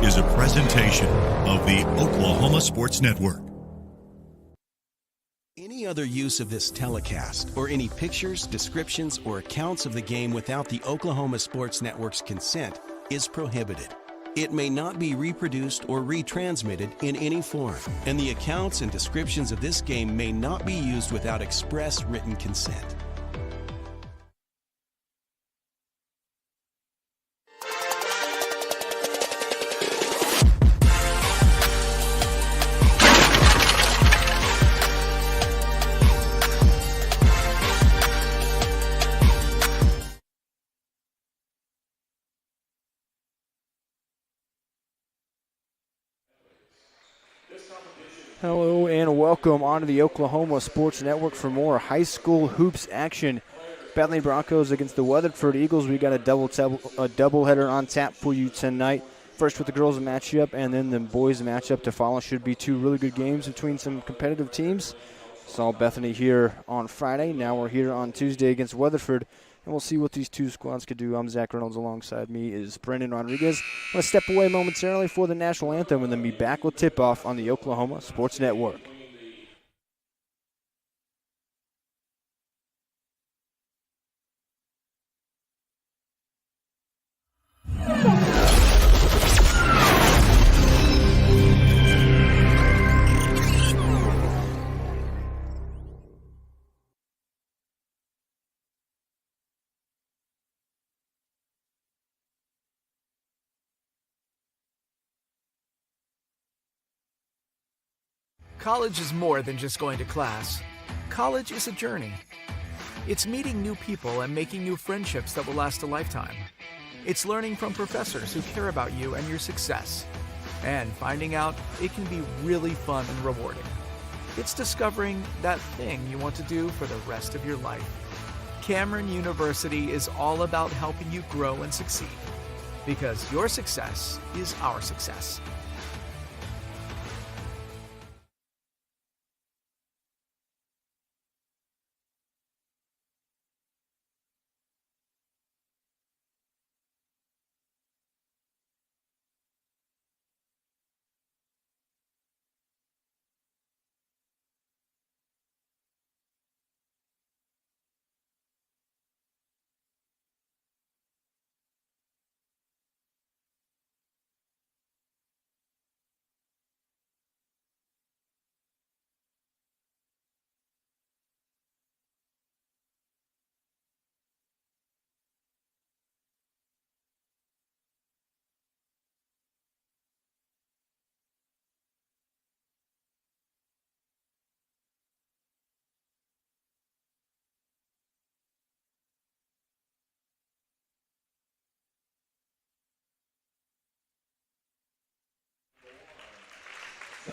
is a presentation of the Oklahoma Sports Network. Any other use of this telecast or any pictures, descriptions, or accounts of the game without the Oklahoma Sports Network's consent is prohibited. It may not be reproduced or retransmitted in any form, and the accounts and descriptions of this game may not be used without express written consent. Hello and welcome onto the Oklahoma Sports Network for more high school hoops action. Bethany Broncos against the Weatherford Eagles. We got a doubleheader on tap for you tonight. First with the girls matchup and then the boys matchup to follow. Should be two really good games between some competitive teams. Saw Bethany here on Friday. Now we're here on Tuesday against Weatherford. And we'll see what these two squads could do. I'm Zach Reynolds. Alongside me is Brendan Rodriguez. I'm going to step away momentarily for the national anthem and then be back with tip-off on the Oklahoma Sports Network. College is more than just going to class. College is a journey. It's meeting new people and making new friendships that will last a lifetime. It's learning from professors who care about you and your success. And finding out it can be really fun and rewarding. It's discovering that thing you want to do for the rest of your life. Cameron University is all about helping you grow and succeed. Because your success is our success.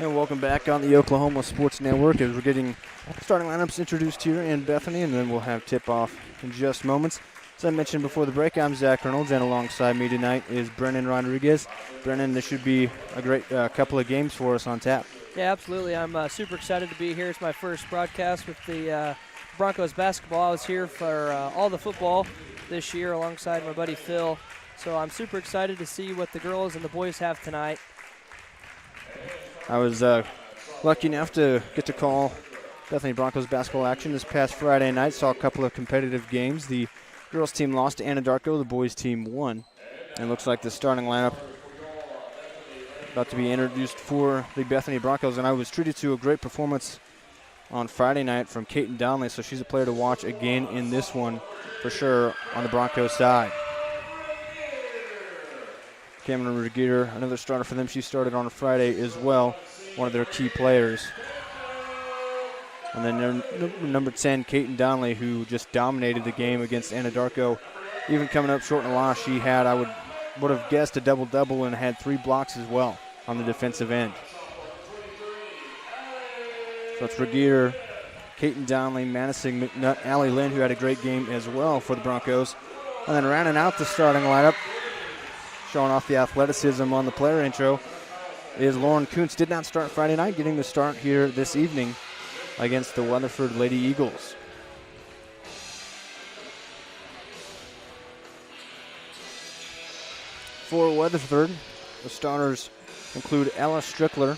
And welcome back on the Oklahoma Sports Network as we're getting starting lineups introduced here in Bethany, and then we'll have tip-off in just moments. As I mentioned before the break, I'm Zach Reynolds, and alongside me tonight is Brennan Rodriguez. Brennan, this should be a great couple of games for us on tap. Yeah, absolutely. I'm super excited to be here. It's my first broadcast with the Broncos basketball. I was here for all the football this year alongside my buddy Phil. So I'm super excited to see what the girls and the boys have tonight. I was lucky enough to get to call Bethany Broncos basketball action this past Friday night. Saw a couple of competitive games. The girls team lost to Anadarko. The boys team won. And it looks like the starting lineup about to be introduced for the Bethany Broncos. And I was treated to a great performance on Friday night from Kaiten Donnelly. So she's a player to watch again in this one for sure on the Broncos side. Cameron Regier, another starter for them. She started on Friday as well, one of their key players. And then number 10, Kaiten Donnelly, who just dominated the game against Anadarko. Even coming up short in the loss, she had, I would have guessed, a double-double and had 3 blocks as well on the defensive end. So it's Regier, Kaiten Donnelly, Madison McNutt, Allie Lynn, who had a great game as well for the Broncos. And then rounding out the starting lineup, showing off the athleticism on the player intro, is Lauren Kuntz. Did not start Friday night, getting the start here this evening against the Weatherford Lady Eagles. For Weatherford, The starters include Ella Strickler,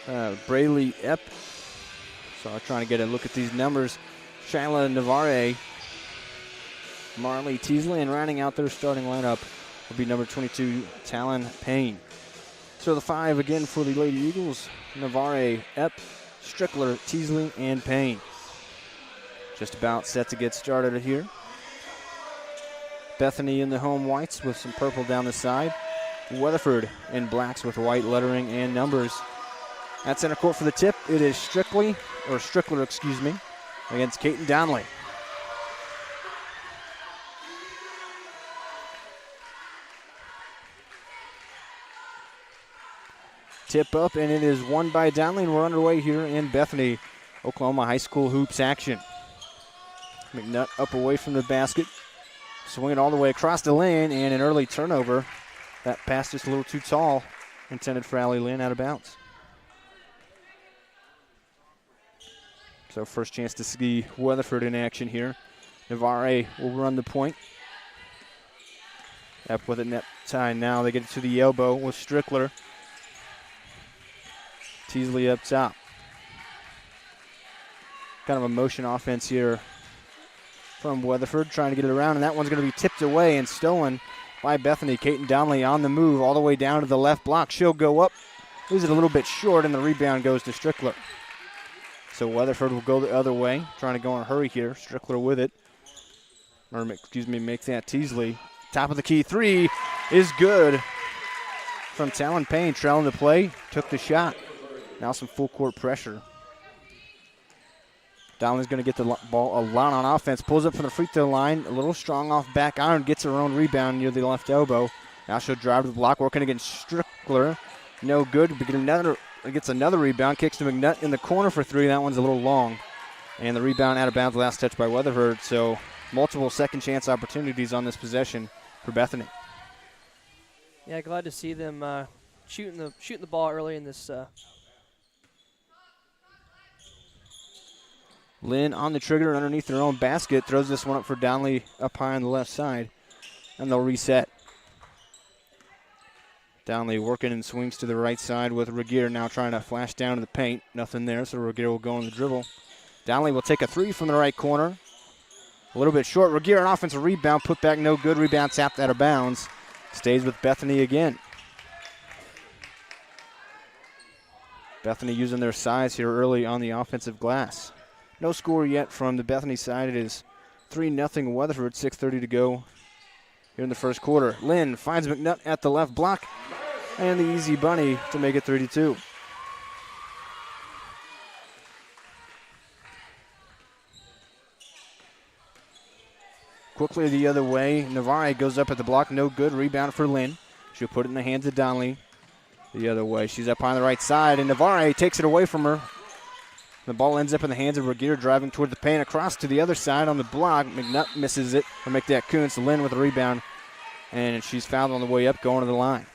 Braylee Epp. So I'm trying to get a look at these numbers. Shyla Navarre, Marley Teasley, and rounding out their starting lineup will be number 22, Talon Payne. So the 5 again for the Lady Eagles: Navarre, Epp, Strickler, Teasley, and Payne. Just about set to get started here. Bethany in the home whites with some purple down the side. Weatherford in blacks with white lettering and numbers. At center court for the tip, it is Strickler, against Caton Donnelly. Tip up, and it is won by Donnelly, and we're underway here in Bethany, Oklahoma high school hoops action. McNutt up away from the basket, swinging all the way across the lane, and an early turnover. That pass just a little too tall, intended for Allie Lynn, out of bounds. So first chance to see Weatherford in action here. Navarre will run the point. Up with it net tie now. They get it to the elbow with Strickler. Teasley up top. Kind of a motion offense here from Weatherford, trying to get it around, and that one's going to be tipped away and stolen by Bethany. Caton Donnelly on the move all the way down to the left block. She'll go up, lose it a little bit short, and the rebound goes to Strickler. So Weatherford will go the other way, trying to go in a hurry here. Strickler with it. Makes that Teasley. Top of the key three is good from Talon Payne, trailing the play, took the shot. Now some full court pressure. Donnelly's going to get the ball a lot on offense. Pulls up from the free throw line, a little strong off back iron, gets her own rebound near the left elbow. Now she'll drive to the block, working against Strickler. No good, but gets another rebound, kicks to McNutt in the corner for 3. That one's a little long. And the rebound out of bounds, last touch by Weatherford. So multiple second chance opportunities on this possession for Bethany. Yeah, glad to see them shooting the ball early in this. Lynn on the trigger underneath their own basket, throws this one up for Donnelly up high on the left side, and they'll reset. Donnelly working and swings to the right side with Regier now trying to flash down to the paint. Nothing there, so Regier will go on the dribble. Donnelly will take a 3 from the right corner. A little bit short. Regier, an offensive rebound, put back no good. Rebound tapped out of bounds. Stays with Bethany again. Bethany using their size here early on the offensive glass. No score yet from the Bethany side. It is 3-0 Weatherford, 6:30 to go here in the first quarter. Lynn finds McNutt at the left block, and the easy bunny to make it 3-2. Quickly the other way. Navarre goes up at the block, no good. Rebound for Lynn. She'll put it in the hands of Donnelly. The other way. She's up on the right side, and Navarre takes it away from her. The ball ends up in the hands of Regier, driving toward the paint, across to the other side on the block. McNutt misses it. Will make that Kuntz. Lynn with a rebound, and she's fouled on the way up, going to the line.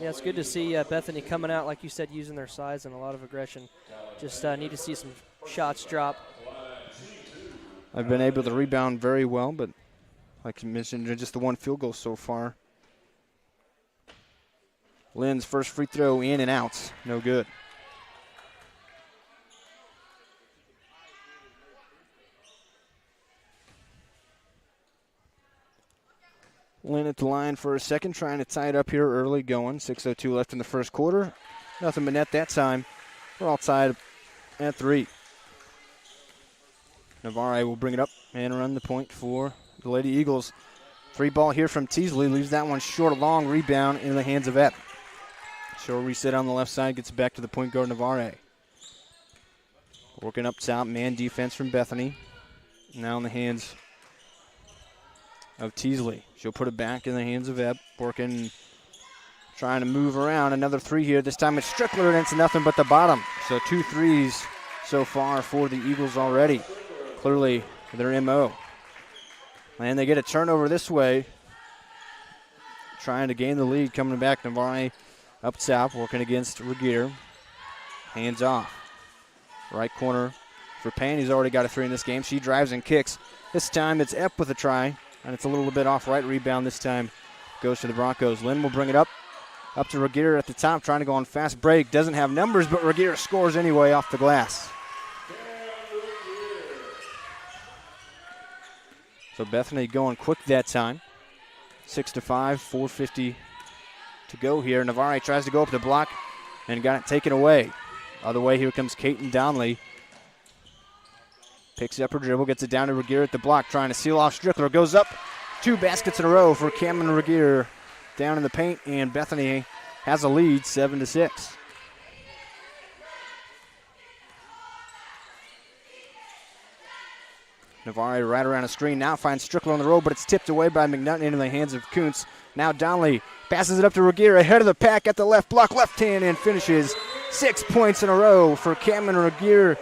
Yeah, it's good to see Bethany coming out, like you said, using their size and a lot of aggression. Just need to see some shots drop. I've been able to rebound very well, but like you mentioned, just the one field goal so far. Lynn's first free throw in and out. No good. Lynn at the line for a second, trying to tie it up here early going. 6:02 left in the first quarter. Nothing but net that time. We're all tied at 3. Navarre will bring it up and run the point for the Lady Eagles. 3 ball here from Teasley. Leaves that one short, a long rebound in the hands of Epp. She'll reset on the left side, gets back to the point guard Navarre. Working up top, man defense from Bethany. Now in the hands of Teasley. She'll put it back in the hands of Epp, working, trying to move around. Another 3 here. This time it's Strickler, and it's nothing but the bottom. So 2 threes so far for the Eagles already. Clearly their MO. And they get a turnover this way. Trying to gain the lead, coming back. Navarre up top, working against Regier. Hands off. Right corner for Payne. He's already got a 3 in this game. She drives and kicks. This time it's Epp with a try, and it's a little bit off right. Rebound this time goes to the Broncos. Lynn will bring it up to Regier at the top, trying to go on fast break. Doesn't have numbers, but Regier scores anyway off the glass. So Bethany going quick that time. 6-5, 4:50 to go here. Navarre tries to go up the block and got it taken away. Other way, here comes Kaiten Donnelly. Picks up her dribble, gets it down to Regier at the block, trying to seal off Strickler. Goes up, 2 baskets in a row for Cameron Regier down in the paint, and Bethany has a lead, 7-6. Navarre right around the screen, now finds Strickler on the road, but it's tipped away by McNutt into the hands of Kuntz. Now Donnelly passes it up to Regier, ahead of the pack at the left block, left hand, and finishes. 6 points in a row for Cameron Regier.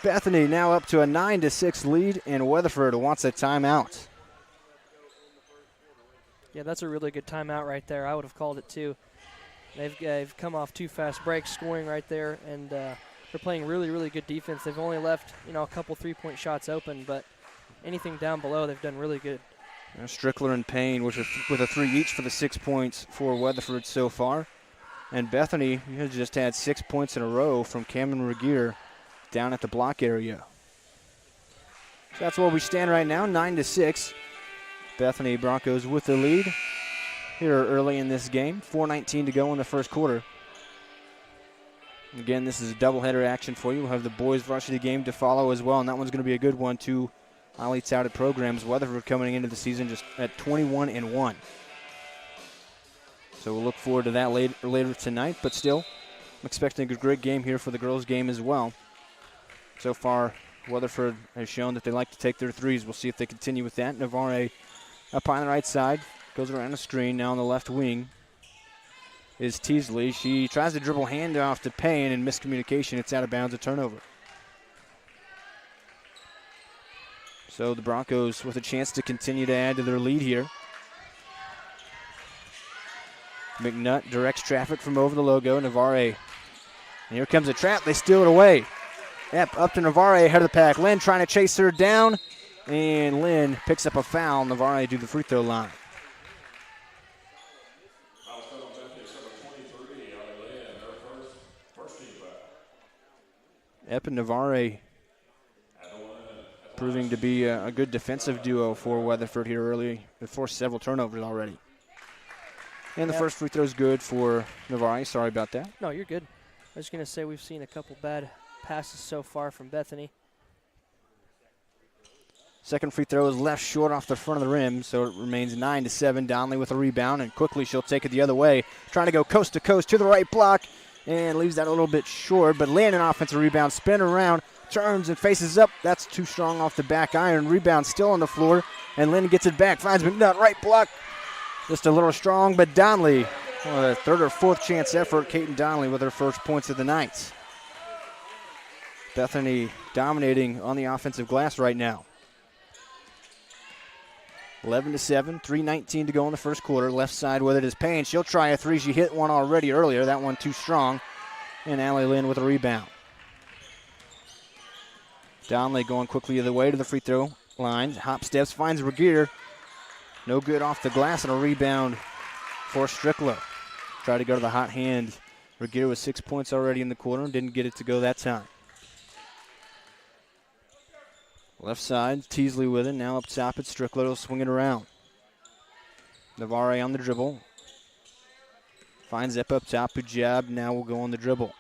Bethany now up to a 9-6 lead, and Weatherford wants a timeout. Yeah, that's a really good timeout right there. I would have called it too. They've come off 2 fast breaks, scoring right there, and they're playing really, really good defense. They've only left, a couple 3-point shots open, but anything down below, they've done really good. Strickler and Payne with a 3 each for the 6 points for Weatherford so far. And Bethany has just had 6 points in a row from Cameron Regier down at the block area. So that's where we stand right now, 9-6. Bethany Broncos with the lead here early in this game. 4:19 to go in the first quarter. Again, this is a doubleheader action for you. We'll have the boys varsity game to follow as well, and that one's going to be a good one. 2 highly touted programs. Weatherford coming into the season just at 21-1. So we'll look forward to that later tonight, but still, I'm expecting a great game here for the girls' game as well. So far, Weatherford has shown that they like to take their threes. We'll see if they continue with that. Navarre up on the right side, goes around the screen. Now on the left wing is Teasley. She tries to dribble handoff to Payne, and miscommunication. It's out of bounds, a turnover. So the Broncos with a chance to continue to add to their lead here. McNutt directs traffic from over the logo. Navarre. And here comes a trap. They steal it away. Yep, up to Navarre, ahead of the pack. Lynn trying to chase her down. And Lynn picks up a foul. Navarre to the free throw line. Epp and Navarre proving to be a good defensive duo for Weatherford here early. They forced several turnovers already. And the first free throw is good for Navarre. Sorry about that. No, you're good. I was going to say we've seen a couple bad passes so far from Bethany. Second free throw is left short off the front of the rim, so it remains 9-7. Donnelly with a rebound, and quickly she'll take it the other way. Trying to go coast to coast to the right block, and leaves that a little bit short, but landing an offensive rebound, spin around, turns and faces up. That's too strong off the back iron. Rebound still on the floor, and Lynn gets it back. Finds McNutt, right block. Just a little strong, but Donnelly, a third or fourth chance effort. Kaiten Donnelly with her first points of the night. Bethany dominating on the offensive glass right now. 11-7, 3:19 to go in the first quarter. Left side with it is Payne. She'll try a three. She hit one already earlier. That one too strong. And Allie Lynn with a rebound. Donnelly going quickly the other way to the free throw line. Hop steps, finds Regier. No good off the glass, and a rebound for Strickler. Tried to go to the hot hand. Regier with 6 points already in the quarter and didn't get it to go that time. Left side, Teasley with it. Now up top, it's Strickler. He'll swing it around. Navarre on the dribble. Finds up top. Pujab now will go on the dribble.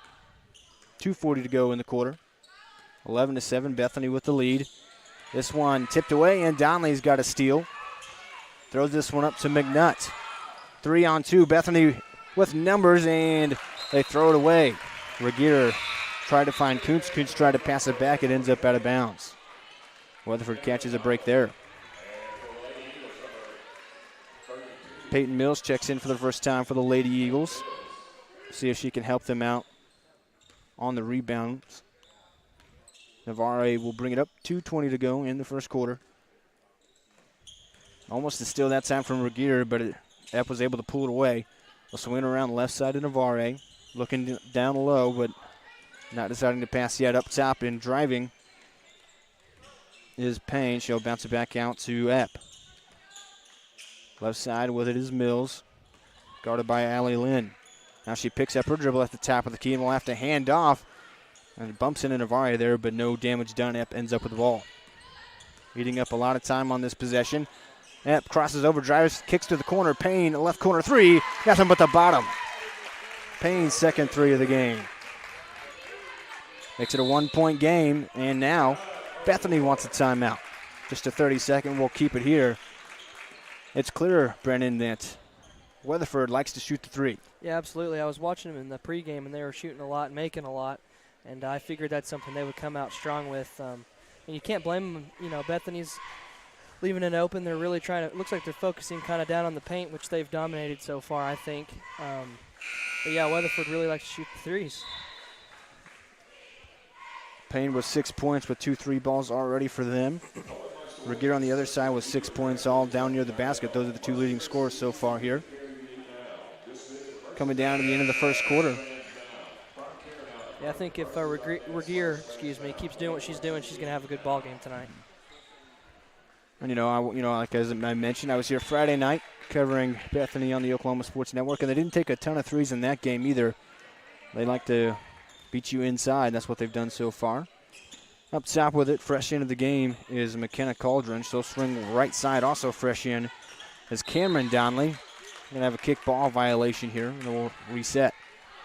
2:40 to go in the quarter. 11-7, Bethany with the lead. This one tipped away, and Donnelly's got a steal. Throws this one up to McNutt. 3-on-2, Bethany with numbers, and they throw it away. Regier tried to find Kuntz. Kuntz tried to pass it back. It ends up out of bounds. Weatherford catches a break there. Peyton Mills checks in for the first time for the Lady Eagles. See if she can help them out on the rebounds. Navarre will bring it up. 2:20 to go in the first quarter. Almost a steal that time from Regier, but Epp was able to pull it away. They'll swing around the left side of Navarre. Looking down low, but not deciding to pass yet. Up top and driving is Payne. She'll bounce it back out to Epp. Left side with it is Mills, guarded by Allie Lynn. Now she picks up her dribble at the top of the key and will have to hand off. And it bumps into Navarre there, but no damage done. Epp ends up with the ball. Eating up a lot of time on this possession. Epp crosses over, drives, kicks to the corner. Payne, left corner three. Nothing but the bottom. Payne's second three of the game. Makes it a 1-point game, and now Bethany wants a timeout. Just a 30-second. We'll keep it here. It's clear, Brennan, that Weatherford likes to shoot the three. Yeah, absolutely. I was watching them in the pregame, and they were shooting a lot and making a lot, and I figured that's something they would come out strong with. And you can't blame them. You know, Bethany's leaving it open. They're really trying to – it looks like they're focusing kind of down on the paint, which they've dominated so far, I think. But, yeah, Weatherford really likes to shoot the threes. Payne with 6 points with 2 3 balls already for them. Regier on the other side with 6 points, all down near the basket. Those are the 2 leading scorers so far here. Coming down to the end of the first quarter. Yeah, I think if Regier, keeps doing what she's doing, she's going to have a good ball game tonight. And like as I mentioned, I was here Friday night covering Bethany on the Oklahoma Sports Network, and they didn't take a ton of threes in that game either. They like to beat you inside. That's what they've done so far. Up top with it, fresh into the game, is McKenna Cauldron. She'll swing right side, also fresh in, is Cameron Donnelly. Going to have a kick ball violation here, and we'll reset.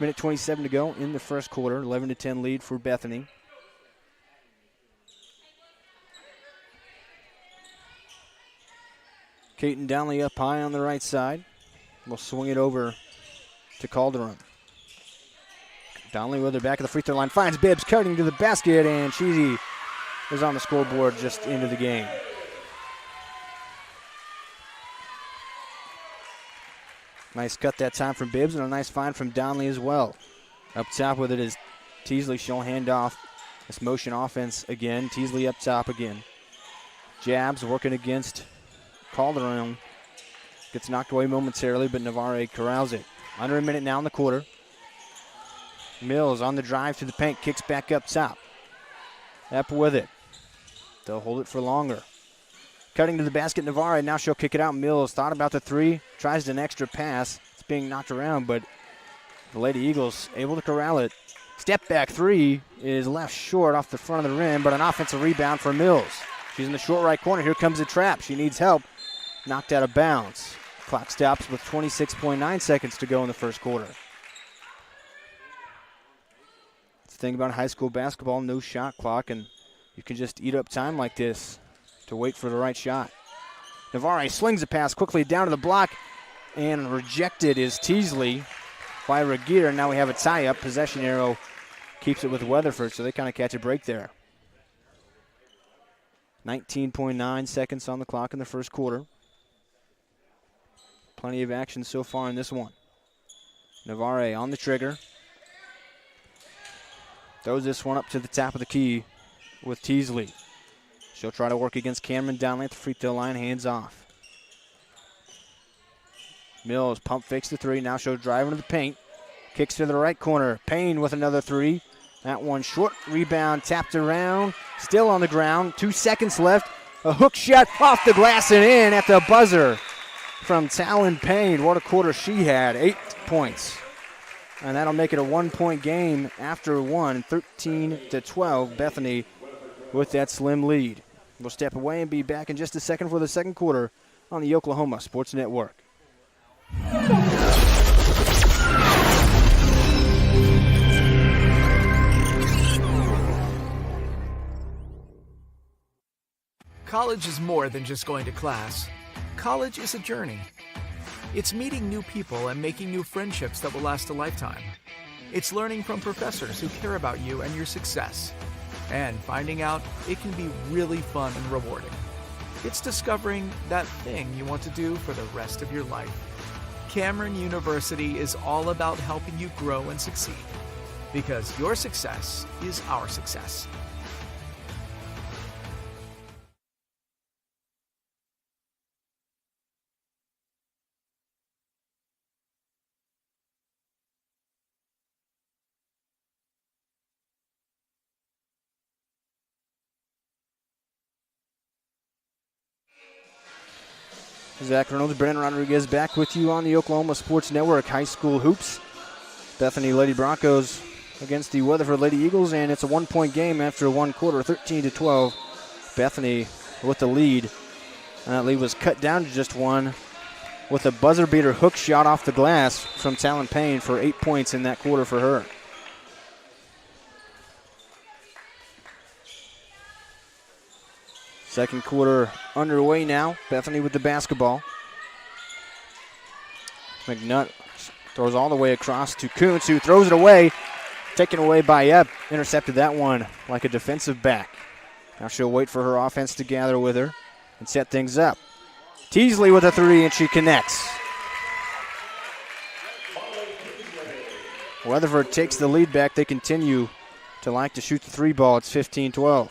Minute 27 to go in the first quarter, 11-10 lead for Bethany. Caton Donnelly up high on the right side. We'll swing it over to Calderon. Donnelly with her back at the free throw line, finds Bibbs cutting to the basket, and Cheesy is on the scoreboard just into the game. Nice cut that time from Bibbs, and a nice find from Donnelly as well. Up top with it is Teasley. She'll hand off this motion offense again. Teasley up top again. Jabs working against Calderon. Gets knocked away momentarily, but Navarre corrals it. Under a minute now in the quarter. Mills on the drive to the paint, kicks back up top. Epp with it. They'll hold it for longer. Cutting to the basket, Navarre. Now she'll kick it out. Mills thought about the three, tries an extra pass. It's being knocked around, but the Lady Eagles able to corral it. Step back three is left short off the front of the rim, but an offensive rebound for Mills. She's in the short right corner. Here comes a trap. She needs help. Knocked out of bounds. Clock stops with 26.9 seconds to go in the first quarter. That's the thing about high school basketball, no shot clock, and you can just eat up time like this to wait for the right shot. Navarre slings a pass quickly down to the block, and rejected is Teasley by Regier. Now we have a tie-up. Possession arrow keeps it with Weatherford, so they kind of catch a break there. 19.9 seconds on the clock in the first quarter. Plenty of action so far in this one. Navarre on the trigger. Throws this one up to the top of the key with Teasley. She'll try to work against Cameron Donnelly at the free throw line, hands off. Mills pump fakes the three, now she'll drive into the paint. Kicks to the right corner. Payne with another three. That one short, rebound tapped around, still on the ground. 2 seconds left. A hook shot off the glass and in at the buzzer from Talon Payne. What a quarter she had, 8 points. And that'll make it a 1-point game after one, 13-12. Bethany with that slim lead. We'll step away and be back in just a second for the second quarter on the Oklahoma Sports Network. College is more than just going to class. College is a journey. It's meeting new people and making new friendships that will last a lifetime. It's learning from professors who care about you and your success. And finding out it can be really fun and rewarding. It's discovering that thing you want to do for the rest of your life. Cameron University is all about helping you grow and succeed. Because your success is our success. Zach Reynolds, Brennan Rodriguez back with you on the Oklahoma Sports Network. High school hoops. Bethany Lady Broncos against the Weatherford Lady Eagles, and it's a 1-point game after one quarter, 13-12. Bethany with the lead. And that lead was cut down to just one with a buzzer beater hook shot off the glass from Talon Payne for 8 points in that quarter for her. Second quarter underway now. Bethany with the basketball. McNutt throws all the way across to Kuntz, who throws it away. Taken away by Epp. Intercepted that one like a defensive back. Now she'll wait for her offense to gather with her and set things up. Teasley with a three, and she connects. Weatherford takes the lead back. They continue to like to shoot the three ball. It's 15-12.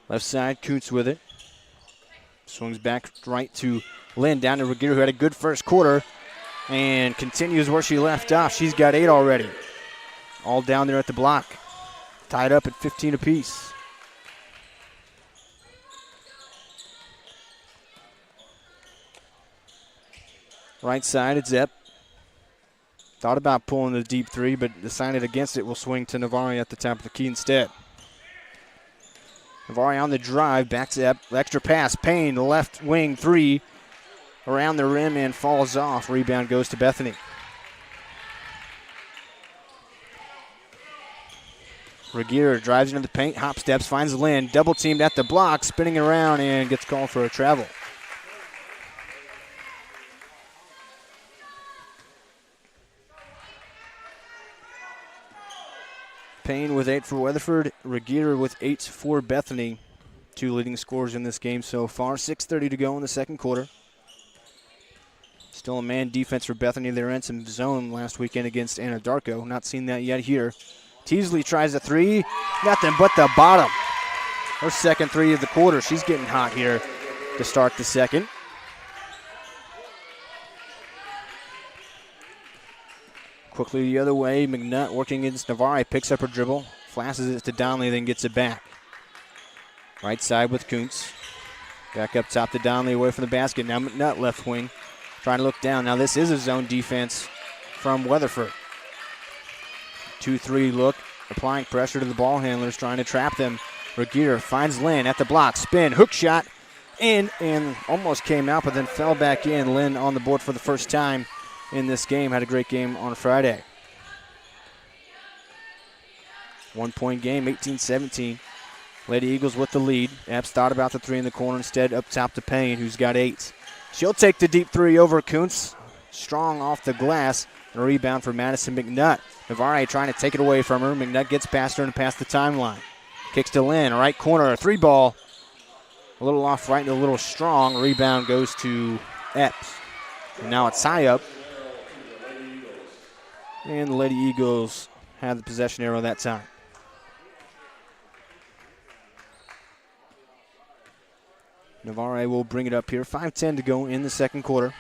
Left side, Kuntz with it. Swings back right to Lynn, down to Regier, who had a good first quarter, and continues where she left off. She's got 8 already. All down there at the block. Tied up at 15 apiece. Right side, it's Epp. Thought about pulling the deep three, but decided against it. Will swing to Navarre at the top of the key instead. Navarre on the drive, back to Epp. Extra pass, Payne, left wing three. Around the rim and falls off. Rebound goes to Bethany. Regier drives into the paint, hop steps, finds Lynn, double teamed at the block, spinning around and gets called for a travel. Payne with 8 for Weatherford, Regier with 8 for Bethany. 2 leading scorers in this game so far. 6:30 to go in the second quarter. Still a man defense for Bethany. They ran some zone last weekend against Anadarko. Not seen that yet here. Teasley tries a three. Nothing but the bottom. Her second three of the quarter. She's getting hot here to start the second. Quickly the other way. McNutt working against Navarre. Picks up her dribble. Flashes it to Donnelly, then gets it back. Right side with Kuntz. Back up top to Donnelly, away from the basket. Now McNutt left wing. Trying to look down. Now this is a zone defense from Weatherford. 2-3 look. Applying pressure to the ball handlers, trying to trap them. Regier finds Lynn at the block. Spin, hook shot, in, and almost came out, but then fell back in. Lynn on the board for the first time in this game. Had a great game on Friday. 1-point game, 18-17. Lady Eagles with the lead. Epps thought about the three in the corner. Instead, up top to Payne, who's got 8. She'll take the deep three over Kuntz. Strong off the glass. And a rebound for Madison McNutt. Navarre trying to take it away from her. McNutt gets past her and past the timeline. Kicks to Lynn, right corner, a three ball. A little off right and a little strong. Rebound goes to Epps. And now it's high up. And the Lady Eagles have the possession arrow that time. Navarre will bring it up here. 5:10 to go in the second quarter.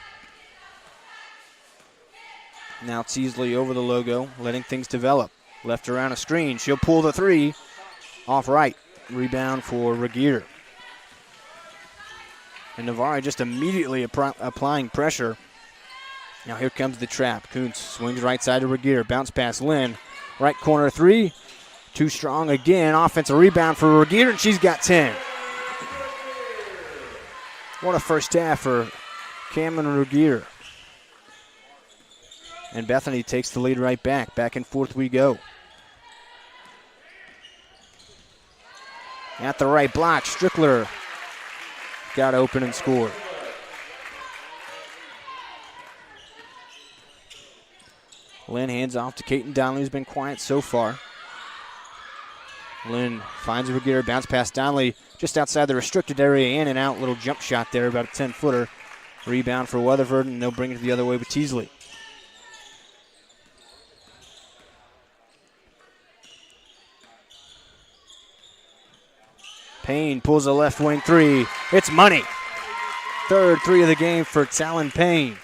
Now Teasley over the logo, letting things develop. Left around a screen. She'll pull the three. Off right. Rebound for Regier. And Navarre just immediately applying pressure. Now here comes the trap. Kuntz swings right side to Regier. Bounce pass Lynn. Right corner three. Too strong again. Offensive rebound for Regier, and she's got 10. What a first half for Cameron Regier. And Bethany takes the lead right back. Back and forth we go. At the right block, Strickler got open and scored. Lynn hands off to Caton Donnelly, who's been quiet so far. Lynn finds Regier, bounce past Donnelly, just outside the restricted area, in and out. Little jump shot there, about a 10-footer. Rebound for Weatherford, and they'll bring it the other way with Teasley. Payne pulls a left wing three. It's money. Third three of the game for Talon Payne.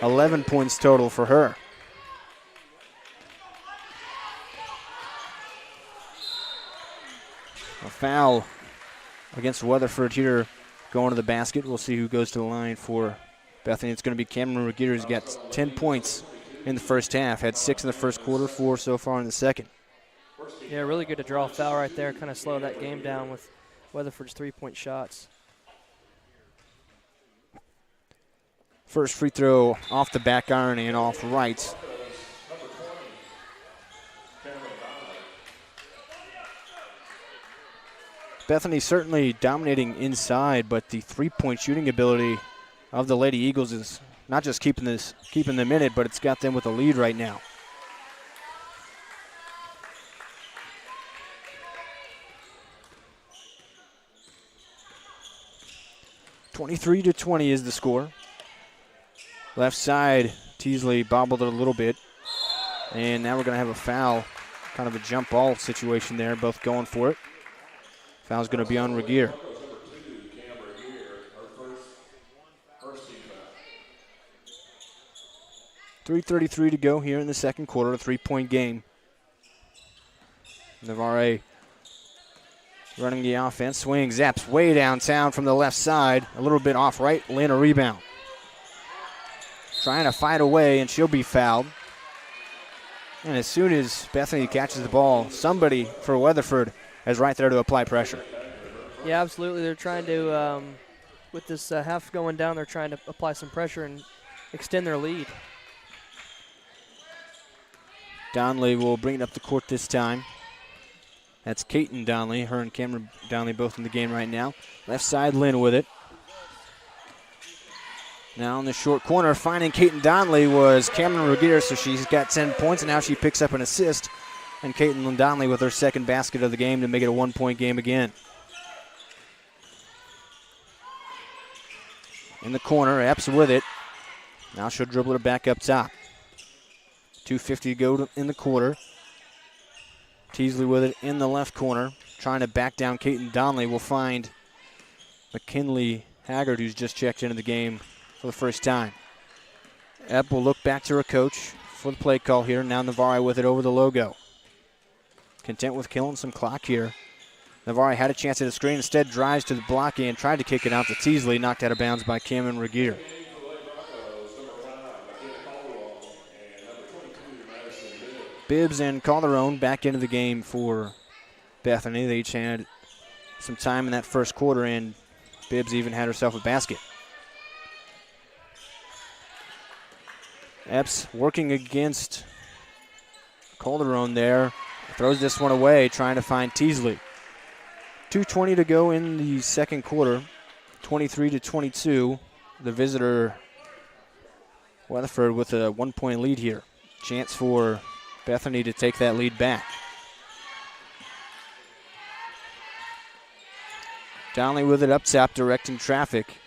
11 points total for her. A foul against Weatherford here going to the basket. We'll see who goes to the line for Bethany. It's going to be Cameron Regier, who's got 10 points in the first half. Had 6 in the first quarter, 4 so far in the second. Yeah, really good to draw a foul right there, kind of slow that game down with Weatherford's 3-point shots. First free throw off the back iron and off right. Bethany certainly dominating inside, but the three-point shooting ability of the Lady Eagles is not just keeping them in it, but it's got them with a lead right now. (23-20) is the score. Left side, Teasley bobbled it a little bit, and now we're going to have a foul, kind of a jump ball situation there, both going for it. Foul's going to be on Regier. .333 to go here in the second quarter, a 3-point game. Navarre running the offense, swing, zaps way downtown from the left side, a little bit off right, Lynn a rebound. Trying to fight away, and she'll be fouled. And as soon as Bethany catches the ball, somebody for Weatherford is right there to apply pressure. Yeah, absolutely. They're trying to, with this half going down, they're trying to apply some pressure and extend their lead. Donley will bring it up the court this time. That's Kaiten Donley. Her and Cameron Donley both in the game right now. Left side, Lynn with it. Now in the short corner, finding Kaiten Donley was Cameron Regier, so she's got 10 points, and now she picks up an assist. And Kaiten Donley with her second basket of the game to make it a 1-point game again. In the corner, Epps with it. Now she'll dribble it back up top. 2:50 to go in the quarter. Teasley with it in the left corner. Trying to back down Kaiten Donley. Will find McKinley Haggard, who's just checked into the game for the first time. Epp will look back to her coach for the play call here. Now Navarre with it over the logo. Content with killing some clock here. Navarre had a chance at a screen, instead drives to the block and tried to kick it out to Teasley, knocked out of bounds by Cameron Regier. Bibbs and Calderon back into the game for Bethany. They each had some time in that first quarter, and Bibbs even had herself a basket. Epps working against Calderon there. Throws this one away, trying to find Teasley. 2:20 to go in the second quarter. 23-22. The visitor, Weatherford, with a 1-point lead here. Chance for Bethany to take that lead back. Donley with it up top, directing traffic.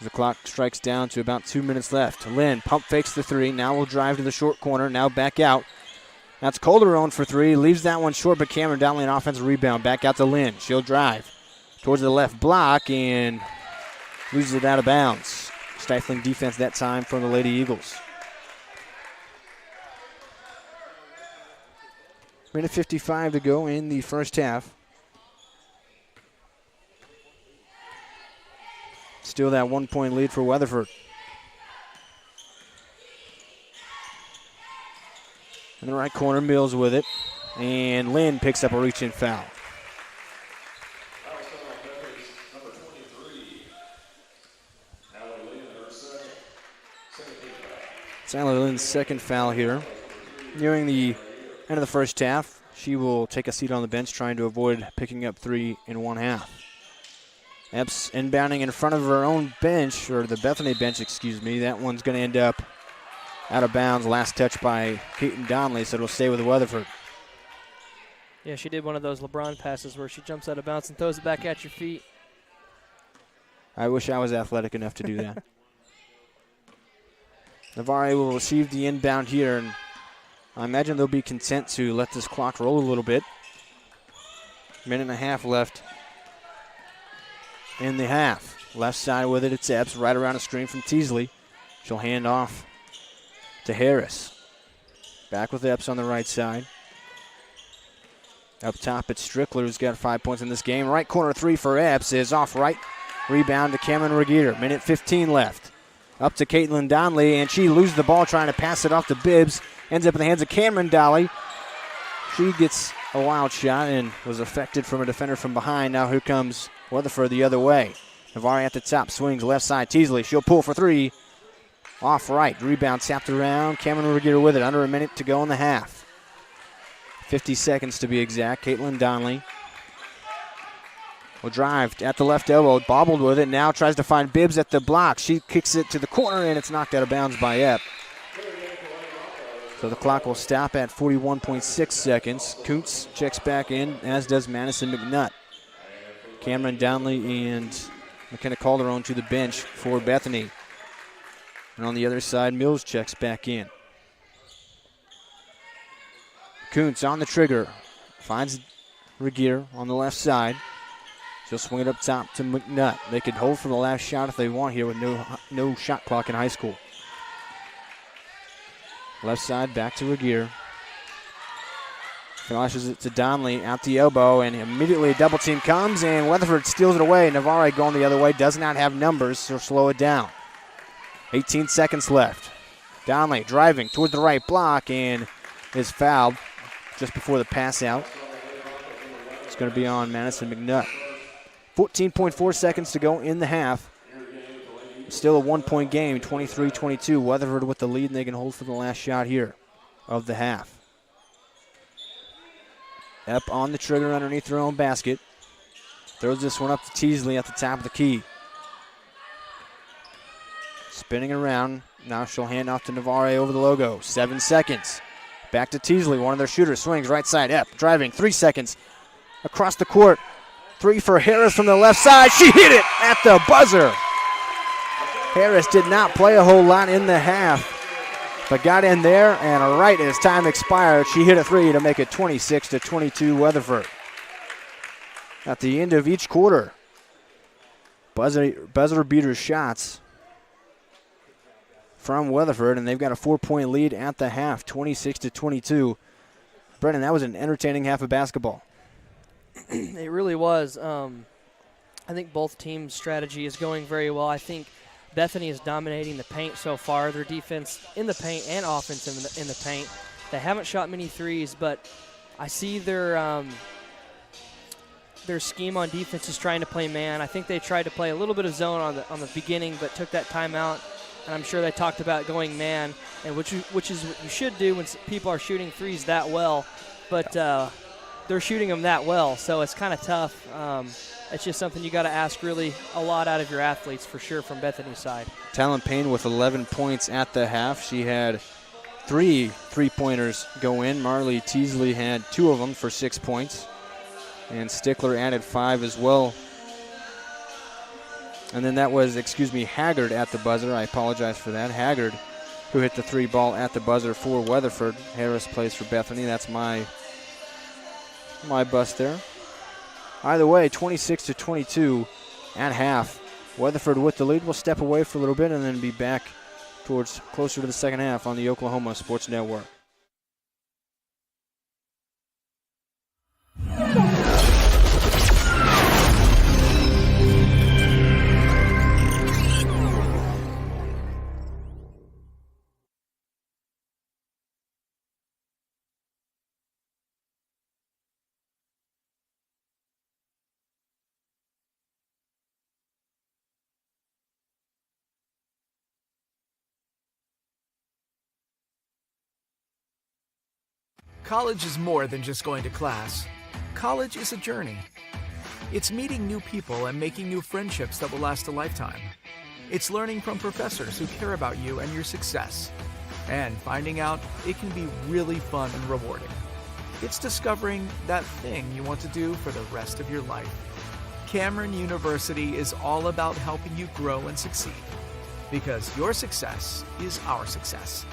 The clock strikes down to about 2 minutes left. Lynn pump fakes the three. Now will drive to the short corner. Now back out. That's Calderon for three. Leaves that one short, but Cameron Donley an offensive rebound. Back out to Lynn. She'll drive towards the left block and loses it out of bounds. Stifling defense that time from the Lady Eagles. Minute 55 to go in the first half. Still that 1-point lead for Weatherford. In the right corner, Mills with it. And Lynn picks up a reach-in foul. Skylar Lynn's second foul here. Nearing the end of the first half, she will take a seat on the bench, trying to avoid picking up 3 in one half. Epps inbounding in front of her own bench, or the Bethany bench, excuse me. That one's going to end up out of bounds. Last touch by Kaiten Donley, so it'll stay with Weatherford. Yeah, she did one of those LeBron passes where she jumps out of bounds and throws it back at your feet. I wish I was athletic enough to do that. Navarre will receive the inbound here, and I imagine they'll be content to let this clock roll a little bit. Minute and a half left in the half. Left side with it, it's Epps, right around a screen from Teasley. She'll hand off to Harris. Back with Epps on the right side. Up top, it's Strickler, who's got 5 points in this game. Right corner three for Epps is off right. Rebound to Cameron Regier. Minute 15 left. Up to Caitlin Donnelly, and she loses the ball trying to pass it off to Bibbs. Ends up in the hands of Cameron Donnelly. She gets a wild shot and was affected from a defender from behind. Now here comes Weatherford the other way. Navarre at the top, swings left side. Teasley, she'll pull for three. Off right, rebound tapped around. Cameron Regier with it, under a minute to go in the half. 50 seconds to be exact. Caitlin Donnelly will drive at the left elbow, bobbled with it, now tries to find Bibbs at the block. She kicks it to the corner, and it's knocked out of bounds by Epp. So the clock will stop at 41.6 seconds. Kuntz checks back in, as does Madison McNutt. Cameron Donnelly and McKenna Calderon to the bench for Bethany. And on the other side, Mills checks back in. Kuntz on the trigger. Finds Regier on the left side. She'll swing it up top to McNutt. They could hold for the last shot if they want here with no shot clock in high school. Left side, back to Regier. Flashes it to Donnelly out the elbow, and immediately a double team comes, and Weatherford steals it away. Navarre going the other way, does not have numbers, so slow it down. 18 seconds left. Donnelly driving towards the right block and is fouled just before the pass out. It's going to be on Madison McNutt. 14.4 seconds to go in the half. Still a 1-point game, 23-22. Weatherford with the lead, and they can hold for the last shot here of the half. Epp on the trigger underneath their own basket. Throws this one up to Teasley at the top of the key. Spinning around. Now she'll hand off to Navarre over the logo. 7 seconds. Back to Teasley, one of their shooters. Swings right side. Epp driving. 3 seconds. Across the court. Three for Harris from the left side. She hit it at the buzzer. Harris did not play a whole lot in the half, but got in there, and right as time expired, she hit a three to make it 26-22 Weatherford. At the end of each quarter, buzzer beater shots from Weatherford, and they've got a 4-point lead at the half, 26-22. Brennan, that was an entertaining half of basketball. It really was. I think both teams' strategy is going very well. I think Bethany is dominating the paint so far. Their defense in the paint and offense in the paint. They haven't shot many threes, but I see their scheme on defense is trying to play man. I think they tried to play a little bit of zone on the beginning, but took that timeout. And I'm sure they talked about going man, and which is what you should do when people are shooting threes that well. But they're shooting them that well, so it's kind of tough. It's just something you got to ask really a lot out of your athletes for sure from Bethany's side. Talon Payne with 11 points at the half. She had 3 3-pointers go in. Marley Teasley had 2 of them for 6 points. And Stickler added 5 as well. And then that was, Haggard at the buzzer. I apologize for that. Haggard, who hit the 3 ball at the buzzer for Weatherford. Harris plays for Bethany. That's my bust there. Either way, 26-22 at half. Weatherford with the lead. Will step away for a little bit and then be back towards closer to the second half on the Oklahoma Sports Network. College is more than just going to class. College is a journey. It's meeting new people and making new friendships that will last a lifetime. It's learning from professors who care about you and your success. And finding out it can be really fun and rewarding. It's discovering that thing you want to do for the rest of your life. Cameron University is all about helping you grow and succeed. Because your success is our success.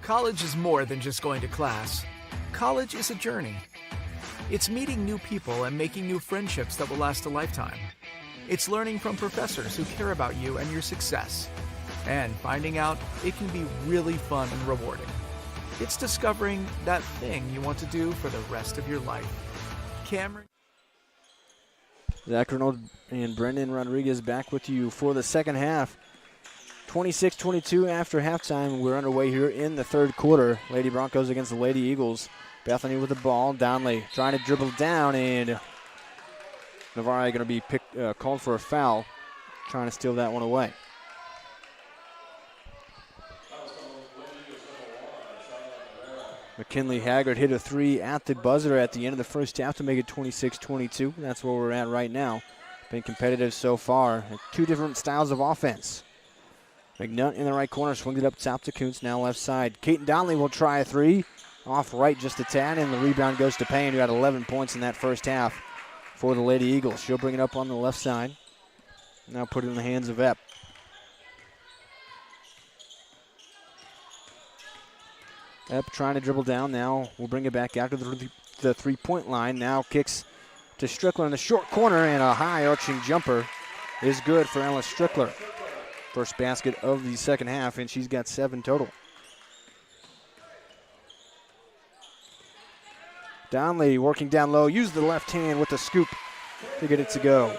College is more than just going to class. College is a journey. It's meeting new people and making new friendships that will last a lifetime. It's learning from professors who care about you and your success. And finding out it can be really fun and rewarding. It's discovering that thing you want to do for the rest of your life. Cameron. Zach Renaud and Brendan Rodriguez back with you for the second half. 26-22 after halftime. We're underway here in the third quarter. Lady Broncos against the Lady Eagles. Bethany with the ball. Donnelly trying to dribble down, and Navarre going to be called for a foul, trying to steal that one away. McKinley Haggard hit a three at the buzzer at the end of the first half to make it 26-22. That's where we're at right now. Been competitive so far. Two different styles of offense. McNutt in the right corner, swings it up top to Kuntz, now left side. Keaton Donnelly will try a three. Off right just a tad, and the rebound goes to Payne, who had 11 points in that first half for the Lady Eagles. She'll bring it up on the left side. Now put it in the hands of Epp. Epp trying to dribble down now. We'll bring it back after the three-point line. Now kicks to Strickler in the short corner, and a high arching jumper is good for Ella Strickler. First basket of the second half, and she's got 7 total. Donnelly working down low, used the left hand with the scoop to get it to go.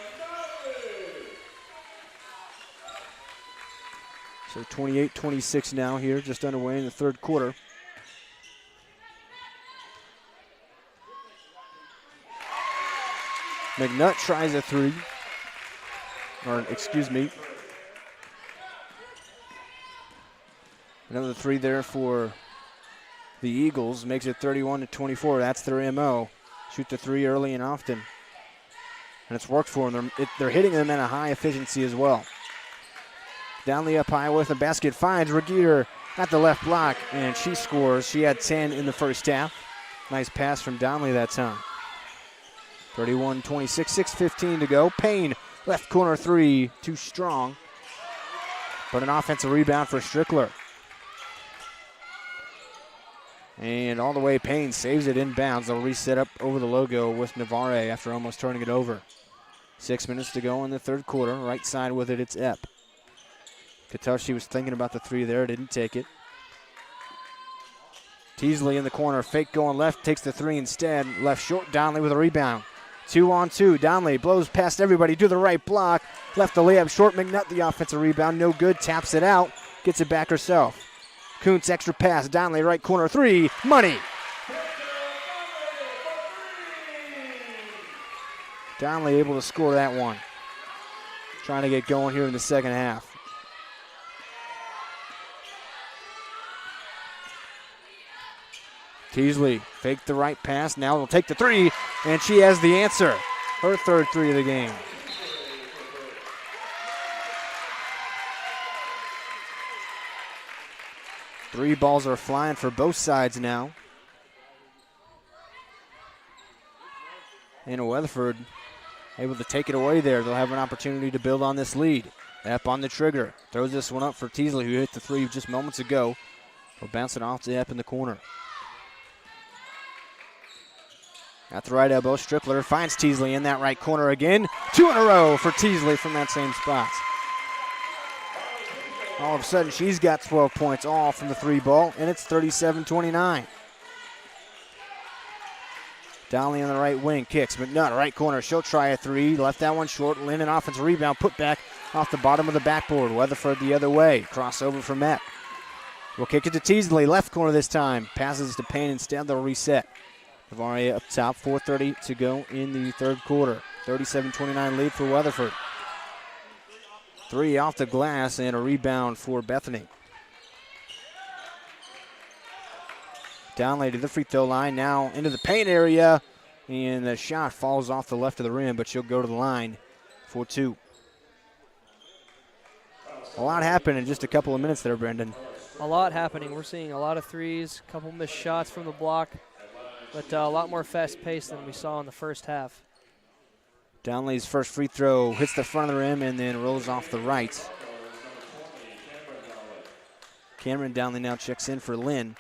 So 28-26 now here, just underway in the third quarter. McNutt tries a three. Another three there for the Eagles. Makes it 31-24. That's their MO. Shoot the three early and often. And it's worked for them. They're hitting them at a high efficiency as well. Donnelly up high with the basket. Finds Regeter at the left block, and she scores. She had 10 in the first half. Nice pass from Donnelly that time. 31-26, 6:15 to go. Payne, left corner three, too strong. But an offensive rebound for Strickler. And all the way, Payne saves it inbounds. They'll reset up over the logo with Navarre after almost turning it over. 6 minutes to go in the third quarter. Right side with it, it's Epp. Could tell she was thinking about the three there, didn't take it. Teasley in the corner, fake going left, takes the three instead. Left short, Donnelly with a rebound. 2-on-2, Donnelly blows past everybody to the right block. Left the layup short, McNutt the offensive rebound, no good, taps it out, gets it back herself. Kuntz extra pass, Donnelly right corner three, money. Donnelly able to score that one. Trying to get going here in the second half. Teasley faked the right pass, now will take the three, and she has the answer. Her third three of the game. Three balls are flying for both sides now. And Weatherford able to take it away there. They'll have an opportunity to build on this lead. Epp on the trigger. Throws this one up for Teasley, who hit the three just moments ago. Will bounce it off to Epp in the corner. At the right elbow, Strickler finds Teasley in that right corner again. 2 in a row for Teasley from that same spot. All of a sudden, she's got 12 points, all from the three ball, and it's 37-29. Donnelly on the right wing, kicks. McNutt, right corner, she'll try a three. Left that one short. Lynn, an offensive rebound, put back off the bottom of the backboard. Weatherford the other way. Crossover from Epp. We'll kick it to Teasley, left corner this time. Passes to Payne instead, they'll reset. Navarre up top, 4:30 to go in the third quarter. 37-29 lead for Weatherford. Three off the glass and a rebound for Bethany. Donnelly to the free throw line, now into the paint area, and the shot falls off the left of the rim, but she'll go to the line for two. A lot happened in just a couple of minutes there, Brendan. A lot happening. We're seeing a lot of threes, a couple missed shots from the block, but a lot more fast-paced than we saw in the first half. Donnelly's first free throw hits the front of the rim and then rolls off the right. Cameron Downley now checks in for Lynn.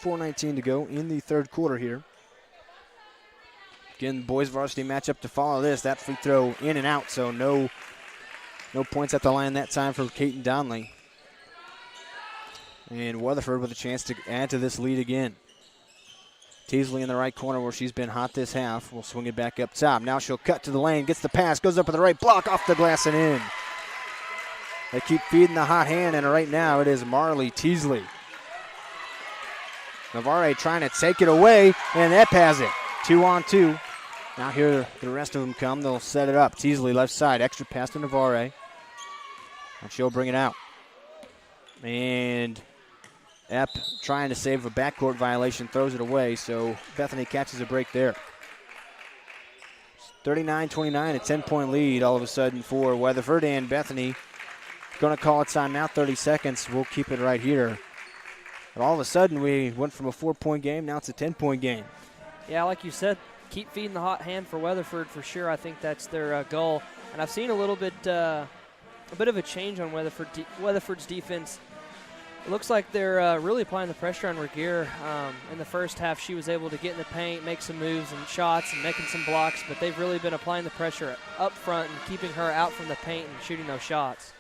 4:19 to go in the third quarter here. Again, boys varsity matchup to follow this. That free throw in and out, so no points at the line that time for Caton Downley. And Weatherford with a chance to add to this lead again. Teasley in the right corner where she's been hot this half. Will swing it back up top. Now she'll cut to the lane, gets the pass, goes up to the right block, off the glass and in. They keep feeding the hot hand, and right now it is Marley Teasley. Navarre trying to take it away, and that has it. 2-on-2. Now here the rest of them come. They'll set it up. Teasley left side. Extra pass to Navarre. And she'll bring it out. And Epp trying to save a backcourt violation, throws it away, so Bethany catches a break there. 39-29, a 10-point lead all of a sudden for Weatherford, and Bethany going to call a timeout, 30 seconds. We'll keep it right here. But all of a sudden, we went from a 4-point game, now it's a 10-point game. Yeah, like you said, keep feeding the hot hand for Weatherford for sure. I think that's their goal. And I've seen a bit of a change on Weatherford's defense. It looks like they're really applying the pressure on Regier. In the first half, she was able to get in the paint, make some moves and shots and making some blocks, but they've really been applying the pressure up front and keeping her out from the paint and shooting those shots.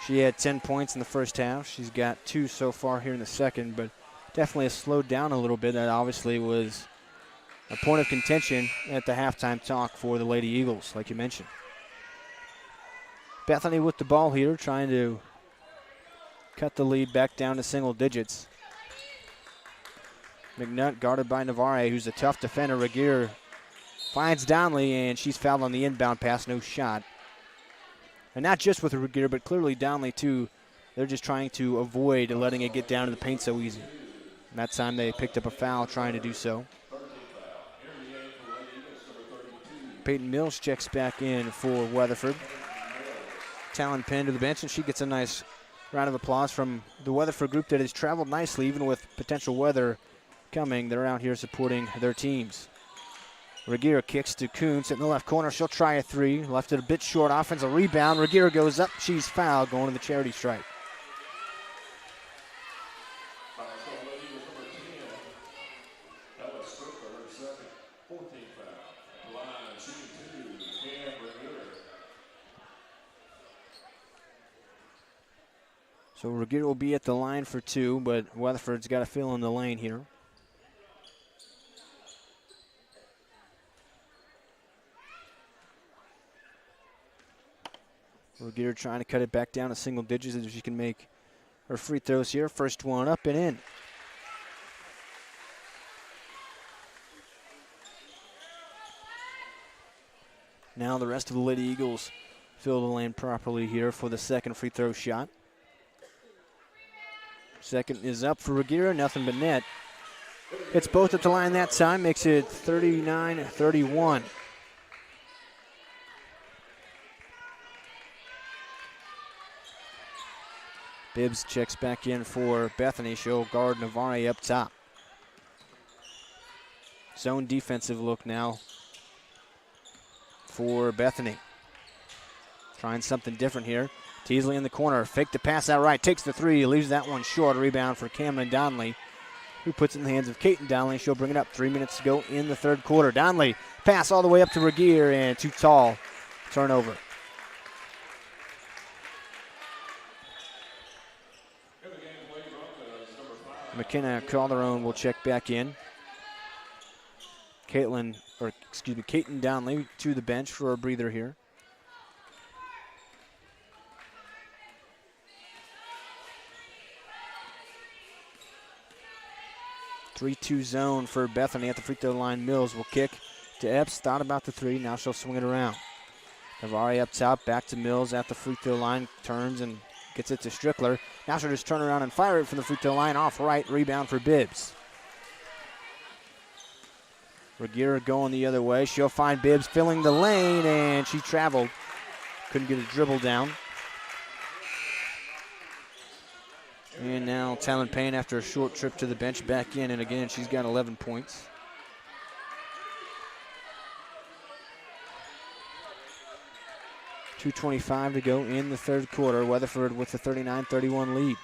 She had 10 points in the first half. She's got 2 so far here in the second, but definitely has slowed down a little bit. That obviously was a point of contention at the halftime talk for the Lady Eagles, like you mentioned. Bethany with the ball here, trying to cut the lead back down to single digits. McNutt guarded by Navarre, who's a tough defender. Regier finds Donley, and she's fouled on the inbound pass, no shot. And not just with Regier, but clearly Donley too. They're just trying to avoid letting it get down to the paint so easy. And that time they picked up a foul trying to do so. Peyton Mills checks back in for Weatherford. Talon Penn to the bench, and she gets a nice round of applause from the Weatherford group that has traveled nicely, even with potential weather coming. They're out here supporting their teams. Regier kicks to Kuntz in the left corner. She'll try a 3. Left it a bit short. Offensive rebound. Regier goes up. She's fouled, going to the charity stripe. So Regier will be at the line for 2, but Weatherford's got to fill in the lane here. Regier trying to cut it back down to single digits if she can make her free throws here. First one up and in. Now the rest of the Lady Eagles fill the lane properly here for the second free throw shot. Second is up for Regier, nothing but net. It's both at the line that time, makes it 39-31. Bibbs checks back in for Bethany. She'll guard Navarre up top. Zone defensive look now for Bethany. Trying something different here. Teasley in the corner, fake the pass out right, takes the 3, leaves that one short. Rebound for Cameron Donley, who puts it in the hands of Caton Donley. She'll bring it up. 3 minutes to go in the third quarter. Donley, pass all the way up to Regier, and too tall. Turnover. McKenna Calderon will check back in. Caton Donley to the bench for a breather here. 3-2 zone for Bethany at the free throw line. Mills will kick to Epps. Thought about the 3. Now she'll swing it around. Navarre up top. Back to Mills at the free throw line. Turns and gets it to Strickler. Now she'll just turn around and fire it from the free throw line. Off right. Rebound for Bibbs. Regier going the other way. She'll find Bibbs filling the lane, and she traveled. Couldn't get a dribble down. And now Talon Payne, after a short trip to the bench, back in, and again, she's got 11 points. 2:25 to go in the third quarter. Weatherford with the 39-31 lead.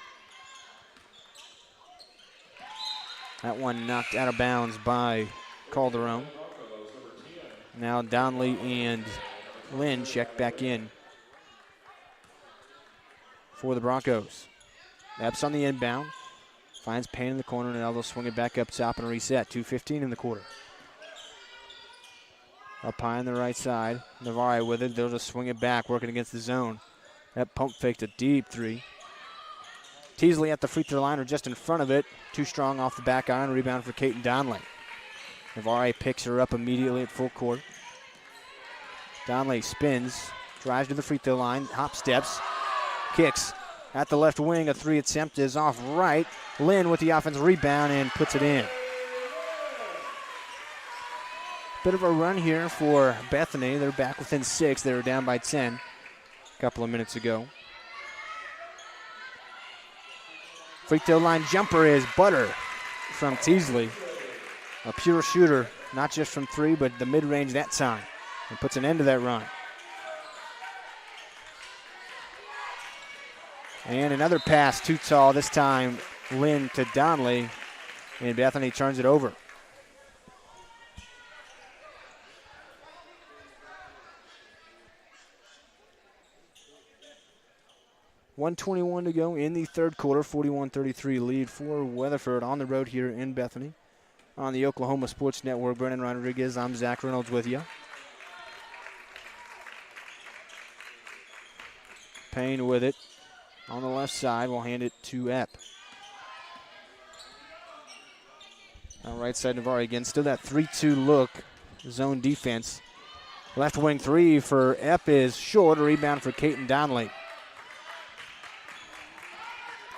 That one knocked out of bounds by Calderon. Now Donnelly and Lynn check back in for the Broncos. Epps on the inbound. Finds Payne in the corner, and now they'll swing it back up top and reset. 2:15 in the quarter. Up high on the right side. Navarre with it. They'll just swing it back, working against the zone. That pump faked a deep three. Teasley at the free throw line or just in front of it. Too strong off the back iron. Rebound for Caton Donnelly. Navarre picks her up immediately at full court. Donnelly spins, drives to the free throw line, hop steps, kicks at the left wing. A three attempt is off right. Lynn with the offensive rebound and puts it in. Bit of a run here for Bethany. They're back within 6. They were down by 10 a couple of minutes ago. Free throw line jumper is butter from Teasley. A pure shooter, not just from 3, but the mid-range that time. And puts an end to that run. And another pass, too tall. This time, Lynn to Donnelly. And Bethany turns it over. .121 to go in the third quarter. 41-33 lead for Weatherford on the road here in Bethany. On the Oklahoma Sports Network, Brennan Rodriguez, I'm Zach Reynolds with you. Payne with it on the left side. We'll hand it to Epp. On right side, Navarre again. Still that 3-2 look. Zone defense. Left wing three for Epp is short. A rebound for Caton Donnelly.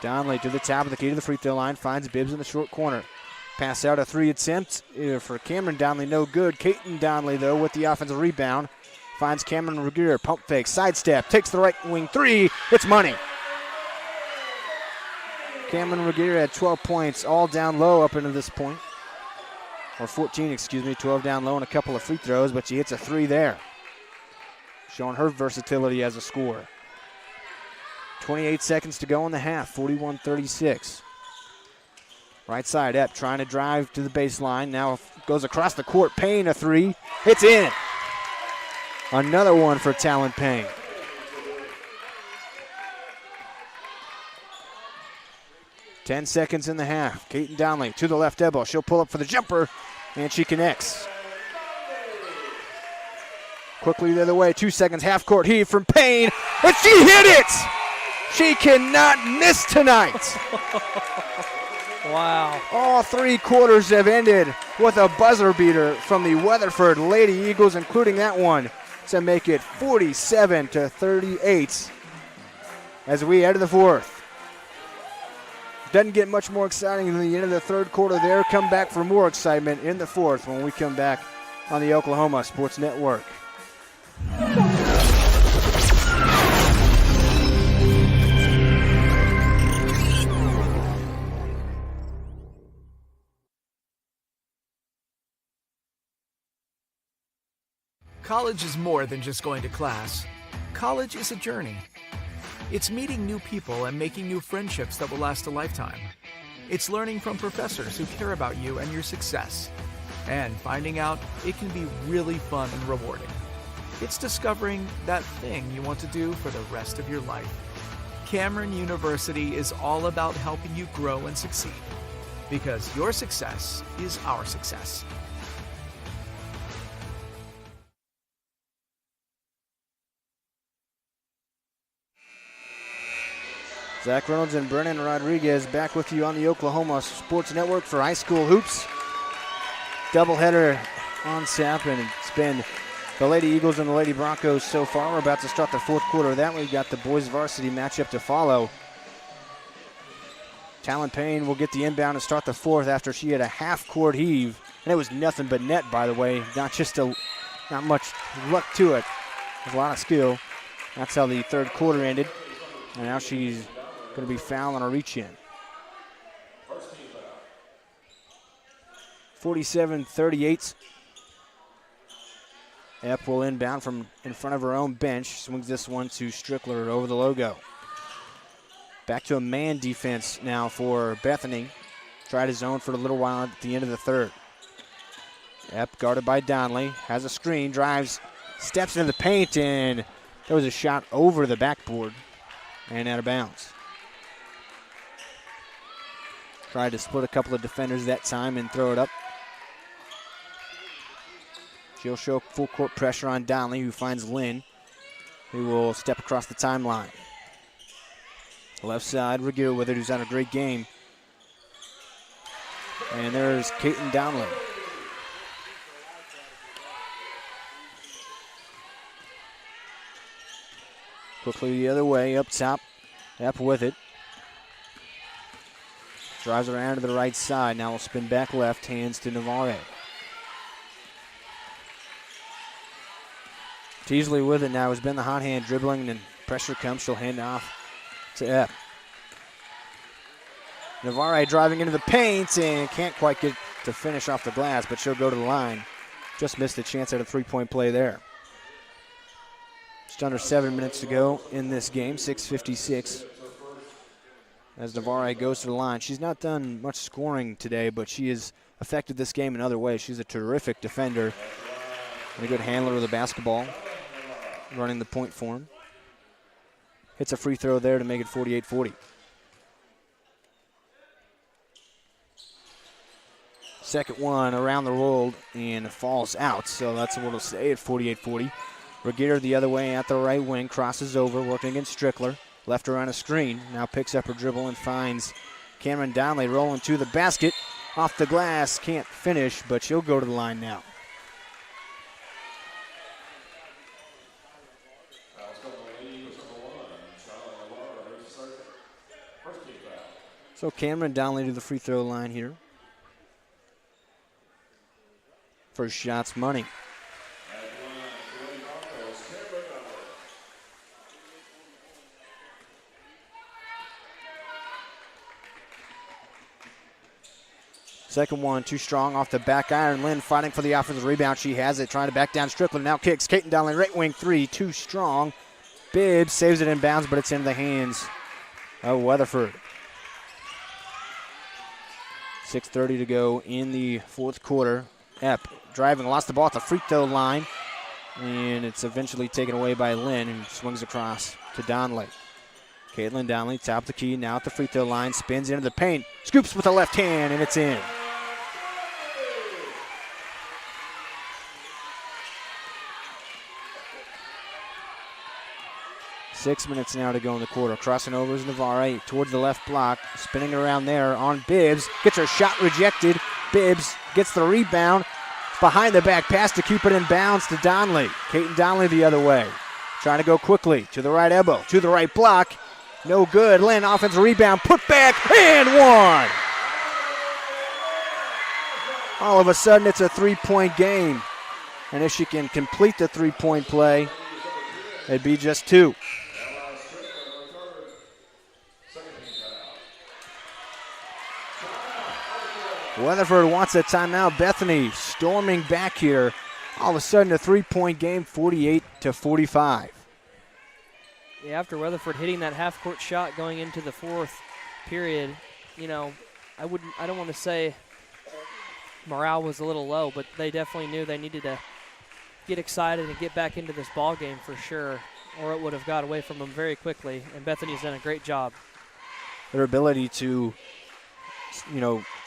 Donnelly to the top of the key to the free throw line. Finds Bibbs in the short corner. Pass out, a 3 attempt for Cameron Donnelly. No good. Caton Donnelly, though, with the offensive rebound. Finds Cameron Regier. Pump fake. Sidestep. Takes the right wing 3. It's money. Cameron Regier had 12 points, all down low up into this point. Or 14, 12 down low and a couple of free throws, but she hits a 3 there. Showing her versatility as a scorer. 28 seconds to go in the half, 41-36. Right side, Epp trying to drive to the baseline. Now goes across the court. Payne, a 3. It's in. Another one for Talon Payne. Ten seconds in the half. Caton Donnelly to the left elbow. She'll pull up for the jumper, and she connects. Quickly the other way. 2 seconds. Half court heave from Payne, and she hit it. She cannot miss tonight. Wow. All 3 quarters have ended with a buzzer beater from the Weatherford Lady Eagles, including that one, to make it 47-38 as we enter the fourth. Doesn't get much more exciting than the end of the third quarter there. Come back for more excitement in the fourth when we come back on the Oklahoma Sports Network. College is more than just going to class. College is a journey. It's meeting new people and making new friendships that will last a lifetime. It's learning from professors who care about you and your success. And finding out it can be really fun and rewarding. It's discovering that thing you want to do for the rest of your life. Cameron University is all about helping you grow and succeed. Because your success is our success. Zach Reynolds and Brennan Rodriguez back with you on the Oklahoma Sports Network for high school hoops. Doubleheader on tap, and it's been the Lady Eagles and the Lady Broncos so far. We're about to start the fourth quarter of that. We've got the boys varsity matchup to follow. Talon Payne will get the inbound and start the fourth after she had a half-court heave. And it was nothing but net, by the way. Not much luck to it. There's a lot of skill. That's how the third quarter ended. And now she's going to be fouled on a reach-in. 47-38. Epp will inbound from in front of her own bench. Swings this one to Strickler over the logo. Back to a man defense now for Bethany. Tried his zone for a little while at the end of the third. Epp guarded by Donnelly. Has a screen, drives, steps into the paint, and there was a shot over the backboard and out of bounds. Tried to split a couple of defenders that time and throw it up. She'll show full court pressure on Donnelly, who finds Lynn, who will step across the timeline. Left side, Regier with it, who's had a great game. And there's Caitlin Donnelly. Quickly the other way, up top. Epp with it. Drives around to the right side. Now will spin back left, hands to Navarre. Teasley with it now has been the hot hand, dribbling, and pressure comes. She'll hand off to Epp. Navarre driving into the paint and can't quite get to finish off the glass, but she'll go to the line. Just missed a chance at a three-point play there. Just under 7 minutes to go in this game, 6:56. As Navarre goes to the line. She's not done much scoring today, but she has affected this game in other ways. She's a terrific defender and a good handler of the basketball, running the point for him. Hits a free throw there to make it 48-40. Second one around the roll and falls out, so that's what it'll stay at 48-40. Regier the other way at the right wing, crosses over, working against Strickler. Left her on a screen, now picks up her dribble and finds Cameron Donnelly rolling to the basket. Off the glass, can't finish, but she'll go to the line now. So Cameron Donnelly to the free throw line here. First shot's money. Second one, too strong off the back iron. Lynn fighting for the offensive rebound. She has it, trying to back down Strickland. Now kicks. Caitlin Donnelly, right wing three, too strong. Bibbs saves it in bounds, but it's in the hands of Weatherford. 6:30 to go in the fourth quarter. Epp driving, lost the ball at the free throw line, and it's eventually taken away by Lynn, who swings across to Donnelly. Caitlin Donnelly, top of the key, now at the free throw line, spins into the paint, scoops with the left hand, and it's in. Six minutes now to go in the quarter. Crossing over is Navarre towards the left block, spinning around there on Bibbs. Gets her shot rejected. Bibbs gets the rebound. Behind the back pass to keep it in bounds to Donnelly. Caitlin Donnelly the other way. Trying to go quickly to the right elbow, to the right block. No good. Lynn, offensive rebound, put back, and one. All of a sudden, it's a three-point game. And if she can complete the three-point play, it'd be just two. Weatherford wants a timeout. Bethany storming back here. All of a sudden, a three-point game, 48-45. Yeah, after Weatherford hitting that half-court shot going into the fourth period, you know, I don't want to say morale was a little low, but they definitely knew they needed to get excited and get back into this ball game for sure, or it would have got away from them very quickly. And Bethany's done a great job. Their ability to,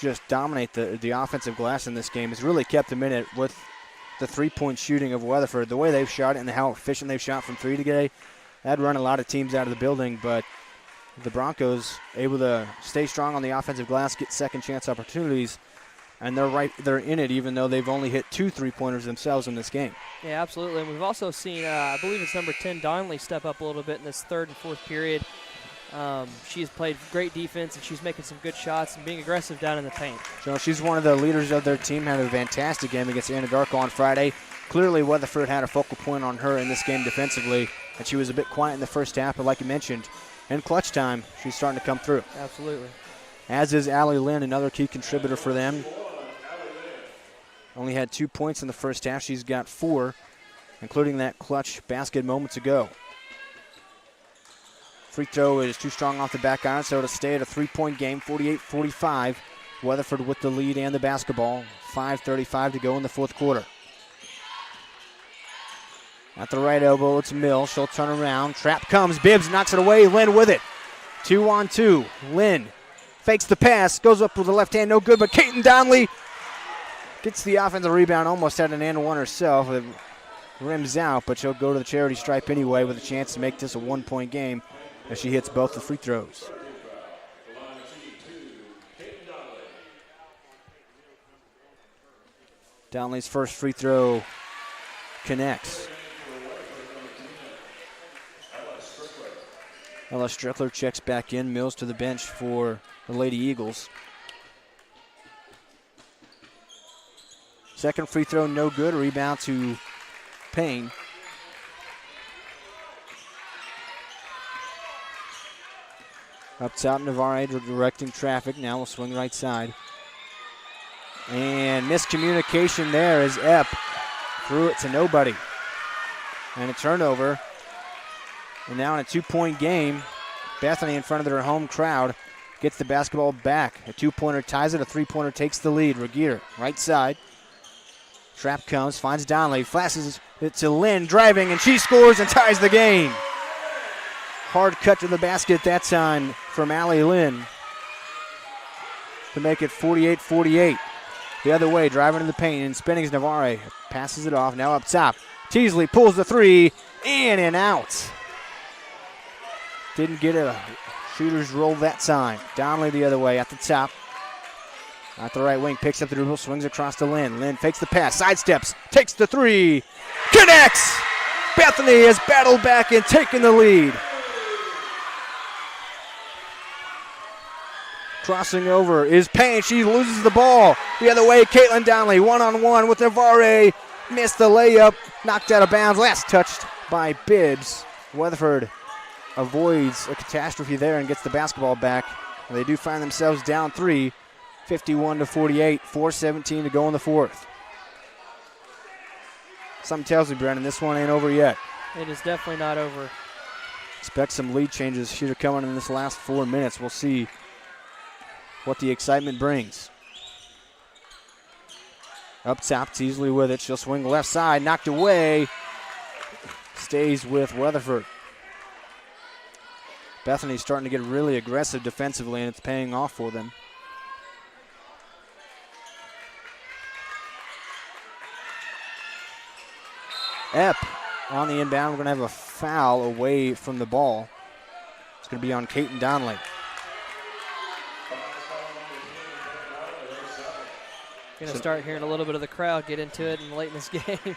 just dominate the offensive glass in this game has really kept them in it with the three-point shooting of Weatherford. The way they've shot it and how efficient they've shot from three today, that'd run a lot of teams out of the building, but the Broncos able to stay strong on the offensive glass, get second chance opportunities, and they're in it even though they've only hit 2 3-pointers themselves in this game. Yeah, absolutely. And we've also seen, I believe it's number 10, Donnelly, step up a little bit in this third and fourth period. She's played great defense, and she's making some good shots and being aggressive down in the paint. So she's one of the leaders of their team, had a fantastic game against Anadarko on Friday. Clearly Weatherford had a focal point on her in this game defensively, and she was a bit quiet in the first half, but like you mentioned, in clutch time, she's starting to come through. Absolutely. As is Allie Lynn, another key contributor for them. Only had 2 points in the first half. She's got 4 including that clutch basket moments ago. Free throw is too strong off the back iron, so to stay at a 3-point game, 48-45. Weatherford with the lead and the basketball. 5:35 to go in the fourth quarter. At the right elbow, it's Mill. She'll turn around. Trap comes. Bibbs knocks it away. Lynn with it. 2-on-2. Lynn fakes the pass. Goes up with the left hand. No good, but Kaiten Donnelly gets the offensive rebound. Almost had an and one herself. It rims out, but she'll go to the charity stripe anyway with a chance to make this a 1-point game as she hits both the free throws. Donnelly's first free throw connects. Ella Strickler checks back in. Mills to the bench for the Lady Eagles. Second free throw, no good. Rebound to Payne. Up top, Navarre directing traffic. Now will swing right side. And miscommunication there as Epp threw it to nobody. And a turnover. And now in a 2-point game, Bethany in front of their home crowd gets the basketball back. A 2-pointer ties it. A 3-pointer takes the lead. Regier, right side. Trap comes, finds Donnelly, flashes it to Lynn, driving, and she scores and ties the game. Hard cut to the basket that time from Allie Lynn to make it 48-48. The other way, driving in the paint, and spinning is Navarre. Passes it off, now up top. Teasley pulls the three, in and out. Didn't get a shooter's roll that time. Donnelly the other way at the top. At the right wing, picks up the dribble, swings across to Lynn. Lynn fakes the pass, sidesteps, takes the three, connects! Bethany has battled back and taken the lead. Crossing over is Payne. She loses the ball. The other way, Caitlin Donnelly, one-on-one with Navarre. Missed the layup, knocked out of bounds. Last touched by Bibbs. Weatherford avoids a catastrophe there and gets the basketball back. And they do find themselves down 3, 51-48, 4:17 to go in the fourth. Something tells me, Brennan, this one ain't over yet. It is definitely not over. Expect some lead changes here coming in this last 4 minutes. We'll see what the excitement brings. Up top, Teasley with it. She'll swing left side, knocked away. Stays with Weatherford. Bethany's starting to get really aggressive defensively, and it's paying off for them. Epp on the inbound. We're going to have a foul away from the ball. It's going to be on Caitlin Donnelly. Going to start hearing a little bit of the crowd get into it late in this game.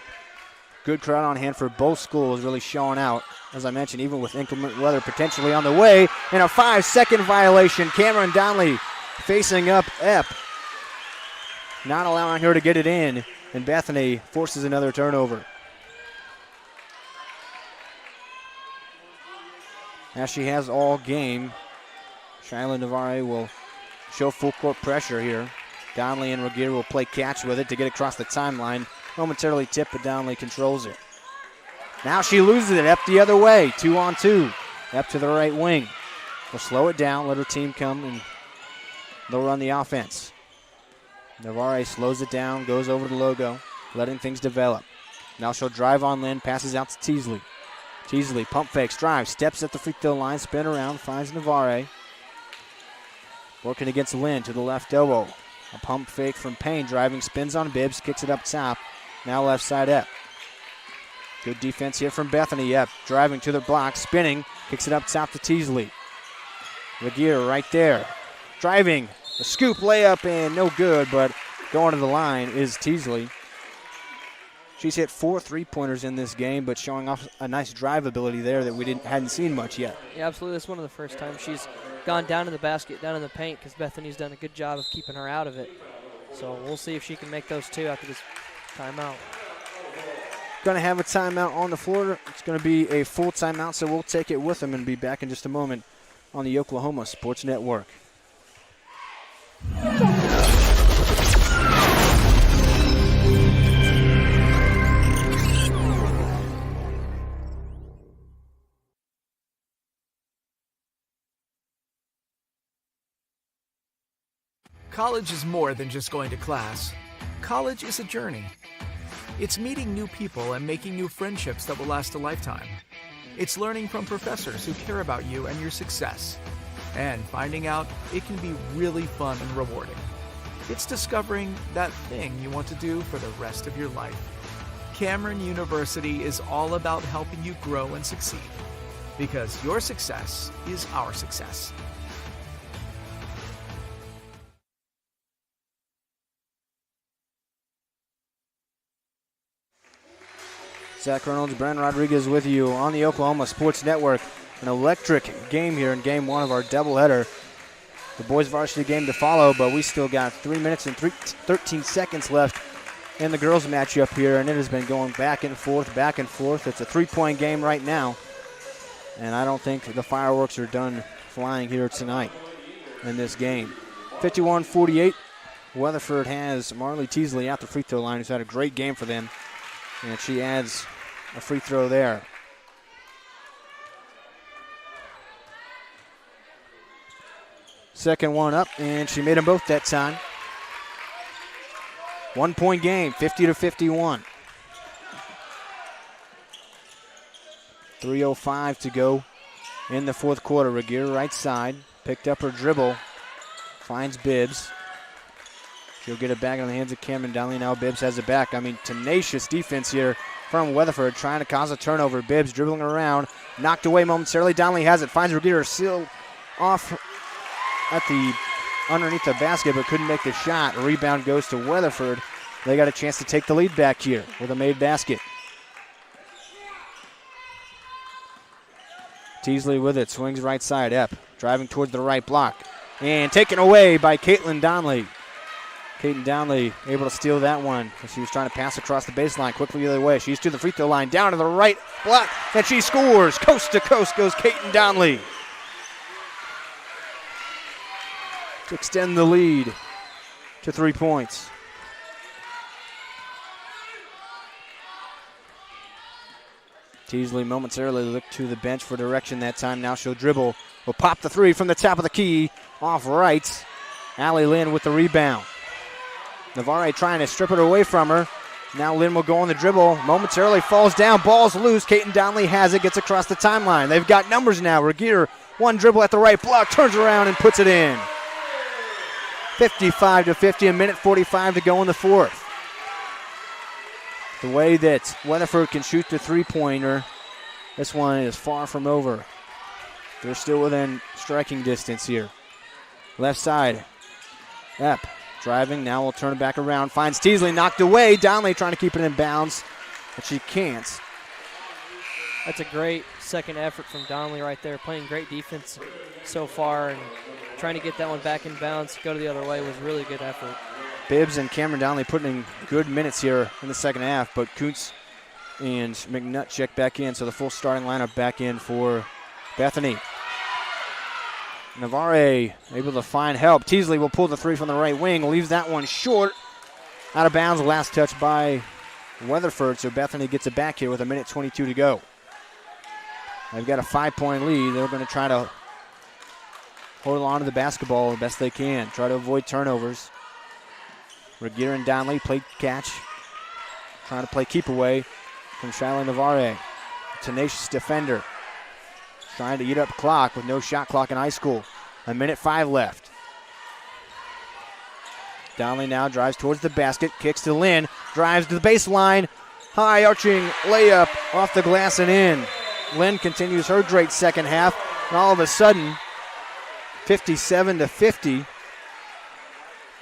Good crowd on hand for both schools, really showing out. As I mentioned, even with inclement weather potentially on the way. And a 5-second violation. Cameron Donnelly facing up Epp, not allowing her to get it in. And Bethany forces another turnover. As she has all game, Shyla Navarre will show full court pressure here. Donnelly and Regier will play catch with it to get across the timeline. Momentarily tipped, but Donnelly controls it. Now she loses it. Epp the other way. 2-on-2. Epp to the right wing. Will slow it down, let her team come, and they'll run the offense. Navarre slows it down, goes over the logo, letting things develop. Now she'll drive on Lynn, passes out to Teasley. Teasley pump fakes, drives, steps at the free throw line, spin around, finds Navarre. Working against Lynn to the left elbow. A pump fake from Payne, driving, spins on Bibbs, kicks it up top. Now left side Epp. Good defense here from Bethany. Epp driving to the block, spinning, kicks it up top to Teasley. Regier right there. Driving, a scoop layup and no good, but going to the line is Teasley. She's hit 4 3-pointers in this game, but showing off a nice drive ability there that we hadn't seen much yet. Yeah, absolutely. That's one of the first times she's gone down in the basket, down in the paint, because Bethany's done a good job of keeping her out of it. So we'll see if she can make those 2 after this timeout. Going to have a timeout on the floor. It's going to be a full timeout, so we'll take it with them and be back in just a moment on the Oklahoma Sports Network. College is more than just going to class. College is a journey. It's meeting new people and making new friendships that will last a lifetime. It's learning from professors who care about you and your success. And finding out it can be really fun and rewarding. It's discovering that thing you want to do for the rest of your life. Cameron University is all about helping you grow and succeed. Because your success is our success. Zach Reynolds, Brent Rodriguez with you on the Oklahoma Sports Network. An electric game here in game one of our doubleheader. The boys varsity game to follow, but we still got 3 minutes and 13 seconds left in the girls matchup here, and it has been going back and forth, back and forth. It's a 3-point game right now, and I don't think the fireworks are done flying here tonight in this game. 51-48, Weatherford has Marley Teasley at the free throw line, who's had a great game for them, and she adds a free throw there. Second one up, and she made them both that time. 1 point game, 50-51. 3:05 to go in the fourth quarter. Regier right side, picked up her dribble, finds Bibbs. She'll get it back in the hands of Cameron Donnelly. Now Bibbs has it back. I mean, tenacious defense here from Weatherford, trying to cause a turnover. Bibbs dribbling around, knocked away momentarily. Donnelly has it, finds Regier, still off at the underneath the basket, but couldn't make the shot. A rebound goes to Weatherford. They got a chance to take the lead back here with a made basket. Teasley with it, swings right side. Epp driving towards the right block, and taken away by Caitlin Donnelly. Caitlin Donnelly able to steal that one as she was trying to pass across the baseline quickly the other way. She's to the free throw line, down to the right block, and she scores. Coast to coast goes Caitlin Donnelly to extend the lead to 3 points. Teasley momentarily looked to the bench for direction that time. Now she'll dribble. Will pop the three from the top of the key. Off right. Allie Lynn with the rebound. Navarre trying to strip it away from her. Now Lynn will go on the dribble. Momentarily falls down. Ball's loose. Caitlin Donnelly has it. Gets across the timeline. They've got numbers now. Regier, one dribble at the right block. Turns around and puts it in. 55-50. A minute 45 to go in the fourth. The way that Weatherford can shoot the three-pointer, this one is far from over. They're still within striking distance here. Left side. Epp driving. Now we'll turn it back around. Finds Teasley, knocked away. Donnelly trying to keep it in bounds, but she can't. That's a great second effort from Donnelly right there. Playing great defense so far, and trying to get that one back in bounds, go to the other way was really good effort. Bibbs and Cameron Donnelly putting in good minutes here in the second half, but Kuntz and McNutt check back in, so the full starting lineup back in for Bethany. Navarre able to find help. Teasley will pull the three from the right wing, leaves that one short. Out of bounds, last touch by Weatherford, so Bethany gets it back here with a minute 22 to go. They've got a 5-point lead. They're going to try to hold on to the basketball the best they can, try to avoid turnovers. Regier and Donnelly play catch, trying to play keep away from Shiloh Navarre. Tenacious defender, trying to eat up clock with no shot clock in high school. A minute 5 left. Donnelly now drives towards the basket, kicks to Lynn, drives to the baseline, high arching layup off the glass and in. Lynn continues her great second half, and all of a sudden, 57-50,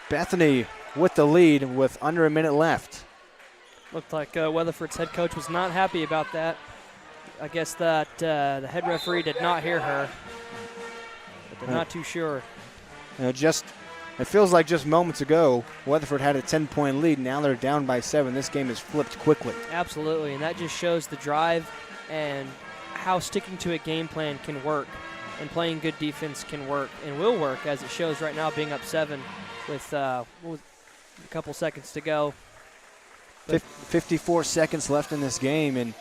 Bethany with the lead with under a minute left. Looked like Weatherford's head coach was not happy about that. I guess that the head referee did not hear her, but they're not too sure. You know, it feels like just moments ago, Weatherford had a 10-point lead. Now they're down by 7. This game has flipped quickly. Absolutely, and that just shows the drive and how sticking to a game plan can work, and playing good defense can work and will work, as it shows right now, being up 7 with a couple seconds to go. 54 seconds left in this game,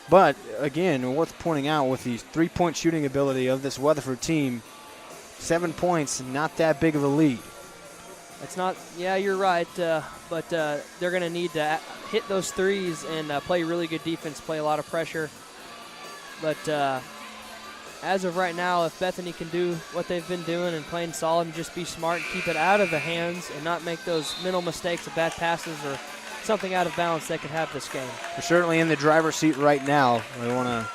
but again, worth pointing out with the three-point shooting ability of this Weatherford team, 7 points, not that big of a lead. It's not, yeah, you're right, but they're going to need to hit those threes and play really good defense, play a lot of pressure. But as of right now, if Bethany can do what they've been doing and playing solid and just be smart and keep it out of the hands and not make those mental mistakes of bad passes or something out of balance, they could have this game. They're certainly in the driver's seat right now. They want to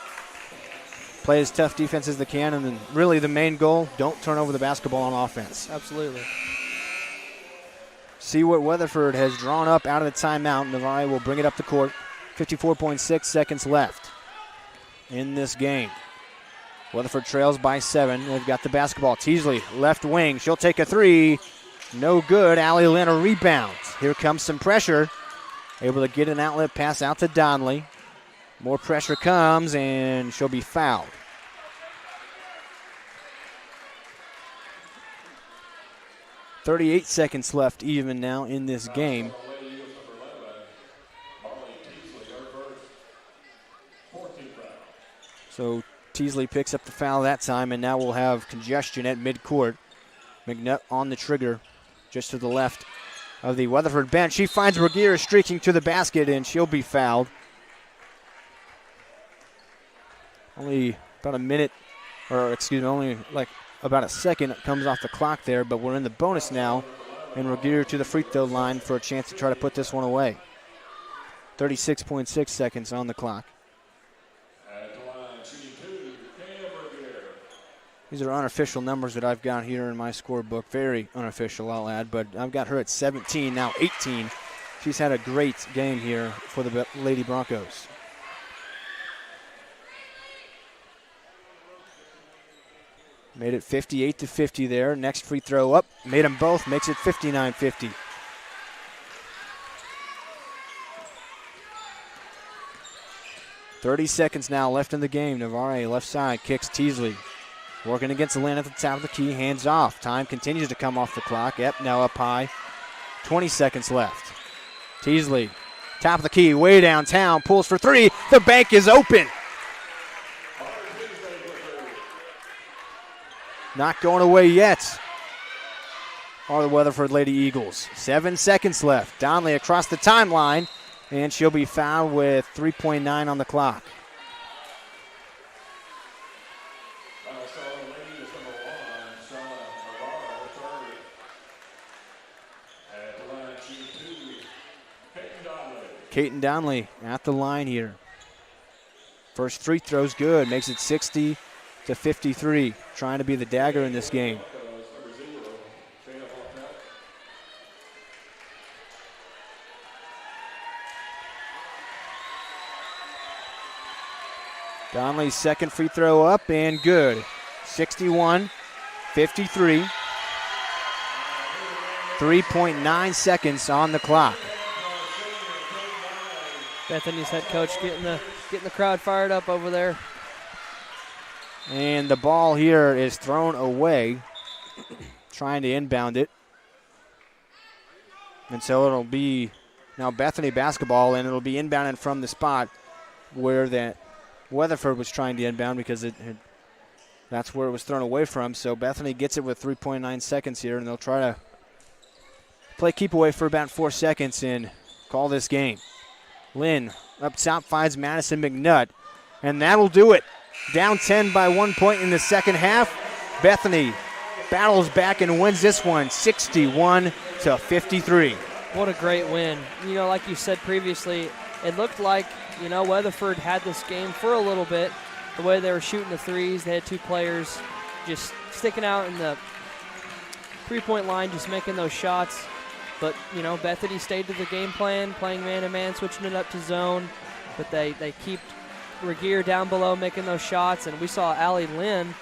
play as tough defense as they can, and then really the main goal, don't turn over the basketball on offense. Absolutely. See what Weatherford has drawn up out of the timeout. Navarre will bring it up the court. 54.6 seconds left in this game. Weatherford trails by 7. They've got the basketball. Teasley, left wing. She'll take a three. No good. Allie Lynn a rebound. Here comes some pressure. Able to get an outlet pass out to Donnelly. More pressure comes, and she'll be fouled. .38 seconds left even now in this game. So Teasley picks up the foul that time, and now we'll have congestion at midcourt. McNutt on the trigger, just to the left of the Weatherford bench. She finds Regier streaking to the basket, and she'll be fouled. Only about a minute, or excuse me, only like about a second comes off the clock there, but we're in the bonus now, and Regier to the free throw line for a chance to try to put this one away. 36.6 seconds on the clock. These are unofficial numbers that I've got here in my scorebook. Very unofficial, I'll add, but I've got her at 17, now 18. She's had a great game here for the Lady Broncos. Made it 58-50 there. Next free throw up. Made them both. Makes it 59-50. .30 seconds now left in the game. Navarre left side kicks Teasley. Working against Lynn at the top of the key. Hands off. Time continues to come off the clock. Yep, now up high. 20 seconds left. Teasley, top of the key, way downtown. Pulls for three. The bank is open. Not going away yet are the Weatherford Lady Eagles. 7 seconds left. Donnelly across the timeline, and she'll be fouled with 3.9 on the clock. Caton Donnelly at the line here. First free throw's good, makes it 60-53. Trying to be the dagger in this game. Donnelly's second free throw up and good. 61-53. 3.9 seconds on the clock. Bethany's head coach getting the crowd fired up over there. And the ball here is thrown away, trying to inbound it. And so it'll be now Bethany basketball, and it'll be inbounded from the spot where that Weatherford was trying to inbound, because that's where it was thrown away from. So Bethany gets it with 3.9 seconds here, and they'll try to play keep away for about 4 seconds and call this game. Lynn up top finds Madison McNutt, and that'll do it. Down 10 by 1 point in the second half. Bethany battles back and wins this one 61-53. What a great win. You know, like you said previously, it looked like, you know, Weatherford had this game for a little bit. The way they were shooting the threes, they had two players just sticking out in the three-point line, just making those shots. But, you know, Bethany stayed to the game plan, playing man-to-man, switching it up to zone. But they keep Regier down below making those shots. And we saw Allie Lynn.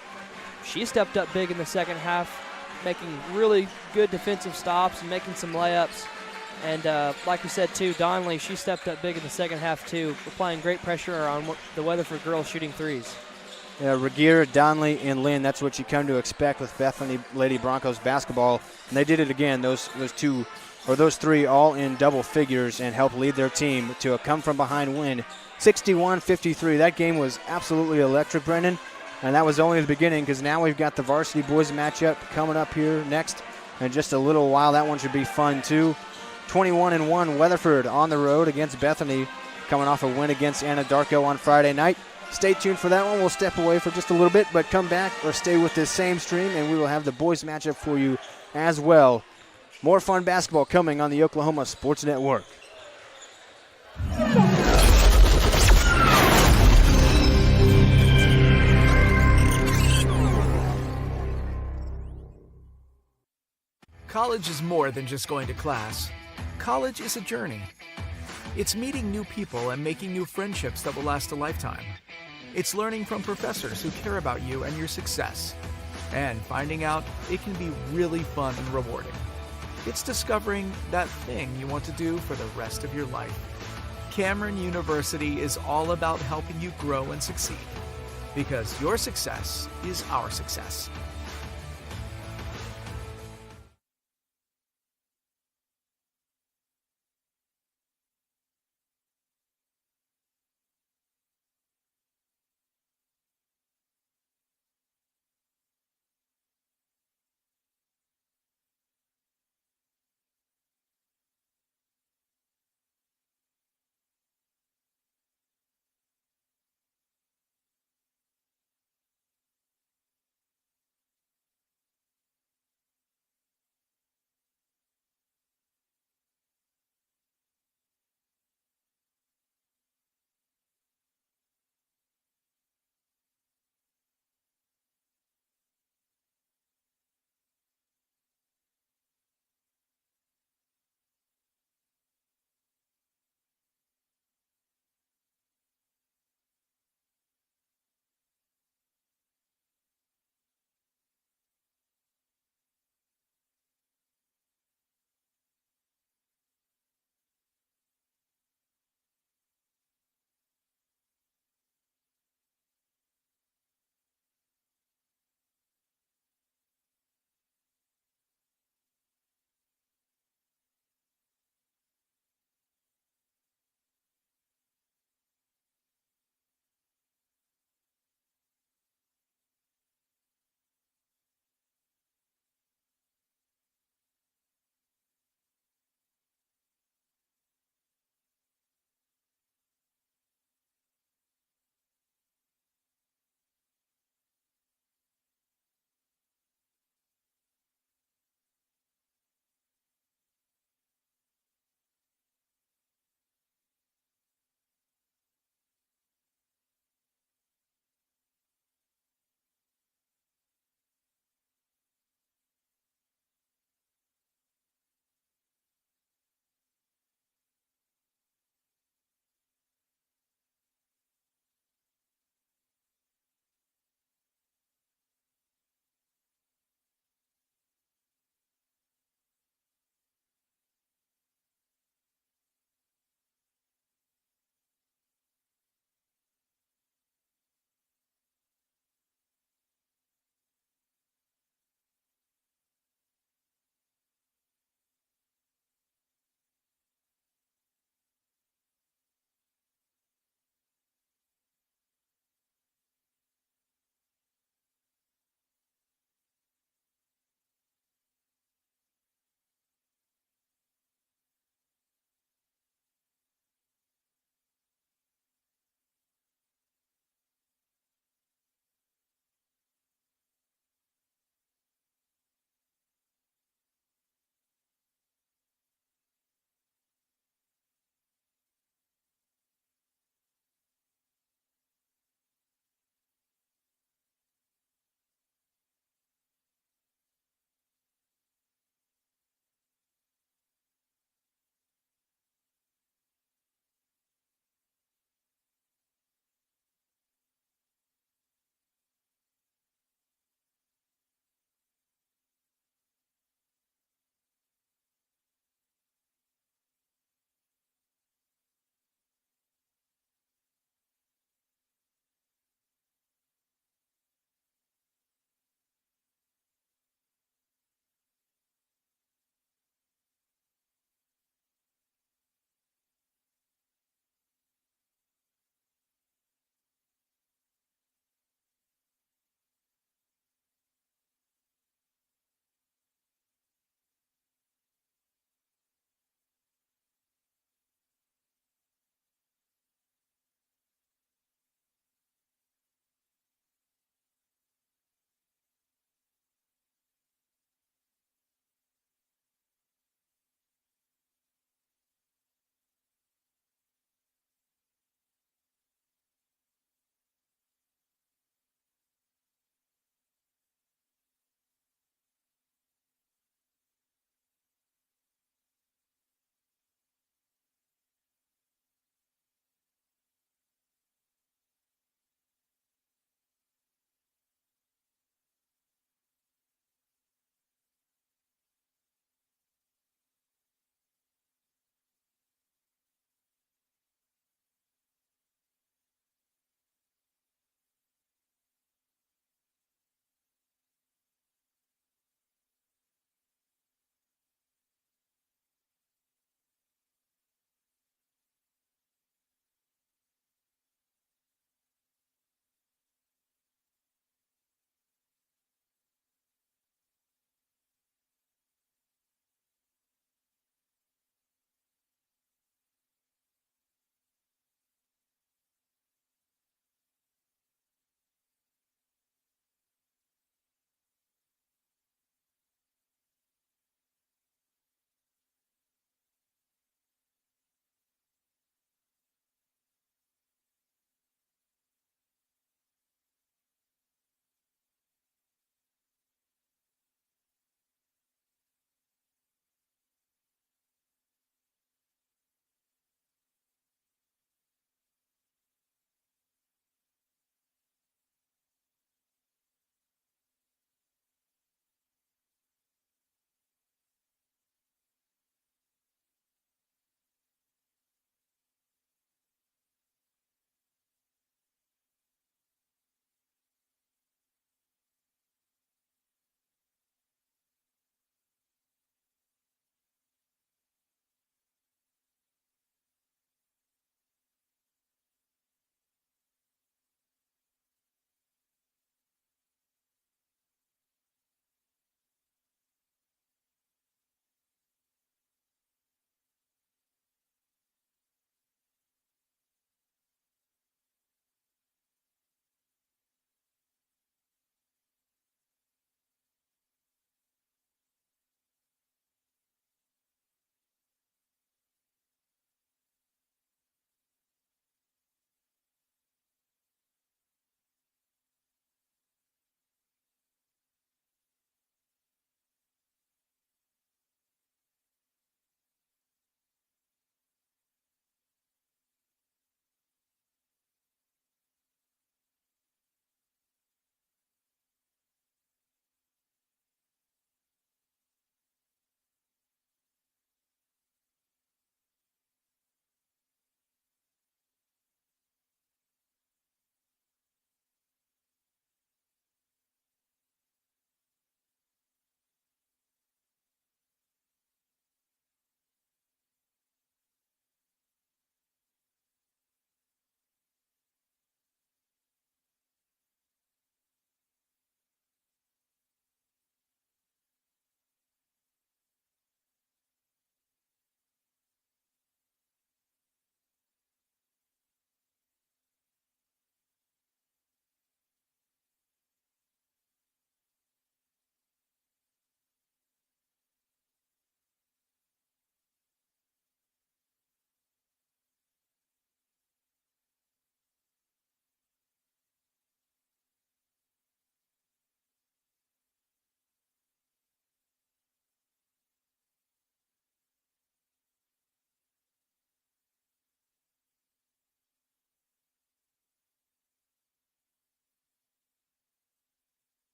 She stepped up big in the second half, making really good defensive stops and making some layups. And like you said, too, Donnelly, she stepped up big in the second half, too, applying great pressure on the Weatherford girls shooting threes. Yeah, Regier, Donnelly, and Lynn, that's what you come to expect with Bethany Lady Broncos basketball. And they did it again, those three all in double figures, and helped lead their team to a come-from-behind win, 61-53. That game was absolutely electric, Brendan, and that was only the beginning, because now we've got the varsity boys matchup coming up here next in just a little while. That one should be fun too. 21-1 Weatherford on the road against Bethany, coming off a win against Anadarko on Friday night. Stay tuned for that one. We'll step away for just a little bit, but come back or stay with this same stream, and we will have the boys matchup for you as well. More fun basketball coming on the Oklahoma Sports Network. College is more than just going to class. College is a journey. It's meeting new people and making new friendships that will last a lifetime. It's learning from professors who care about you and your success. And finding out it can be really fun and rewarding. It's discovering that thing you want to do for the rest of your life. Cameron University is all about helping you grow and succeed. Because your success is our success.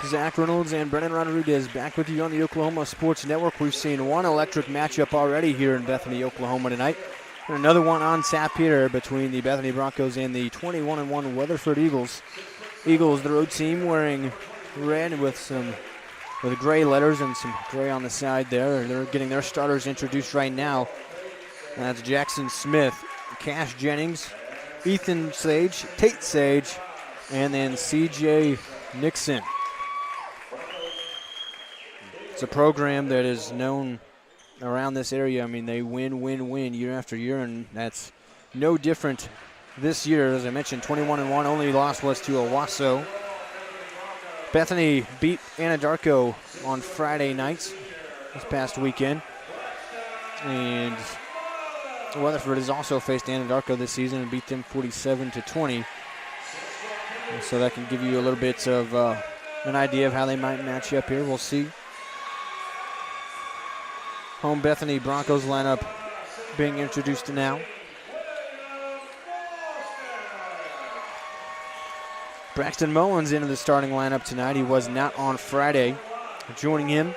Zach Reynolds and Brennan Rodriguez back with you on the Oklahoma Sports Network. We've seen one electric matchup already here in Bethany, Oklahoma tonight. And another one on tap here between the Bethany Broncos and the 21-1 Weatherford Eagles. Eagles, the road team, wearing red with gray letters and some gray on the side there. They're getting their starters introduced right now. That's Jackson Smith, Cash Jennings, Ethan Sage, Tate Sage, and then C.J. Nixon. It's a program that is known around this area. I mean, they win year after year, and that's no different this year. As I mentioned, 21-1, only loss was to Owasso. Bethany beat Anadarko on Friday nights this past weekend. And Weatherford has also faced Anadarko this season and beat them 47-20. And so that can give you a little bit of an idea of how they might match up here. We'll see. Home Bethany Broncos lineup being introduced now. Braxton Mullins into the starting lineup tonight. He was not on Friday. Joining him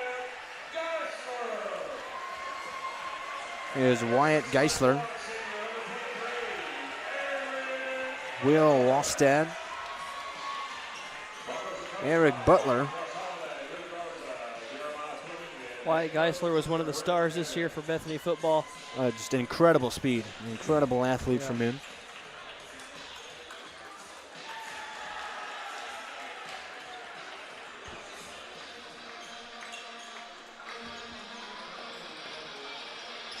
is Wyatt Geisler, Will Wallstad, Eric Butler. Wyatt Geisler was one of the stars this year for Bethany football. Just incredible speed, an incredible athlete from him.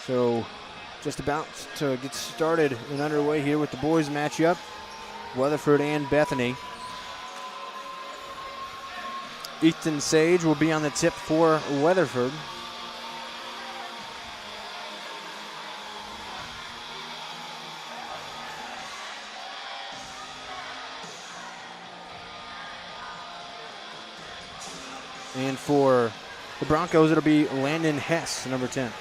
So just about to get started and underway here with the boys matchup, Weatherford and Bethany. Ethan Sage will be on the tip for Weatherford. And for the Broncos, it'll be Landon Hess, number 10.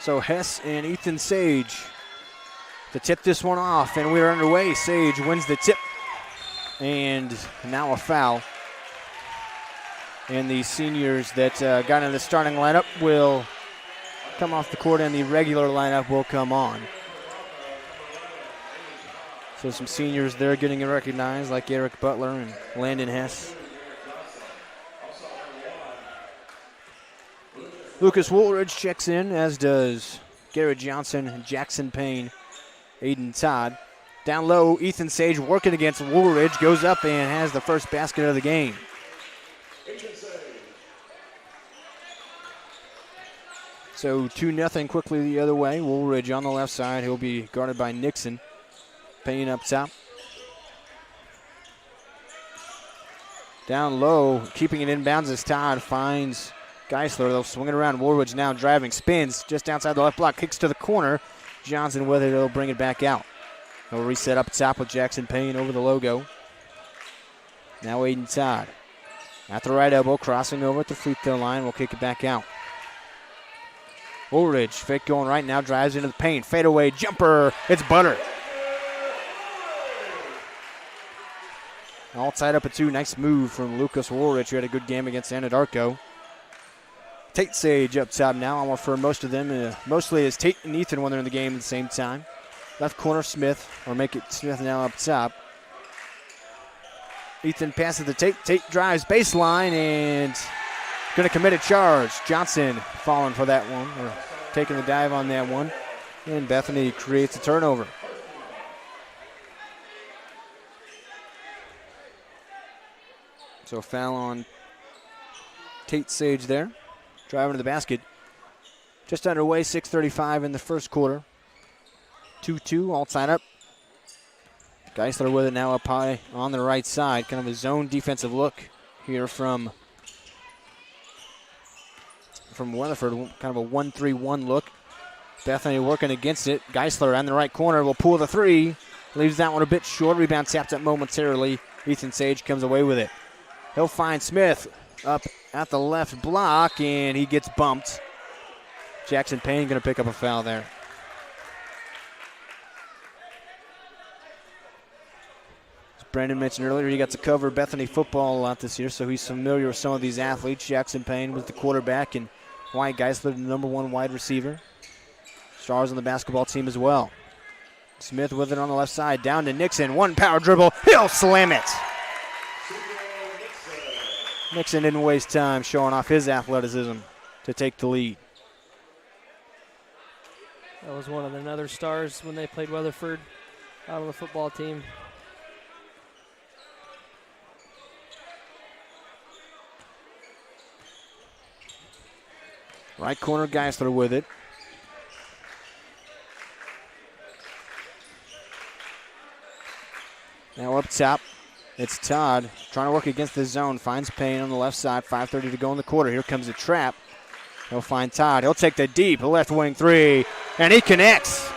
So Hess and Ethan Sage to tip this one off, and we're underway. Sage wins the tip, and now a foul. And the seniors that got in the starting lineup will come off the court, and the regular lineup will come on. So some seniors there getting recognized, like Eric Butler and Landon Hess. Lucas Woolridge checks in, as does Garrett Johnson, Jackson Payne, Aiden Todd. Down low, Ethan Sage working against Woolridge, goes up and has the first basket of the game. So 2-0 quickly the other way. Woolridge on the left side. He'll be guarded by Nixon. Payne up top. Down low, keeping it inbounds as Todd finds Geisler. They'll swing it around. Woolridge now driving, spins just outside the left block, kicks to the corner. Johnson with it, he'll bring it back out. He'll reset up top with Jackson Payne over the logo. Now Aiden Todd at the right elbow, crossing over at the free throw line. We'll kick it back out. Woolridge, fake going right now, drives into the paint. Fadeaway jumper, it's Butter. All tied up at 2. Nice move from Lucas Woolridge, who had a good game against Anadarko. Tate Sage up top now. I'll refer most of them, mostly as Tate and Ethan when they're in the game at the same time. Left corner Smith, or make it Smith now up top. Ethan passes to Tate. Tate drives baseline and going to commit a charge. Johnson falling for that one, or taking the dive on that one. And Bethany creates a turnover. So foul on Tate Sage there. Driving to the basket. Just underway, 6:35 in the first quarter. 2-2, all tied up. Geisler with it now up high on the right side. Kind of a zone defensive look here from Weatherford. Kind of a 1-3-1 look. Bethany working against it. Geisler on the right corner will pull the three. Leaves that one a bit short. Rebound tapped up momentarily. Ethan Sage comes away with it. He'll find Smith up at the left block, and he gets bumped. Jackson Payne going to pick up a foul there. Brandon mentioned earlier, he got to cover Bethany football a lot this year, so he's familiar with some of these athletes. Jackson Payne was the quarterback, and Wyatt Geisler, the number 1 wide receiver. Stars on the basketball team as well. Smith with it on the left side, down to Nixon. 1 power dribble, he'll slam it. Nixon didn't waste time showing off his athleticism to take the lead. That was one of the other stars when they played Weatherford out on the football team. Right corner, Geisler with it. Now up top, it's Todd trying to work against the zone. Finds Payne on the left side. 5:30 to go in the quarter. Here comes a trap. He'll find Todd. He'll take the deep left wing 3, and he connects.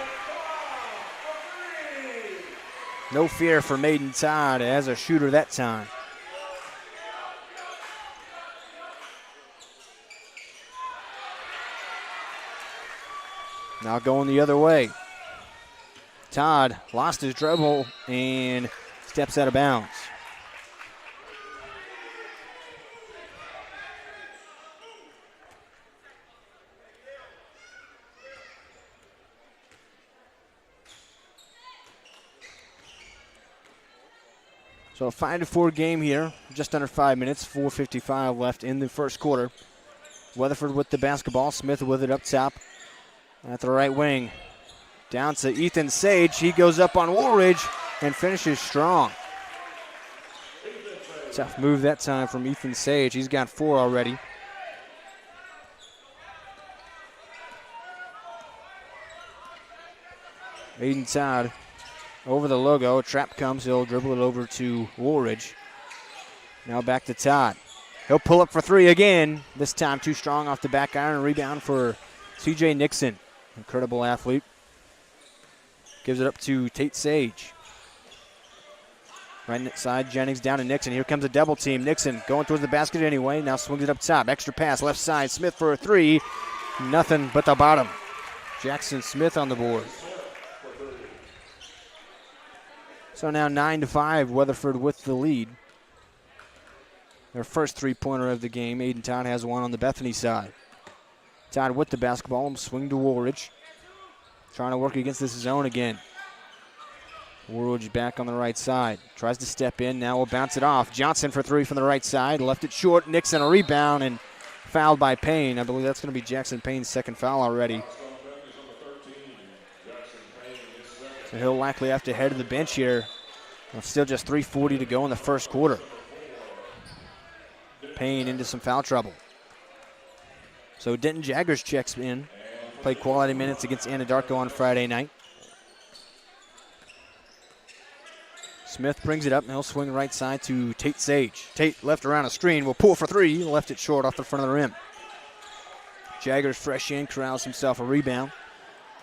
No fear for Maiden Todd as a shooter that time. Now going the other way. Todd lost his dribble and steps out of bounds. So a 5-4 game here, just under 5 minutes, 4:55 left in the first quarter. Weatherford with the basketball, Smith with it up top at the right wing. Down to Ethan Sage, he goes up on Woolridge and finishes strong. Tough move that time from Ethan Sage, he's got 4 already. Aiden Todd over the logo. A trap comes. He'll dribble it over to Woolridge. Now back to Todd. He'll pull up for 3 again. This time too strong off the back iron. Rebound for C.J. Nixon. Incredible athlete. Gives it up to Tate Sage. Right side, Jennings down to Nixon. Here comes a double team. Nixon going towards the basket anyway. Now swings it up top. Extra pass left side. Smith for a 3. Nothing but the bottom. Jackson Smith on the board. So now 9-5, Weatherford with the lead. Their first 3-pointer of the game. Aiden Todd has 1 on the Bethany side. Todd with the basketball, swing to Woolridge. Trying to work against this zone again. Woolridge back on the right side. Tries to step in, now will bounce it off. Johnson for 3 from the right side, left it short. Nixon a rebound and fouled by Payne. I believe that's going to be Jackson Payne's second foul already. So he'll likely have to head to the bench here. Still just 3:40 to go in the first quarter. Payne into some foul trouble. So Denton Jaggers checks in. Played quality minutes against Anadarko on Friday night. Smith brings it up, and he'll swing right side to Tate Sage. Tate left around a screen, will pull for 3, left it short off the front of the rim. Jaggers fresh in, corrals himself a rebound,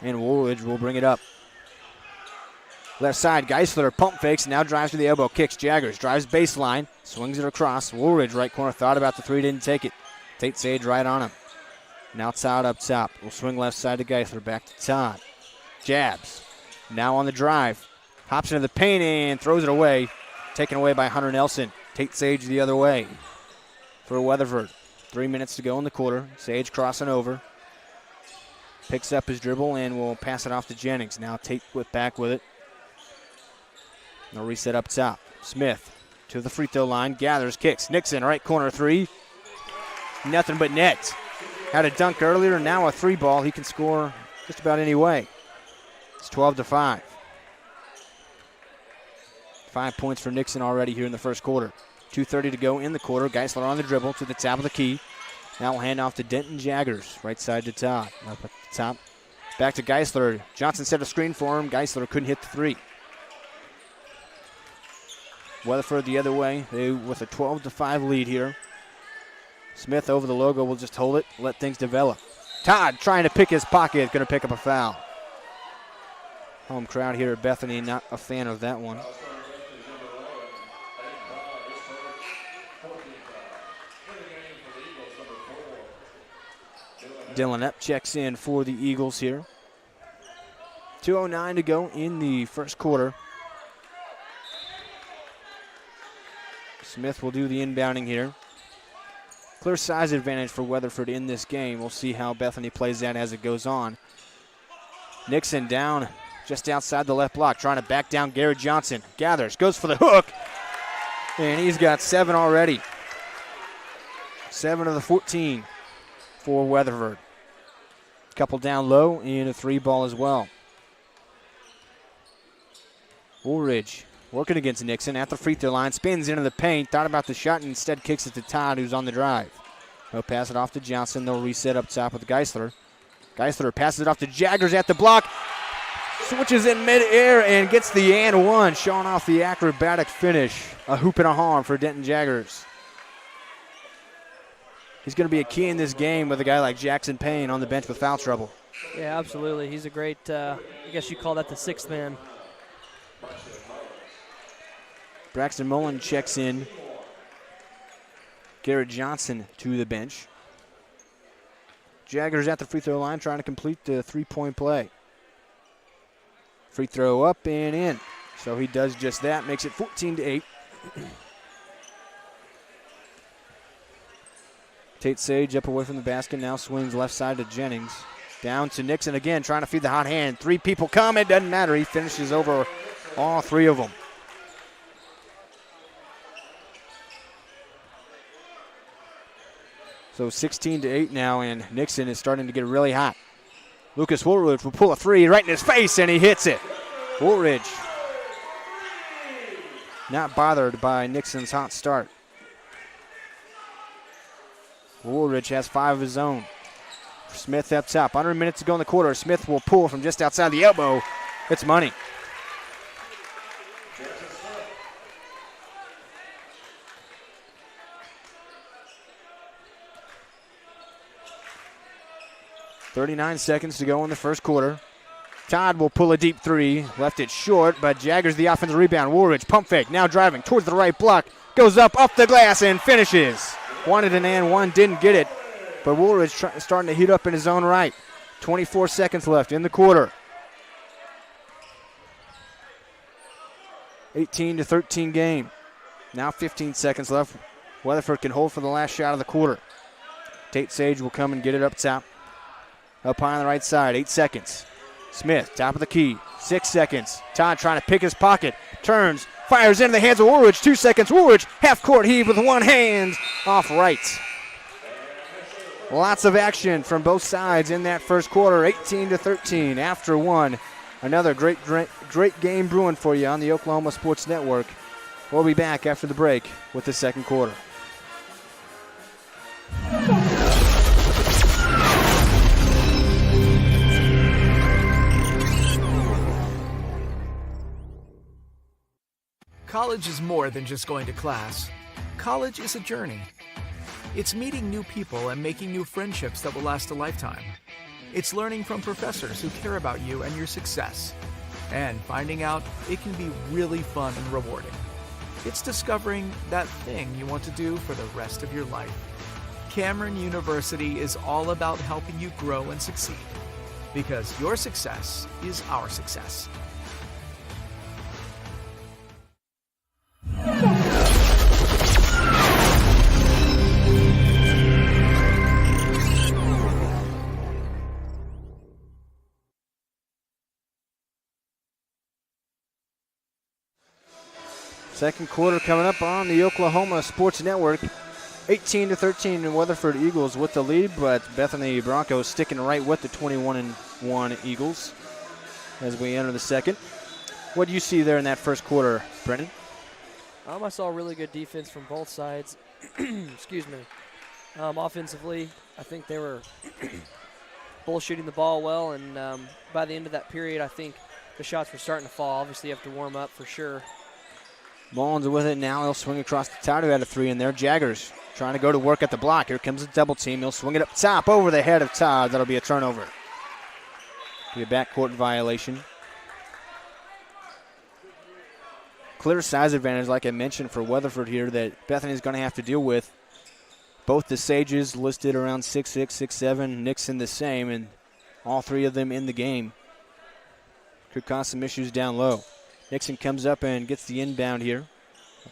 and Woolridge will bring it up. Left side, Geisler pump fakes, now drives to the elbow, kicks Jaggers, drives baseline, swings it across. Woolridge, right corner, thought about the 3, didn't take it. Tate Sage right on him. Now Todd up top. Will swing left side to Geisler, back to Todd. Jabs. Now on the drive. Hops into the paint and throws it away. Taken away by Hunter Nelson. Tate Sage the other way for Weatherford. 3 minutes to go in the quarter. Sage crossing over. Picks up his dribble and will pass it off to Jennings. Now Tate back with it. No reset up top. Smith to the free throw line. Gathers, kicks. Nixon, right corner 3. Nothing but net. Had a dunk earlier, now a 3 ball. He can score just about any way. It's 12-5. 5 points for Nixon already here in the first quarter. 2:30 to go in the quarter. Geisler on the dribble to the top of the key. Now we'll hand off to Denton Jaggers. Right side to Todd. Up at the top. Back to Geisler. Johnson set a screen for him. Geisler couldn't hit the 3. Weatherford the other way. They with a 12-5 lead here. Smith over the logo will just hold it, let things develop. Todd trying to pick his pocket, going to pick up a foul. Home crowd here at Bethany, not a fan of that one. Dylan Epp checks in for the Eagles here. 2:09 to go in the first quarter. Smith will do the inbounding here. Clear size advantage for Weatherford in this game. We'll see how Bethany plays that as it goes on. Nixon down just outside the left block, trying to back down Garrett Johnson. Gathers, goes for the hook, and he's got 7 already. 7 of the 14 for Weatherford. Couple down low and a 3 ball as well. Woolridge working against Nixon at the free throw line, spins into the paint, thought about the shot and instead kicks it to Todd, who's on the drive. They'll pass it off to Johnson. They'll reset up top with Geisler. Geisler passes it off to Jaggers at the block, switches in midair and gets the and one, showing off the acrobatic finish. A hoop and a harm for Denton Jaggers. He's going to be a key in this game with a guy like Jackson Payne on the bench with foul trouble. Yeah, absolutely. He's a great, I guess you call that the 6th man. Braxton Mullen checks in. Garrett Johnson to the bench. Jaggers at the free throw line trying to complete the 3-point play. Free throw up and in. So he does just that, makes it 14-8. Tate Sage up away from the basket, now swings left side to Jennings. Down to Nixon again, trying to feed the hot hand. 3 people come, it doesn't matter. He finishes over all 3 of them. So 16-8 now, and Nixon is starting to get really hot. Lucas Woolridge will pull a 3 right in his face, and he hits it. Woolridge not bothered by Nixon's hot start. Woolridge has 5 of his own. Smith up top. Under a minute to go in the quarter. Smith will pull from just outside the elbow. It's money. .39 seconds to go in the first quarter. Todd will pull a deep 3. Left it short, but Jaggers the offensive rebound. Woolridge pump fake. Now driving towards the right block. Goes up off the glass and finishes. Wanted an and one, didn't get it. But Woolridge starting to heat up in his own right. 24 seconds left in the quarter. 18-13 game. Now 15 seconds left. Weatherford can hold for the last shot of the quarter. Tate Sage will come and get it up top. Up high on the right side, 8 seconds. Smith, top of the key, 6 seconds. Todd trying to pick his pocket, turns, fires into the hands of Woolridge, 2 seconds. Woolridge, half-court heave with one hand, off right. Lots of action from both sides in that first quarter, 18-13 after one. Another great game brewing for you on the Oklahoma Sports Network. We'll be back after the break with the second quarter. College is more than just going to class. College is a journey. It's meeting new people and making new friendships that will last a lifetime. It's learning from professors who care about you and your success. And finding out it can be really fun and rewarding. It's discovering that thing you want to do for the rest of your life. Cameron University is all about helping you grow and succeed. Because your success is our success. Second quarter coming up on the Oklahoma Sports Network. 18-13 in Weatherford Eagles with the lead, but Bethany Broncos sticking right with the 21-1 Eagles as we enter the second. What do you see there in that first quarter, Brendan? I saw really good defense from both sides. Excuse me. Offensively, I think they were both shooting the ball well, and by the end of that period, I think the shots were starting to fall. Obviously, you have to warm up for sure. Mullins with it now. He'll swing across the top. Who had a 3 in there. Jaggers trying to go to work at the block. Here comes a double team. He'll swing it up top over the head of Todd. That'll be a turnover. Be a backcourt violation. Clear size advantage, like I mentioned, for Weatherford here that Bethany's going to have to deal with. Both the Sages listed around 6'6", 6'7", Nixon the same, and all 3 of them in the game. Could cause some issues down low. Nixon comes up and gets the inbound here.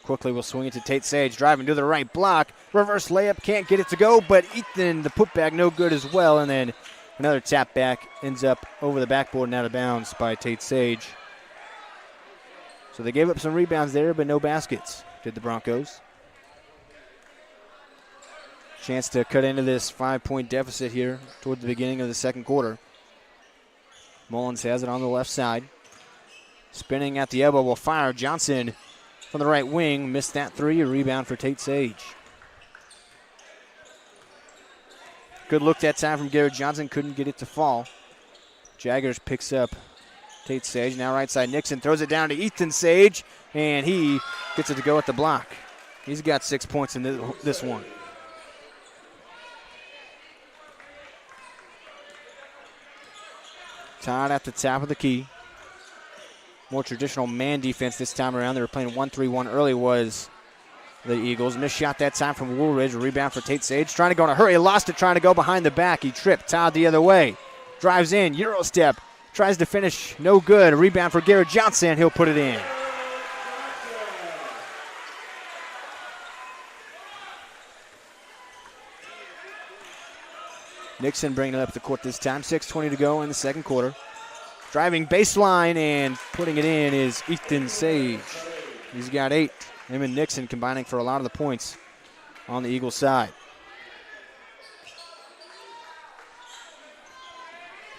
Quickly will swing it to Tate Sage, driving to the right block. Reverse layup, can't get it to go, but Ethan, the putback, no good as well. And then another tap back ends up over the backboard and out of bounds by Tate Sage. So they gave up some rebounds there, but no baskets, did the Broncos. Chance to cut into this 5-point deficit here toward the beginning of the second quarter. Mullins has it on the left side. Spinning at the elbow will fire. Johnson from the right wing missed that three. A rebound for Tate Sage. Good look that time from Garrett Johnson. Couldn't get it to fall. Jaggers picks up Tate Sage. Now right side Nixon throws it down to Ethan Sage, and he gets it to go at the block. He's got 6 points in this one. Todd at the top of the key. More traditional man defense this time around. They were playing 1-3-1 early was the Eagles. Missed shot that time from Woolridge. A rebound for Tate Sage. Trying to go in a hurry. Lost it trying to go behind the back. He tripped. Todd the other way. Drives in. Euro step. Tries to finish. No good. A rebound for Garrett Johnson. He'll put it in. Nixon bringing it up the court this time. 6:20 to go in the second quarter. Driving baseline and putting it in is Ethan Sage. He's got 8. Him and Nixon combining for a lot of the points on the Eagles side.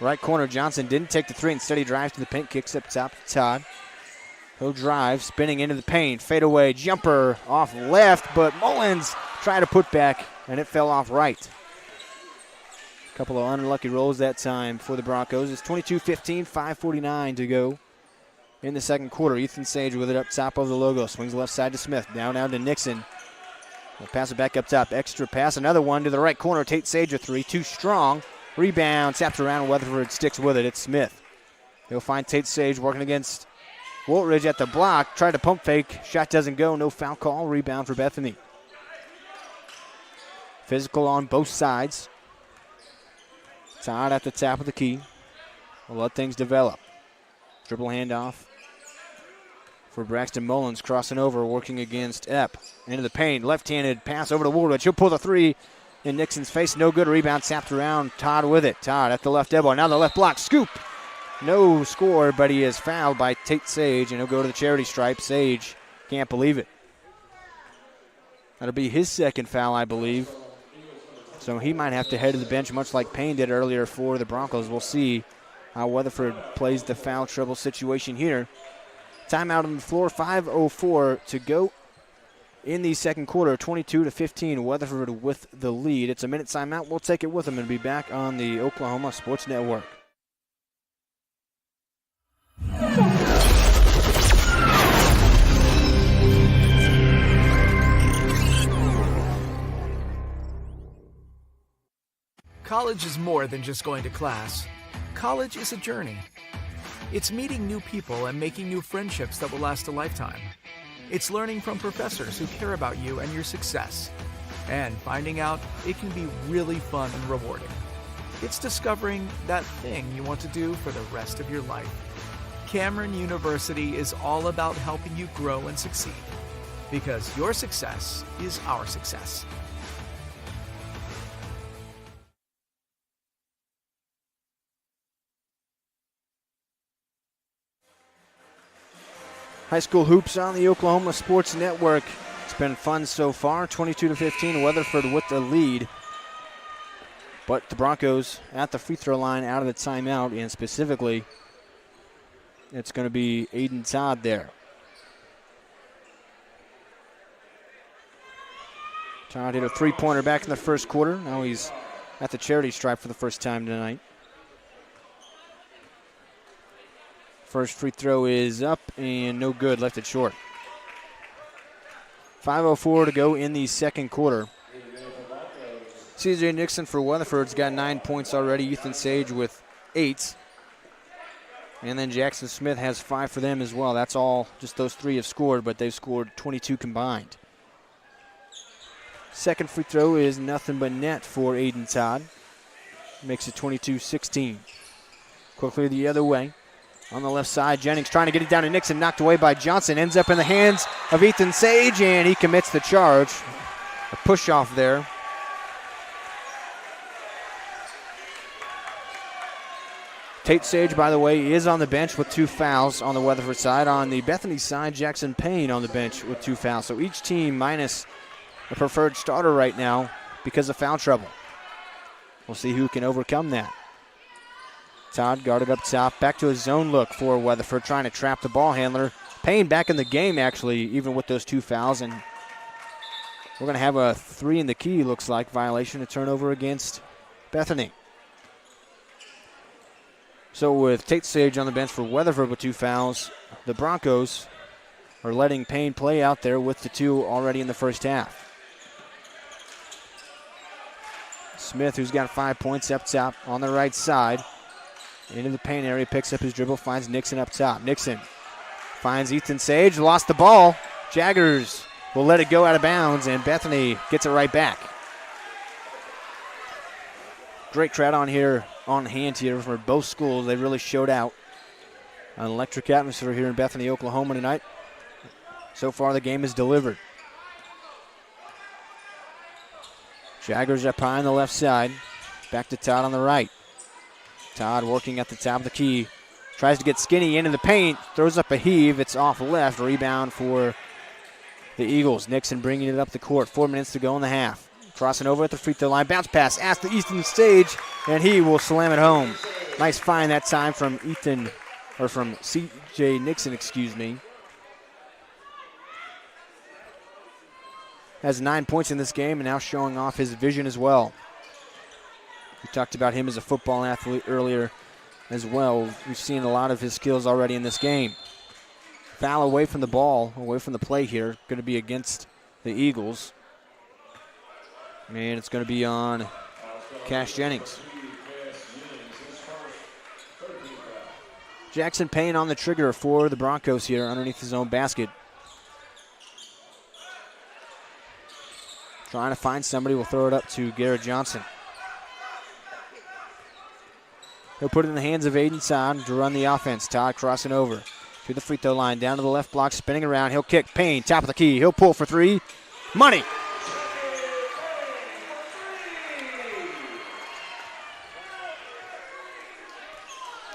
Right corner, Johnson didn't take the three. Instead, he drives to the paint, kicks up top to Todd. He'll drive, spinning into the paint. Fadeaway jumper off left, but Mullins tried to put back, and it fell off right. Couple of unlucky rolls that time for the Broncos. It's 22-15, 5:49 to go in the second quarter. Ethan Sage with it up top of the logo. Swings left side to Smith. Down to Nixon. We'll pass it back up top. Extra pass. Another one to the right corner. Tate Sage a three. Too strong. Rebound. Taps around. Weatherford sticks with it. It's Smith. He'll find Tate Sage working against Woolridge at the block. Tried to pump fake. Shot doesn't go. No foul call. Rebound for Bethany. Physical on both sides. Todd at the top of the key. We'll let things develop. Dribble handoff for Braxton Mullins, crossing over, working against Epp. Into the paint, left-handed pass over to Woolridge. He'll pull the three in Nixon's face. No good. Rebound tapped around. Todd with it. Todd at the left elbow. Now the left block. Scoop. No score, but he is fouled by Tate Sage, and he'll go to the charity stripe. Sage can't believe it. That'll be his second foul, I believe. So he might have to head to the bench, much like Payne did earlier for the Broncos. We'll see how Weatherford plays the foul trouble situation here. Timeout on the floor, 5:04 to go in the second quarter, 22-15. Weatherford with the lead. It's a minute timeout. We'll take it with them and be back on the Oklahoma Sports Network. College is more than just going to class. College is a journey. It's meeting new people and making new friendships that will last a lifetime. It's learning from professors who care about you and your success. And finding out it can be really fun and rewarding. It's discovering that thing you want to do for the rest of your life. Cameron University is all about helping you grow and succeed. Because your success is our success. High school hoops on the Oklahoma Sports Network. It's been fun so far. 22-15, Weatherford with the lead. But the Broncos at the free throw line out of the timeout, and specifically, it's going to be Aiden Todd there. Todd hit a three-pointer back in the first quarter. Now he's at the charity stripe for the first time tonight. First free throw is up and no good, left it short. 5:04 to go in the second quarter. CJ Nixon for Weatherford's got 9 points already. Ethan Sage with 8. And then Jackson Smith has 5 for them as well. That's all, just those 3 have scored, but they've scored 22 combined. Second free throw is nothing but net for Aiden Todd. Makes it 22-16. Quickly the other way. On the left side, Jennings trying to get it down to Nixon, knocked away by Johnson. Ends up in the hands of Ethan Sage, and he commits the charge. A push off there. Tate Sage, by the way, is on the bench with 2 fouls on the Weatherford side. On the Bethany side, Jackson Payne on the bench with 2 fouls. So each team minus a preferred starter right now because of foul trouble. We'll see who can overcome that. Todd guarded up top. Back to a zone look for Weatherford, trying to trap the ball handler. Payne back in the game, actually, even with those 2 fouls. And we're going to have a 3 in the key, looks like, violation, a turnover against Bethany. So with Tate Sage on the bench for Weatherford with 2 fouls, the Broncos are letting Payne play out there with the 2 already in the first half. Smith, who's got 5 points up top on the right side. Into the paint area, picks up his dribble, finds Nixon up top. Nixon finds Ethan Sage, lost the ball. Jaggers will let it go out of bounds, and Bethany gets it right back. Great crowd on hand here for both schools. They really showed out. An electric atmosphere here in Bethany, Oklahoma tonight. So far, the game is delivered. Jaggers up high on the left side. Back to Todd on the right. Todd working at the top of the key. Tries to get Skinny into the paint. Throws up a heave. It's off left. Rebound for the Eagles. Nixon bringing it up the court. 4 minutes to go in the half. Crossing over at the free throw line. Bounce pass. Ask the Ethan Sage. And he will slam it home. Nice find that time from C.J. Nixon, excuse me. Has 9 points in this game and now showing off his vision as well. We talked about him as a football athlete earlier as well. We've seen a lot of his skills already in this game. Foul away from the ball, away from the play here. Going to be against the Eagles. And it's going to be on Cash Jennings. Jackson Payne on the trigger for the Broncos here underneath his own basket. Trying to find somebody. We'll throw it up to Garrett Johnson. He'll put it in the hands of Aiden Todd to run the offense. Todd crossing over to the free throw line, down to the left block, spinning around. He'll kick. Payne, top of the key. He'll pull for 3. Money.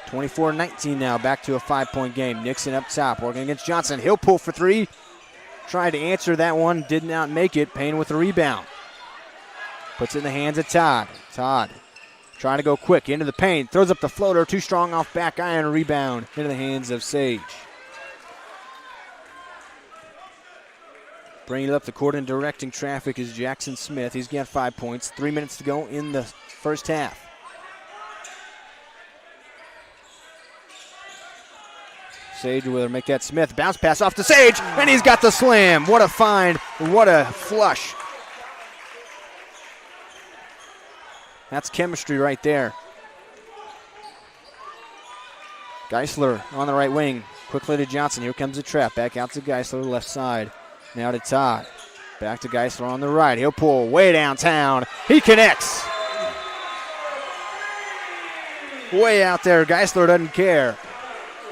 (24-19) now, back to a 5-point game. Nixon up top, working against Johnson. He'll pull for 3. Tried to answer that one, did not make it. Payne with the rebound. Puts it in the hands of Todd. Todd trying to go quick into the paint. Throws up the floater. Too strong off back iron. Rebound into the hands of Sage. Bringing it up the court and directing traffic is Jackson Smith. He's got 5 points. 3 minutes to go in the first half. Sage will make that Smith. Bounce pass off to Sage, and he's got the slam. What a find. What a flush. That's chemistry right there. Geisler on the right wing. Quickly to Johnson. Here comes the trap. Back out to Geisler, left side. Now to Todd. Back to Geisler on the right. He'll pull way downtown. He connects. Way out there. Geisler doesn't care.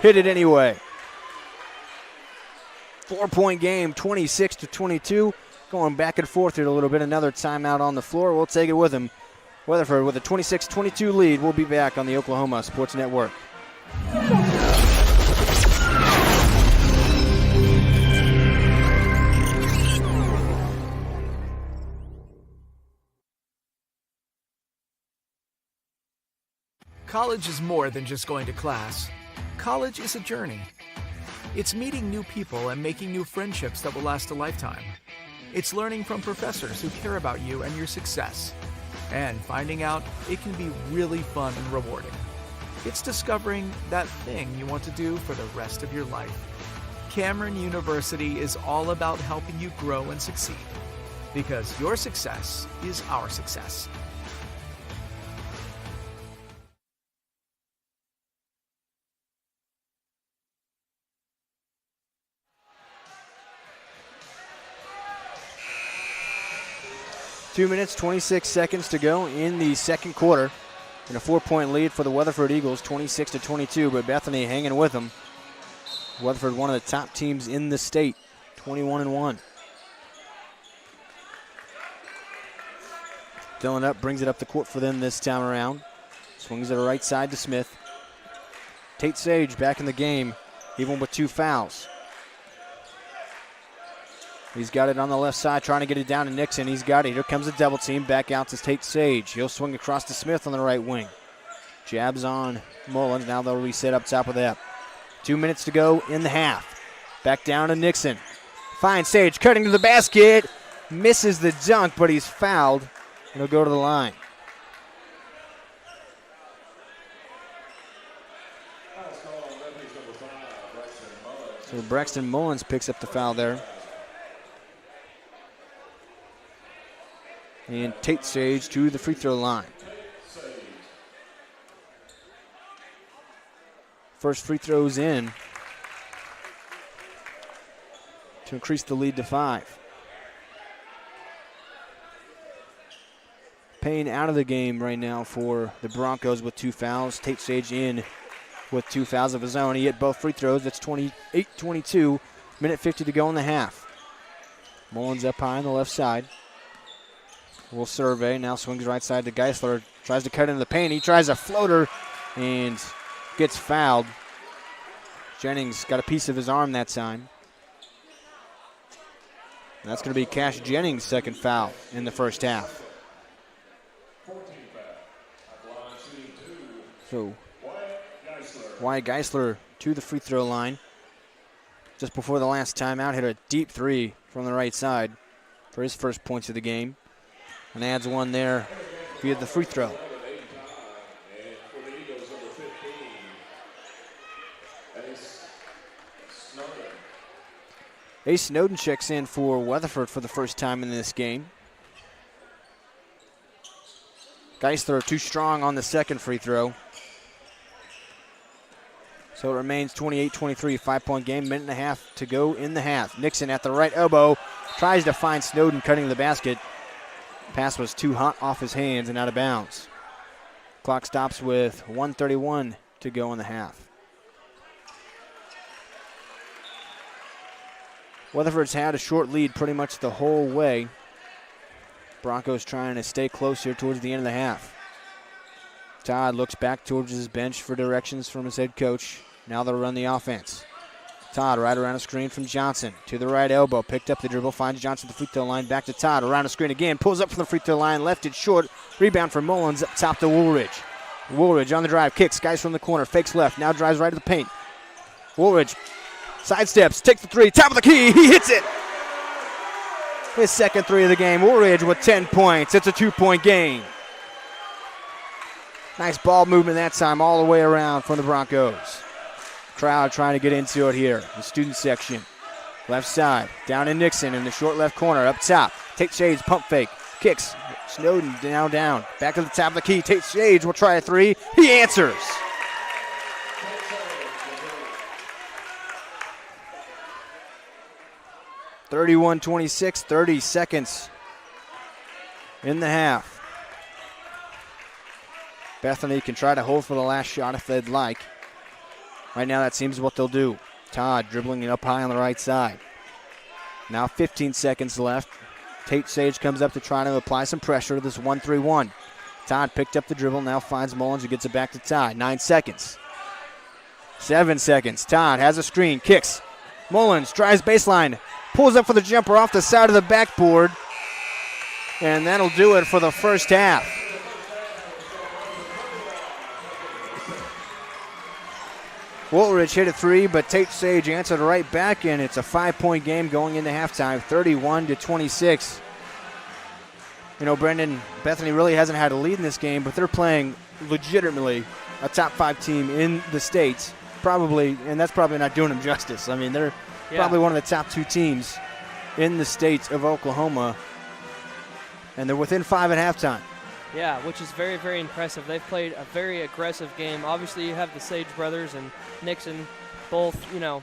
Hit it anyway. 4-point game, 26-22. Going back and forth here a little bit. Another timeout on the floor. We'll take it with him. Weatherford with a 26-22 lead. We'll be back on the Oklahoma Sports Network. College is more than just going to class. College is a journey. It's meeting new people and making new friendships that will last a lifetime. It's learning from professors who care about you and your success. And finding out it can be really fun and rewarding. It's discovering that thing you want to do for the rest of your life. Cameron University is all about helping you grow and succeed. Because your success is our success. (2 minutes, 26 seconds to go in the second quarter. And a 4-point lead for the Weatherford Eagles, 26-22, but Bethany hanging with them. Weatherford, one of the top teams in the state, 21-1. Dylan Up brings it up the court for them this time around. Swings it right side to Smith. Tate Sage back in the game, even with 2 fouls. He's got it on the left side, trying to get it down to Nixon. He's got it. Here comes a double team. Back out to Tate Sage. He'll swing across to Smith on the right wing. Jabs on Mullins. Now they'll reset up top of that. 2 minutes to go in the half. Back down to Nixon. Finds Sage cutting to the basket. Misses the dunk, but he's fouled. And he'll go to the line. So Braxton Mullins picks up the foul there. And Tate Sage to the free throw line. First free throws in to increase the lead to 5. Payne out of the game right now for the Broncos with 2 fouls. Tate Sage in with 2 fouls of his own. He hit both free throws. That's 28-22. Minute 50 to go in the half. Mullins up high on the left side. Will survey. Now swings right side to Geisler. Tries to cut into the paint. He tries a floater and gets fouled. Jennings got a piece of his arm that time. And that's going to be Cash Jennings' second foul in the first half. So Wyatt Geisler to the free throw line. Just before the last timeout, hit a deep 3 from the right side for his first points of the game. And adds one there via the free throw. Ace Snowden checks in for Weatherford for the first time in this game. Geisler too strong on the second free throw. So it remains 28-23, 5-point game, minute and a half to go in the half. Nixon at the right elbow, tries to find Snowden cutting the basket. Pass was too hot off his hands and out of bounds. Clock stops with 1:31 to go in the half. Weatherford's had a short lead pretty much the whole way. Broncos trying to stay close here towards the end of the half. Todd looks back towards his bench for directions from his head coach. Now they'll run the offense. Todd right around a screen from Johnson. To the right elbow. Picked up the dribble. Finds Johnson at the free throw line. Back to Todd. Around a screen again. Pulls up from the free throw line. Left it short. Rebound for Mullins. Up top to Woolridge. Woolridge on the drive. Kicks. Guys from the corner. Fakes left. Now drives right to the paint. Woolridge sidesteps. Takes the 3. Top of the key. He hits it. His second 3 of the game. Woolridge with 10 points. It's a 2-point game. Nice ball movement that time all the way around from the Broncos. Crowd trying to get into it here. The student section. Left side. Down in Nixon in the short left corner. Up top. Tate Sage pump fake. Kicks. Snowden down. Back to the top of the key. Tate Sage will try a 3. He answers. (31-26), 30 seconds in the half. Bethany can try to hold for the last shot if they'd like. Right now that seems what they'll do. Todd dribbling it up high on the right side. Now 15 seconds left. Tate Sage comes up to try to apply some pressure to this 1-3-1. Todd picked up the dribble, now finds Mullins who gets it back to Todd. 9 seconds. 7 seconds. Todd has a screen, kicks. Mullins tries baseline, pulls up for the jumper off the side of the backboard. And that'll do it for the first half. Woolridge hit a 3, but Tate Sage answered right back, and it's a 5-point game going into halftime, 31-26. You know, Brendan, Bethany really hasn't had a lead in this game, but they're playing legitimately a top 5 team in the state. Probably, and that's probably not doing them justice. I mean, they're probably one of the top 2 teams in the state of Oklahoma, and they're within 5 at halftime. Yeah, which is very, very impressive. They've played a very aggressive game. Obviously, you have the Sage brothers and Nixon both, you know,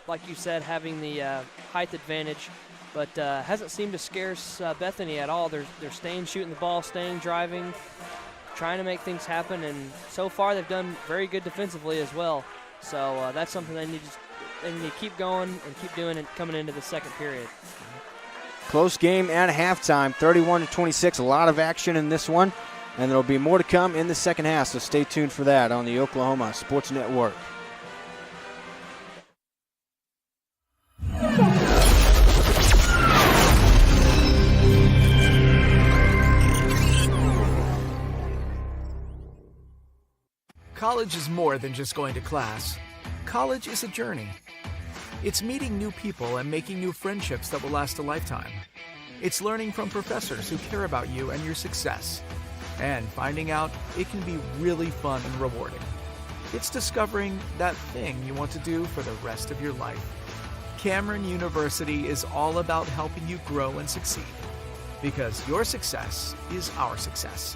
like you said, having the height advantage, but hasn't seemed to scare Bethany at all. They're staying shooting the ball, staying driving. trying to make things happen, and so far they've done very good defensively as well. So that's something they need to keep going and keep doing it coming into the second period. Close game at halftime, 31-26. A lot of action in this one, and there will be more to come in the second half, so stay tuned for that on the Oklahoma Sports Network. College is more than just going to class. College is a journey. It's meeting new people and making new friendships that will last a lifetime. It's learning from professors who care about you and your success. And finding out it can be really fun and rewarding. It's discovering that thing you want to do for the rest of your life. Cameron University is all about helping you grow and succeed. Because your success is our success.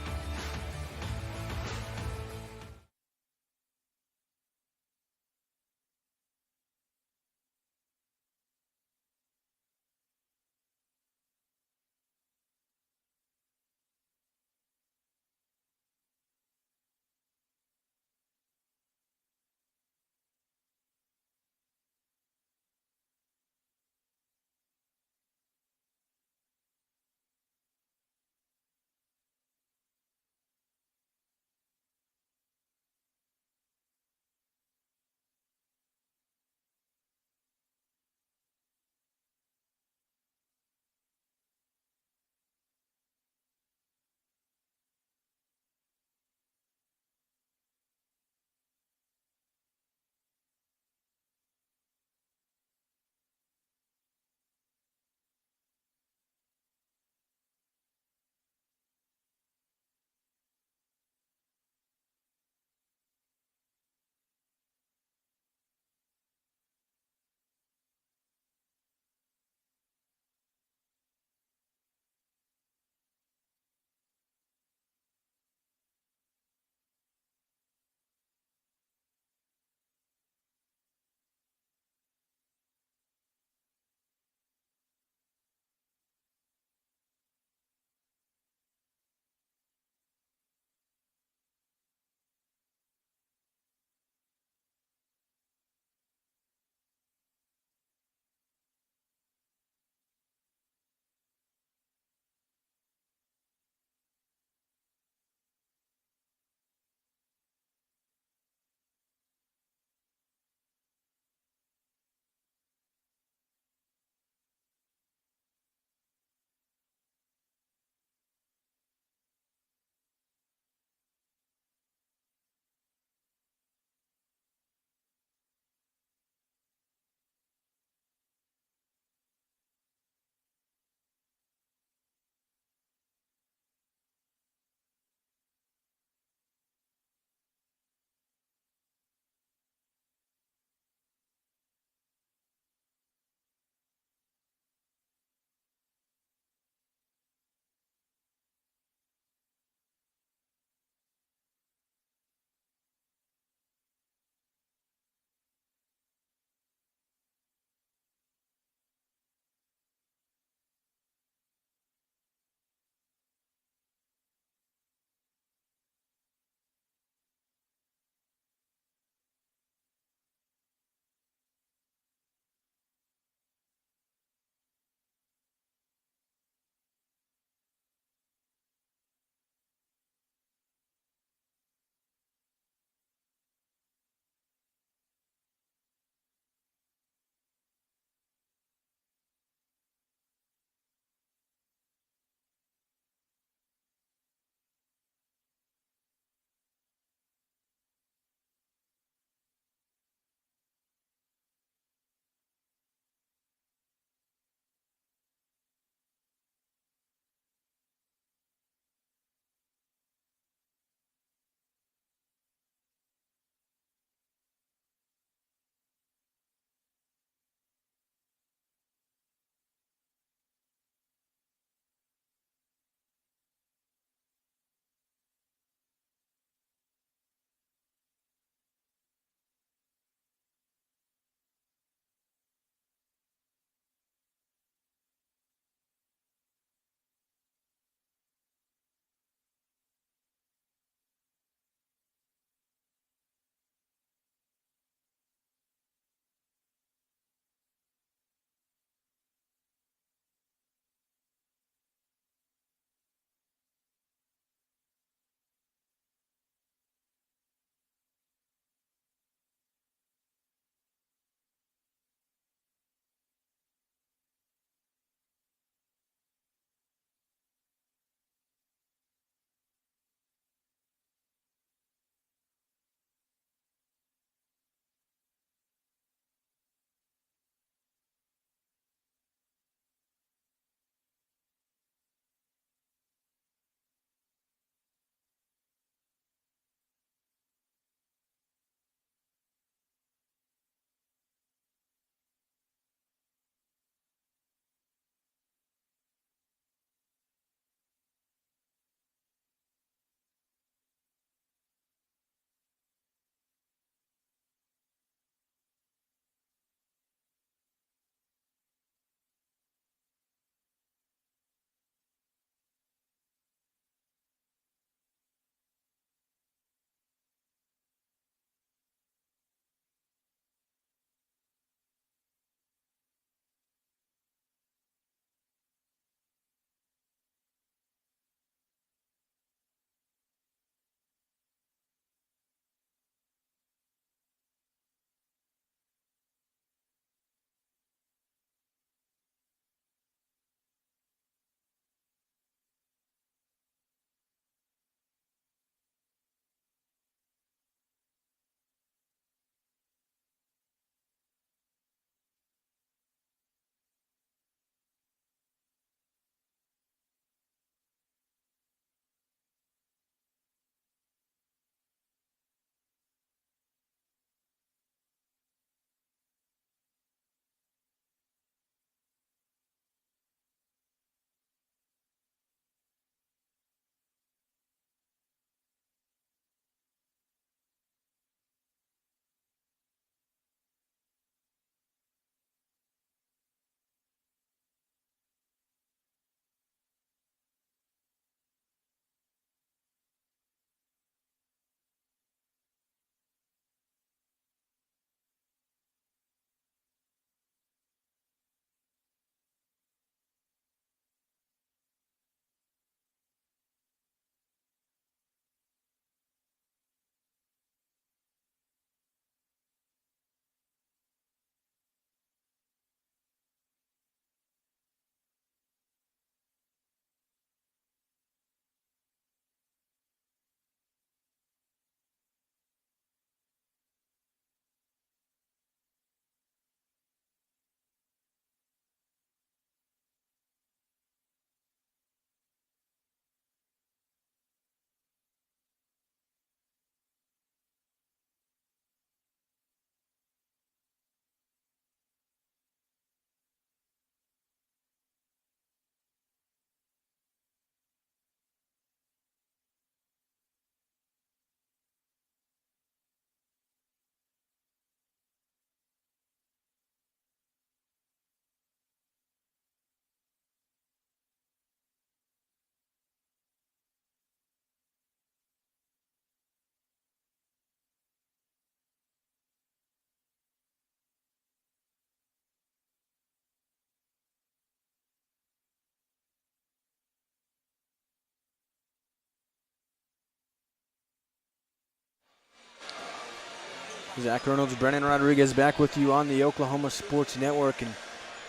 Zach Reynolds, Brennan Rodriguez back with you on the Oklahoma Sports Network. And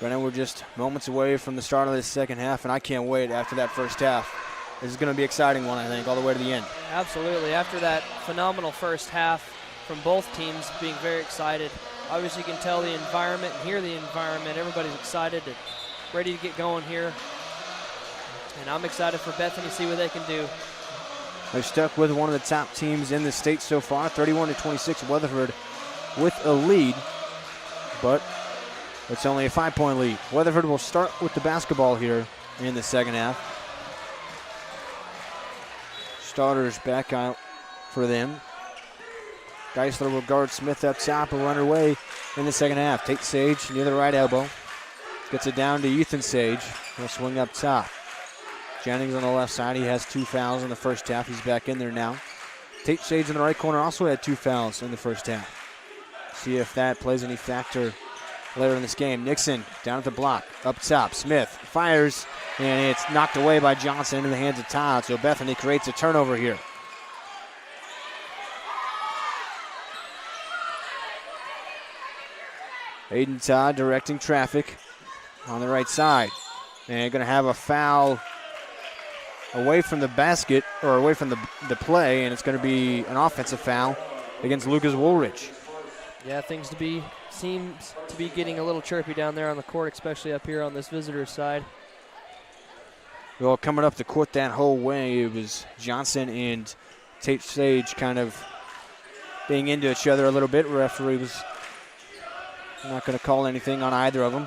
Brennan, we're just moments away from the start of this second half, and I can't wait after that first half. This is going to be an exciting one, I think, all the way to the end. Absolutely. After that phenomenal first half from both teams being very excited, obviously you can tell the environment and hear the environment. Everybody's excited and ready to get going here. And I'm excited for Bethany to see what they can do. They're stuck with one of the top teams in the state so far, 31-26, Weatherford with a lead, but it's only a 5-point lead. Weatherford will start with the basketball here in the second half. Starters back out for them. Geisler will guard Smith up top and run underway in the second half. Tate Sage near the right elbow. Gets it down to Ethan Sage. He'll swing up top. Jennings on the left side. He has 2 fouls in the first half. He's back in there now. Tate Sage in the right corner also had 2 fouls in the first half. See if that plays any factor later in this game. Nixon down at the block. Up top. Smith fires, and it's knocked away by Johnson into the hands of Todd. So Bethany creates a turnover here. Aiden Todd directing traffic on the right side. And going to have a foul away from the basket, or away from the play, and it's going to be an offensive foul against Lucas Woolridge. Yeah, seems to be getting a little chirpy down there on the court, especially up here on this visitor side. Well, coming up the court that whole way, it was Johnson and Tate Sage kind of being into each other a little bit. Referee was not going to call anything on either of them.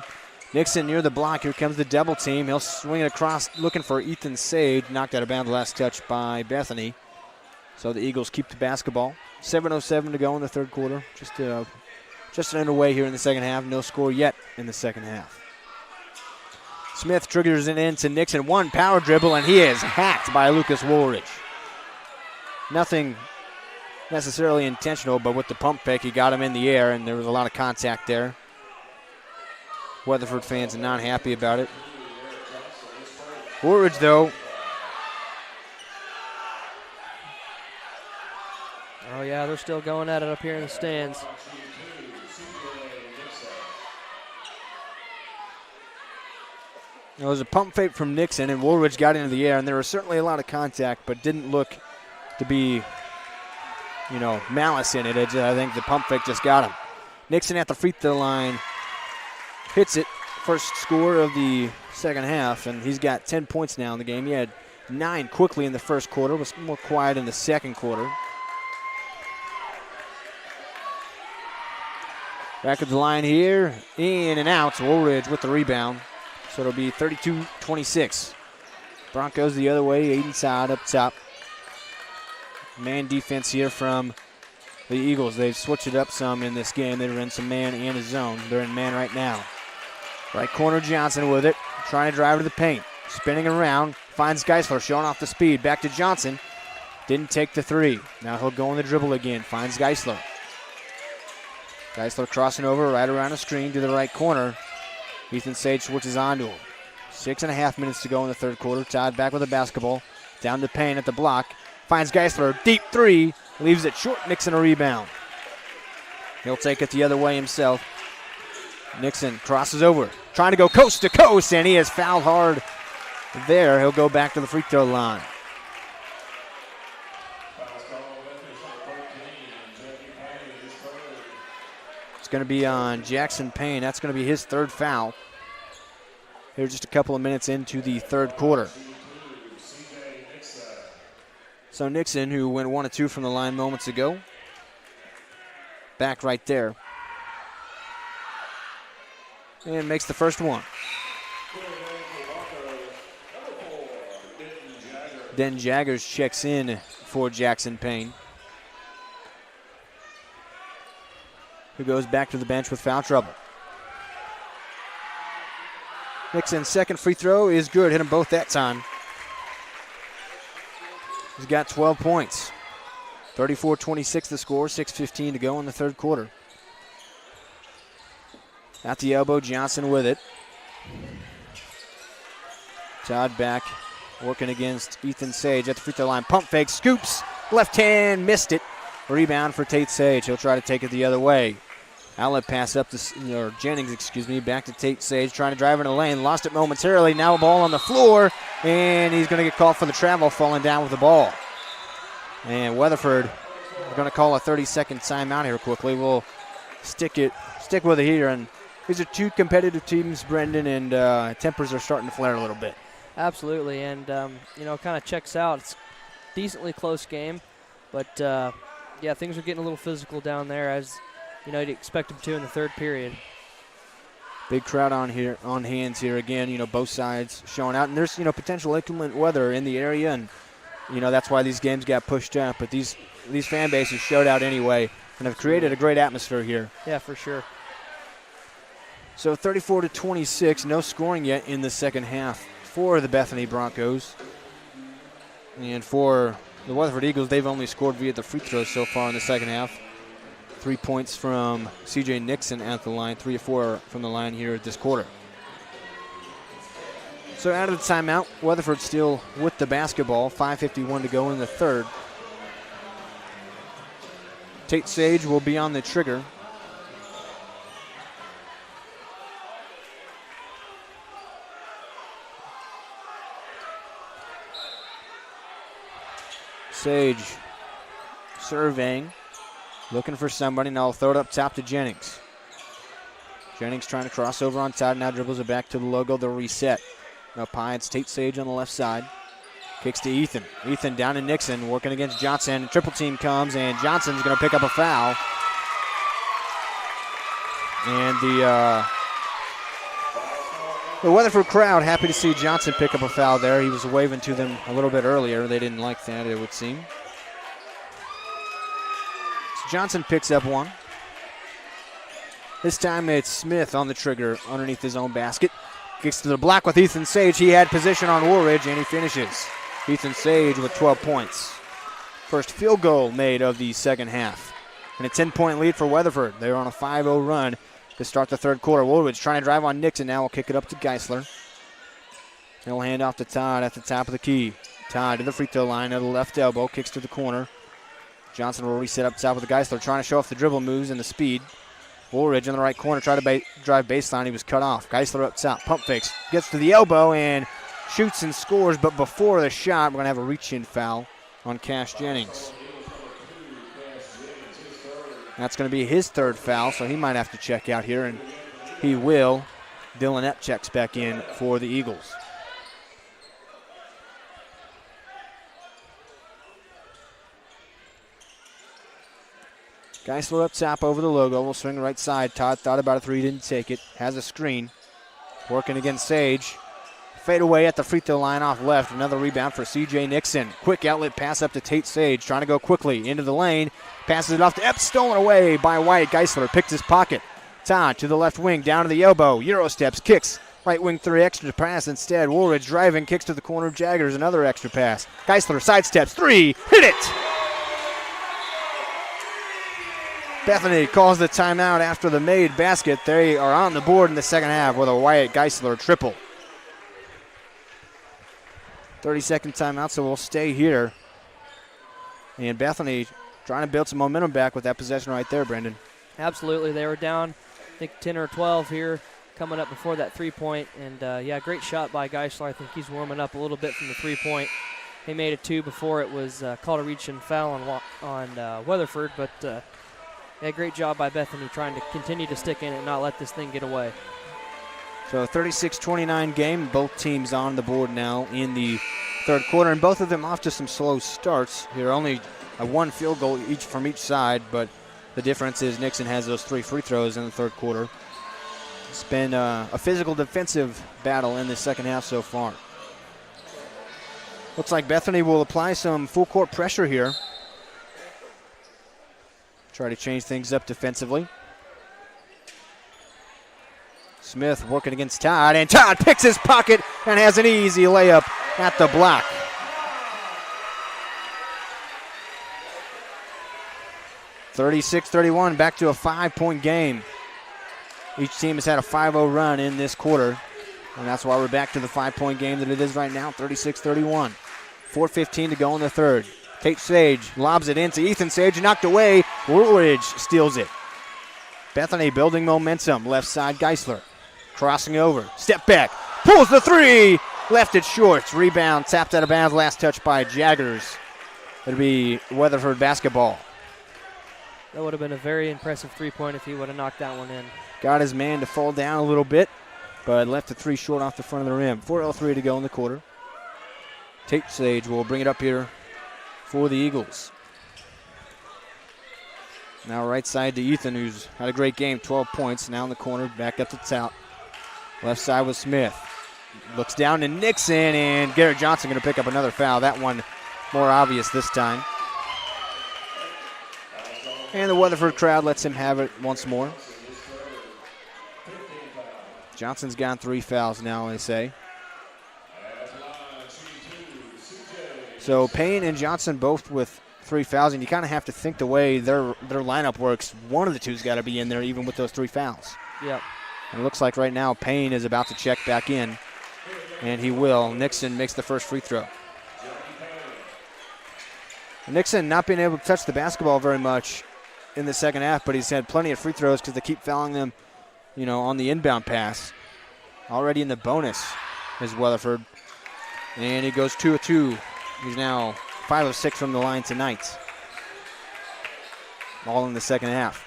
Nixon near the block. Here comes the double team. He'll swing it across, looking for Ethan Sage. Knocked out of bounds last touch by Bethany. So the Eagles keep the basketball. 7:07 to go in the third quarter. Just underway here in the second half. No score yet in the second half. Smith triggers it into Nixon. One power dribble, and he is hacked by Lucas Woolridge. Nothing necessarily intentional, but with the pump fake, he got him in the air, and there was a lot of contact there. Weatherford fans are not happy about it. Woolridge, though. Oh, yeah, they're still going at it up here in the stands. It was a pump fake from Nixon, and Woolridge got into the air, and there was certainly a lot of contact, but didn't look to be, malice in it. I think the pump fake just got him. Nixon at the free throw line. Hits it, first score of the second half, and he's got 10 points now in the game. He had 9 quickly in the first quarter, was more quiet in the second quarter. Back at the line here, in and out. Woolridge with the rebound. So it'll be 32-26. Broncos the other way, Aiden Todd up top. Man defense here from the Eagles. They've switched it up some in this game. They run some man and a zone. They're in man right now. Right corner, Johnson with it. Trying to drive to the paint. Spinning around. Finds Geisler, showing off the speed. Back to Johnson. Didn't take the three. Now he'll go on the dribble again. Finds Geisler. Geisler crossing over right around the screen to the right corner. Ethan Sage switches onto him. 6.5 minutes to go in the third quarter. Todd back with the basketball. Down to Payne at the block. Finds Geisler. Deep three. Leaves it short. Nixon a rebound. He'll take it the other way himself. Nixon crosses over. Trying to go coast to coast, and he is fouled hard there. He'll go back to the free throw line. It's going to be on Jackson Payne. That's going to be his third foul. Here just a couple of minutes into the third quarter. So Nixon, who went 1 of 2 from the line moments ago, back right there. And makes the first one. Denton Jaggers checks in for Jackson Payne, who goes back to the bench with foul trouble. Nixon's second free throw is good. Hit them both that time. He's got 12 points. 34-26 the score, 6:15 to go in the third quarter. At the elbow, Johnson with it. Todd back, working against Ethan Sage at the free throw line. Pump fake, scoops, left hand, missed it. Rebound for Tate Sage. He'll try to take it the other way. Outlet pass up to, or Jennings, back to Tate Sage, trying to drive into the lane. Lost it momentarily. Now a ball on the floor, and he's going to get called for the travel, falling down with the ball. And Weatherford, we're going to call a 30-second timeout here quickly. We'll stick with it here. And these are two competitive teams, Brendan, and tempers are starting to flare a little bit. Absolutely, and, kind of checks out. It's a decently close game, but, things are getting a little physical down there, as you'd expect them to in the third period. Big crowd on hands here again, both sides showing out. And there's, potential inclement weather in the area, and, that's why these games got pushed up. But these fan bases showed out anyway and have created a great atmosphere here. Yeah, for sure. So 34-26, no scoring yet in the second half for the Bethany Broncos. And for the Weatherford Eagles, they've only scored via the free throws so far in the second half. 3 points from C.J. Nixon at the line, 3 or 4 from the line here this quarter. So out of the timeout, Weatherford still with the basketball, 5:51 to go in the third. Tate Sage will be on the trigger. Sage surveying, looking for somebody. Now I'll throw it up top to Jennings. Jennings trying to cross over on side. Now dribbles it back to the logo. They'll reset. Up high, it's Tate Sage on the left side. Kicks to Ethan. Ethan down to Nixon, working against Johnson. Triple team comes, and Johnson's going to pick up a foul. And the Weatherford crowd happy to see Johnson pick up a foul there. He was waving to them a little bit earlier. They didn't like that, it would seem. So Johnson picks up one. This time it's Smith on the trigger underneath his own basket. Kicks to the block with Ethan Sage. He had position on Woolridge, and he finishes. Ethan Sage with 12 points. First field goal made of the second half. And a 10-point lead for Weatherford. They're on a 5-0 run to start the third quarter. Woolridge trying to drive on Nixon. Now will kick it up to Geisler. He'll hand off to Todd at the top of the key. Todd to the free throw line at the left elbow. Kicks to the corner. Johnson will reset up top with the Geisler, trying to show off the dribble moves and the speed. Woolridge in the right corner, tried to drive baseline. He was cut off. Geisler up top, pump fakes, gets to the elbow and shoots and scores. But before the shot, we're going to have a reach-in foul on Cash Jennings. That's going to be his third foul, so he might have to check out here, and he will. Dylan Epp checks back in for the Eagles. Geisler up top over the logo. Will swing right side. Todd thought about a three, didn't take it. Has a screen. Working against Sage. Fade away at the free throw line off left. Another rebound for C.J. Nixon. Quick outlet pass up to Tate Sage. Trying to go quickly into the lane. Passes it off to Epp. Stolen away by White. Geisler picks his pocket. Todd to the left wing. Down to the elbow. Euro steps. Kicks. Right wing three extra pass instead. Woolridge driving. Kicks to the corner of Jaggers. Another extra pass. Geisler sidesteps. Three. Hit it! Bethany calls the timeout after the made basket. They are on the board in the second half with a Wyatt Geisler triple. 30-second timeout, so we'll stay here. And Bethany trying to build some momentum back with that possession right there, Brendan. Absolutely. They were down, I think, 10 or 12 here coming up before that three-point. And, great shot by Geisler. I think he's warming up a little bit from the three-point. He made it two before it was called a reach and foul on Weatherford, but great job by Bethany trying to continue to stick in it and not let this thing get away. So a 36-29 game. Both teams on the board now in the third quarter, and both of them off to some slow starts here. Only a one field goal each from each side, but the difference is Nixon has those three free throws in the third quarter. It's been a physical defensive battle in the second half so far. Looks like Bethany will apply some full court pressure here. Try to change things up defensively. Smith working against Todd, and Todd picks his pocket and has an easy layup at the block. (36-31), back to a 5-point game. Each team has had a 5-0 run in this quarter, and that's why we're back to the 5-point game that it is right now, 36-31. 4:15 to go in the third. Tate Sage lobs it into Ethan Sage, knocked away. Woolridge steals it. Bethany building momentum. Left side, Geisler. Crossing over. Step back. Pulls the three. Left it short. Rebound. Tapped out of bounds. Last touch by Jaggers. It'll be Weatherford basketball. That would have been a very impressive three-point if he would have knocked that one in. Got his man to fall down a little bit, but left the three short off the front of the rim. 4:03 to go in the quarter. Tate Sage will bring it up here for the Eagles. Now right side to Ethan, who's had a great game, 12 points. Now in the corner, back up to top. Left side with Smith. Looks down to Nixon, and Garrett Johnson going to pick up another foul. That one more obvious this time. And the Weatherford crowd lets him have it once more. Johnson's gotten 3 fouls now, they say. So Payne and Johnson both with 3 fouls, and you kind of have to think the way their lineup works. One of the two's got to be in there even with those 3 fouls. Yep. And it looks like right now Payne is about to check back in, and he will. Nixon makes the first free throw. Nixon not being able to touch the basketball very much in the second half, but he's had plenty of free throws because they keep fouling them, on the inbound pass. Already in the bonus is Weatherford. And he goes 2 of 2. He's now 5 of 6 from the line tonight. All in the second half.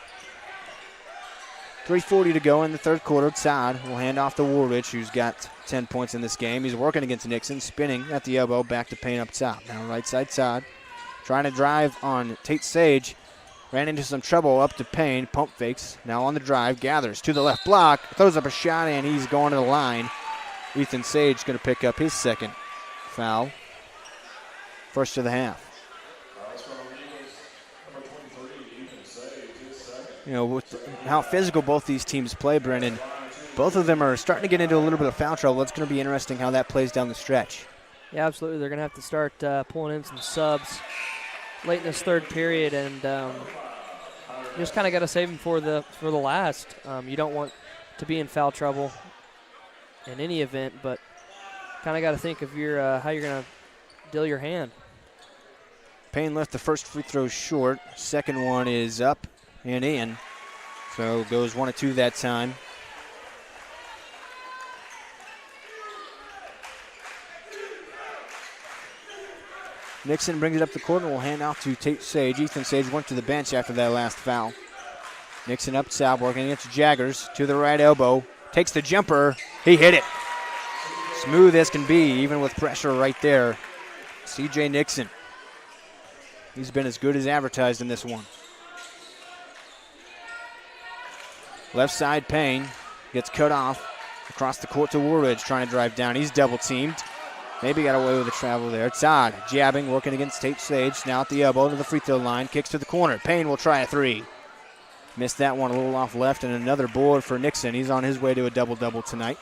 3:40 to go in the third quarter. Todd will hand off to Woolridge, who's got 10 points in this game. He's working against Nixon, spinning at the elbow, back to Payne up top. Now right side Todd, trying to drive on Tate Sage. Ran into some trouble up to Payne. Pump fakes. Now on the drive. Gathers to the left block. Throws up a shot, and he's going to the line. Ethan Sage going to pick up his second foul. First of the half. With how physical both these teams play, Brendan, both of them are starting to get into a little bit of foul trouble. It's going to be interesting how that plays down the stretch. Yeah, absolutely. They're going to have to start pulling in some subs late in this third period, and just kind of got to save them for the last. You don't want to be in foul trouble in any event, but kind of got to think of how you're going to deal your hand. Payne left the first free throw short. Second one is up and in, so goes 1 of 2 that time. Nixon brings it up the court and will hand off to Tate Sage. Ethan Sage went to the bench after that last foul. Nixon up top, working against Jaggers to the right elbow. Takes the jumper. He hit it. Smooth as can be, even with pressure right there. C.J. Nixon. He's been as good as advertised in this one. Left side, Payne gets cut off. Across the court to Woolridge, trying to drive down. He's double teamed. Maybe got away with the travel there. Todd jabbing, working against Tate Sage. Now at the elbow to the free throw line. Kicks to the corner. Payne will try a 3. Missed that one a little off left, and another board for Nixon. He's on his way to a double-double tonight.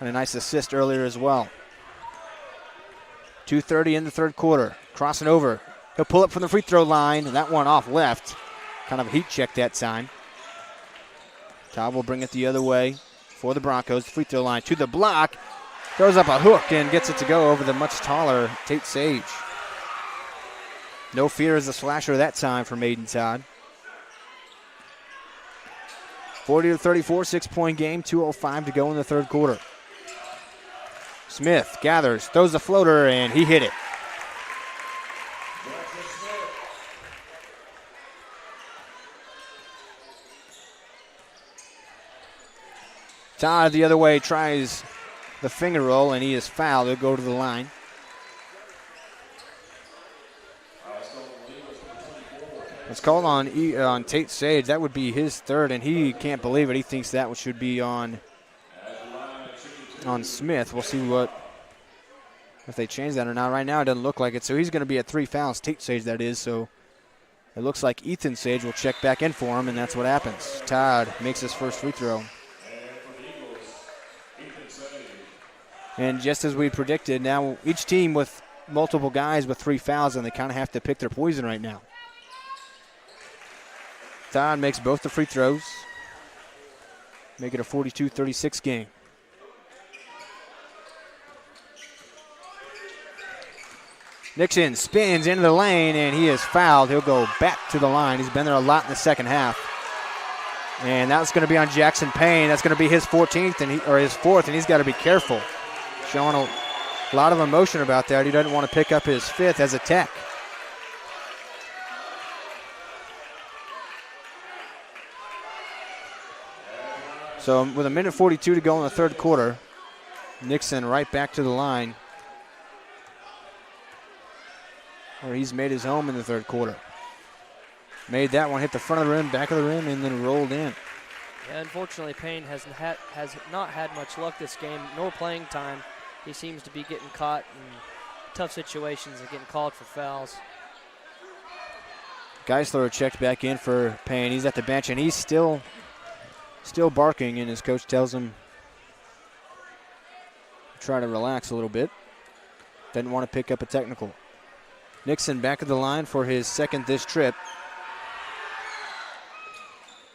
And a nice assist earlier as well. 2:30 in the third quarter. Crossing over. He'll pull up from the free throw line. And that one off left. Kind of a heat check that time. Todd will bring it the other way for the Broncos. Free throw line to the block. Throws up a hook and gets it to go over the much taller Tate Sage. No fear as a slasher that time for Maiden Todd. 40-34, 6-point game, 2:05 to go in the third quarter. Smith gathers, throws a floater, and he hit it. Todd the other way tries the finger roll, and he is fouled. He'll go to the line. It's called on Tate Sage. That would be his third, and he can't believe it. He thinks that should be on Smith. We'll see if they change that or not. Right now it doesn't look like it, so he's going to be at 3 fouls. Tate Sage, that is, so it looks like Ethan Sage will check back in for him, and that's what happens. Todd makes his first free throw. And just as we predicted, now each team with multiple guys with 3 fouls, and they kind of have to pick their poison right now. Todd makes both the free throws. Make it a 42-36 game. Nixon spins into the lane, and he is fouled. He'll go back to the line. He's been there a lot in the second half. And that's going to be on Jackson Payne. That's going to be his 14th or his 4th, and he's got to be careful. Showing a lot of emotion about that. He doesn't want to pick up his 5th as a tech. So with 1:42 to go in the third quarter, Nixon right back to the line, where he's made his home in the third quarter. Made that one, hit the front of the rim, back of the rim, and then rolled in. Yeah, unfortunately, Payne has not had much luck this game, nor playing time. He seems to be getting caught in tough situations and getting called for fouls. Geisler checked back in for Payne. He's at the bench, and he's still barking, and his coach tells him to try to relax a little bit. Doesn't want to pick up a technical. Nixon back of the line for his 2nd this trip.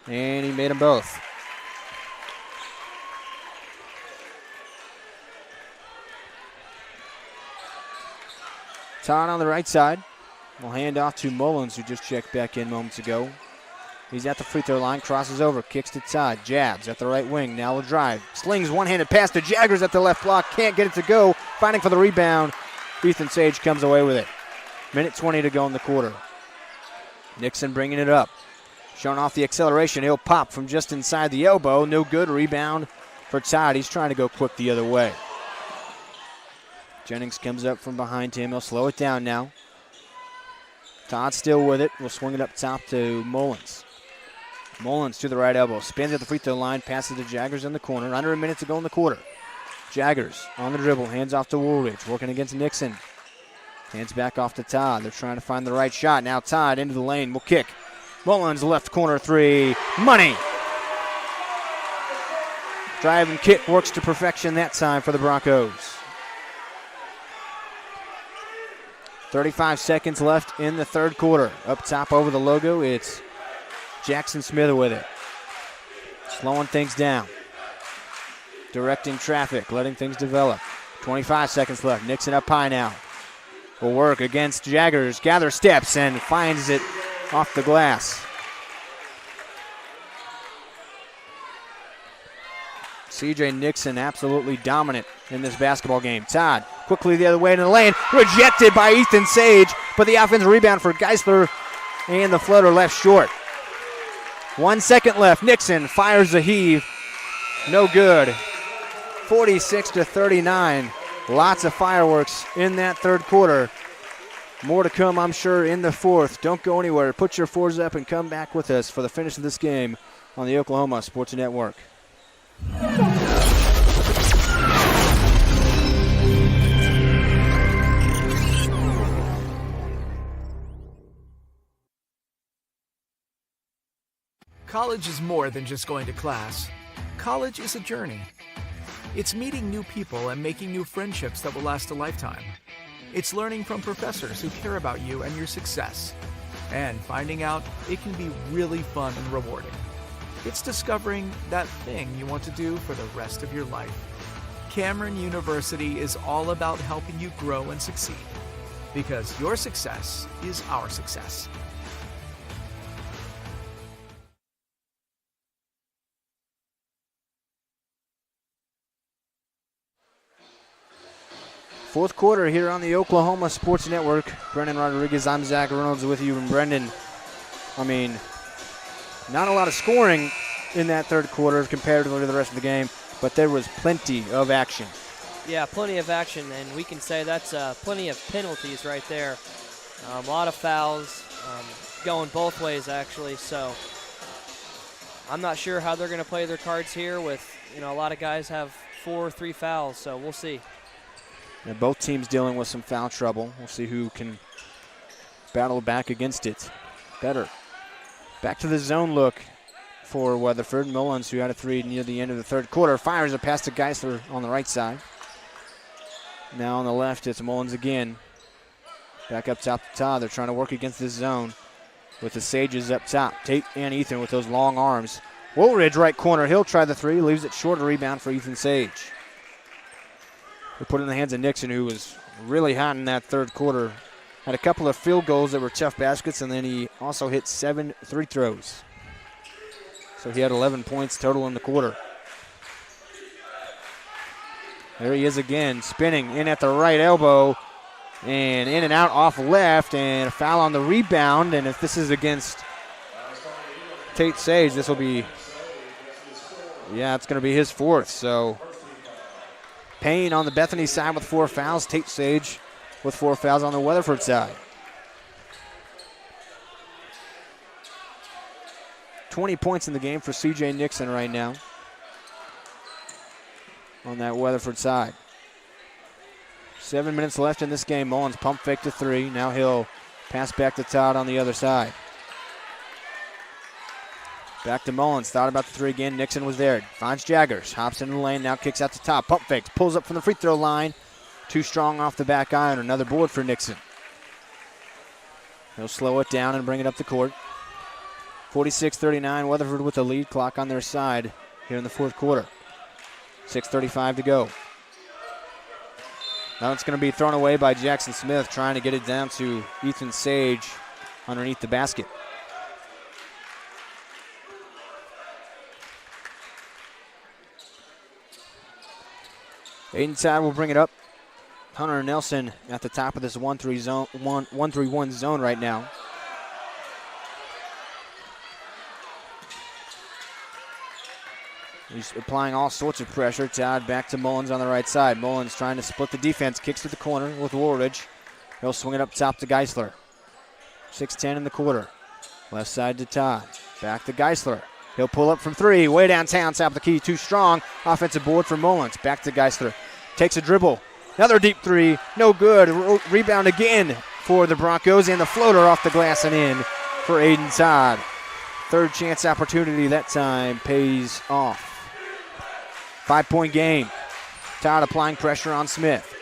And he made them both. Todd on the right side. We'll hand off to Mullins, who just checked back in moments ago. He's at the free throw line, crosses over, kicks to Todd, jabs at the right wing, now will drive. Slings one-handed pass to Jaggers at the left block, can't get it to go. Fighting for the rebound. Ethan Sage comes away with it. 1:20 to go in the quarter. Nixon bringing it up. Showing off the acceleration. He'll pop from just inside the elbow. No good. Rebound for Todd. He's trying to go quick the other way. Jennings comes up from behind him. He'll slow it down now. Todd still with it. We'll swing it up top to Mullins. Mullins to the right elbow. Spins at the free throw line. Passes to Jaggers in the corner. Under a minute to go in the quarter. Jaggers on the dribble. Hands off to Woolridge. Working against Nixon. Hands back off to Todd. They're trying to find the right shot. Now Todd into the lane. Will kick. Mullins left corner 3. Money. Drive and kick works to perfection that time for the Broncos. 35 seconds left in the third quarter. Up top over the logo, it's Jackson Smith with it. Slowing things down. Directing traffic, letting things develop. 25 seconds left. Nixon up high now. Will work against Jaggers. Gathers steps and finds it off the glass. C.J. Nixon absolutely dominant in this basketball game. Todd quickly the other way into the lane. Rejected by Ethan Sage, but the offensive rebound for Geisler, and the floater left short. 1 second left. Nixon fires the heave. No good. 46-39. Lots of fireworks in that third quarter. More to come, I'm sure, in the fourth. Don't go anywhere. Put your 4s up and come back with us for the finish of this game on the Oklahoma Sports Network. College is more than just going to class. College is a journey. It's meeting new people and making new friendships that will last a lifetime. It's learning from professors who care about you and your success. And finding out it can be really fun and rewarding. It's discovering that thing you want to do for the rest of your life. Cameron University is all about helping you grow and succeed. Because your success is our success. Fourth quarter here on the Oklahoma Sports Network. Brendan Rodriguez, I'm Zach Reynolds with you. And Brendan, I mean, not a lot of scoring in that third quarter comparatively to the rest of the game, but there was plenty of action. Yeah, plenty of action, and we can say that's plenty of penalties right there. A lot of fouls going both ways, actually. So I'm not sure how they're going to play their cards here with, a lot of guys have 4 or 3 fouls, so we'll see. And both teams dealing with some foul trouble. We'll see who can battle back against it better. Back to the zone look for Weatherford. Mullins, who had a 3 near the end of the third quarter, fires a pass to Geisler on the right side. Now on the left, it's Mullins again. Back up top to Todd. They're trying to work against this zone with the Sages up top. Tate and Ethan with those long arms. Woolridge right corner. He'll try the 3. Leaves it short. A rebound for Ethan Sage. They put it in the hands of Nixon, who was really hot in that third quarter Had a couple of field goals that were tough baskets, and then he also hit 7 free throws. So he had 11 points total in the quarter. There he is again, spinning in at the right elbow, and in and out off left, and a foul on the rebound. And if this is against Tate Sage, this will be, it's going to be his 4th. So Payne on the Bethany side with 4 fouls. Tate Sage with 4 fouls on the Weatherford side. 20 points in the game for C.J. Nixon right now on that Weatherford side. 7 minutes left in this game. Mullins pump fake to 3. Now he'll pass back to Todd on the other side. Back to Mullins. Thought about the 3 again. Nixon was there. Finds Jaggers. Hops into the lane. Now kicks out to top. Pump fakes. Pulls up from the free throw line. Too strong off the back iron. Another board for Nixon. He'll slow it down and bring it up the court. 46-39. Weatherford with the lead. Clock on their side here in the 4th quarter. 6:35 to go. Now it's going to be thrown away by Jackson Smith, trying to get it down to Ethan Sage underneath the basket. Aiden Todd will bring it up. Hunter Nelson at the top of this 1-3-1 zone right now. He's applying all sorts of pressure. Todd back to Mullins on the right side. Mullins trying to split the defense. Kicks to the corner with Woolridge. He'll swing it up top to Geisler. 6:10 in the quarter. Left side to Todd. Back to Geisler. He'll pull up from 3. Way downtown, top of the key. Too strong. Offensive board for Mullins. Back to Geisler. Takes a dribble. Another deep 3. No good. Rebound again for the Broncos. And the floater off the glass and in for Aiden Todd. 3rd chance opportunity that time pays off. 5-point game. Todd applying pressure on Smith.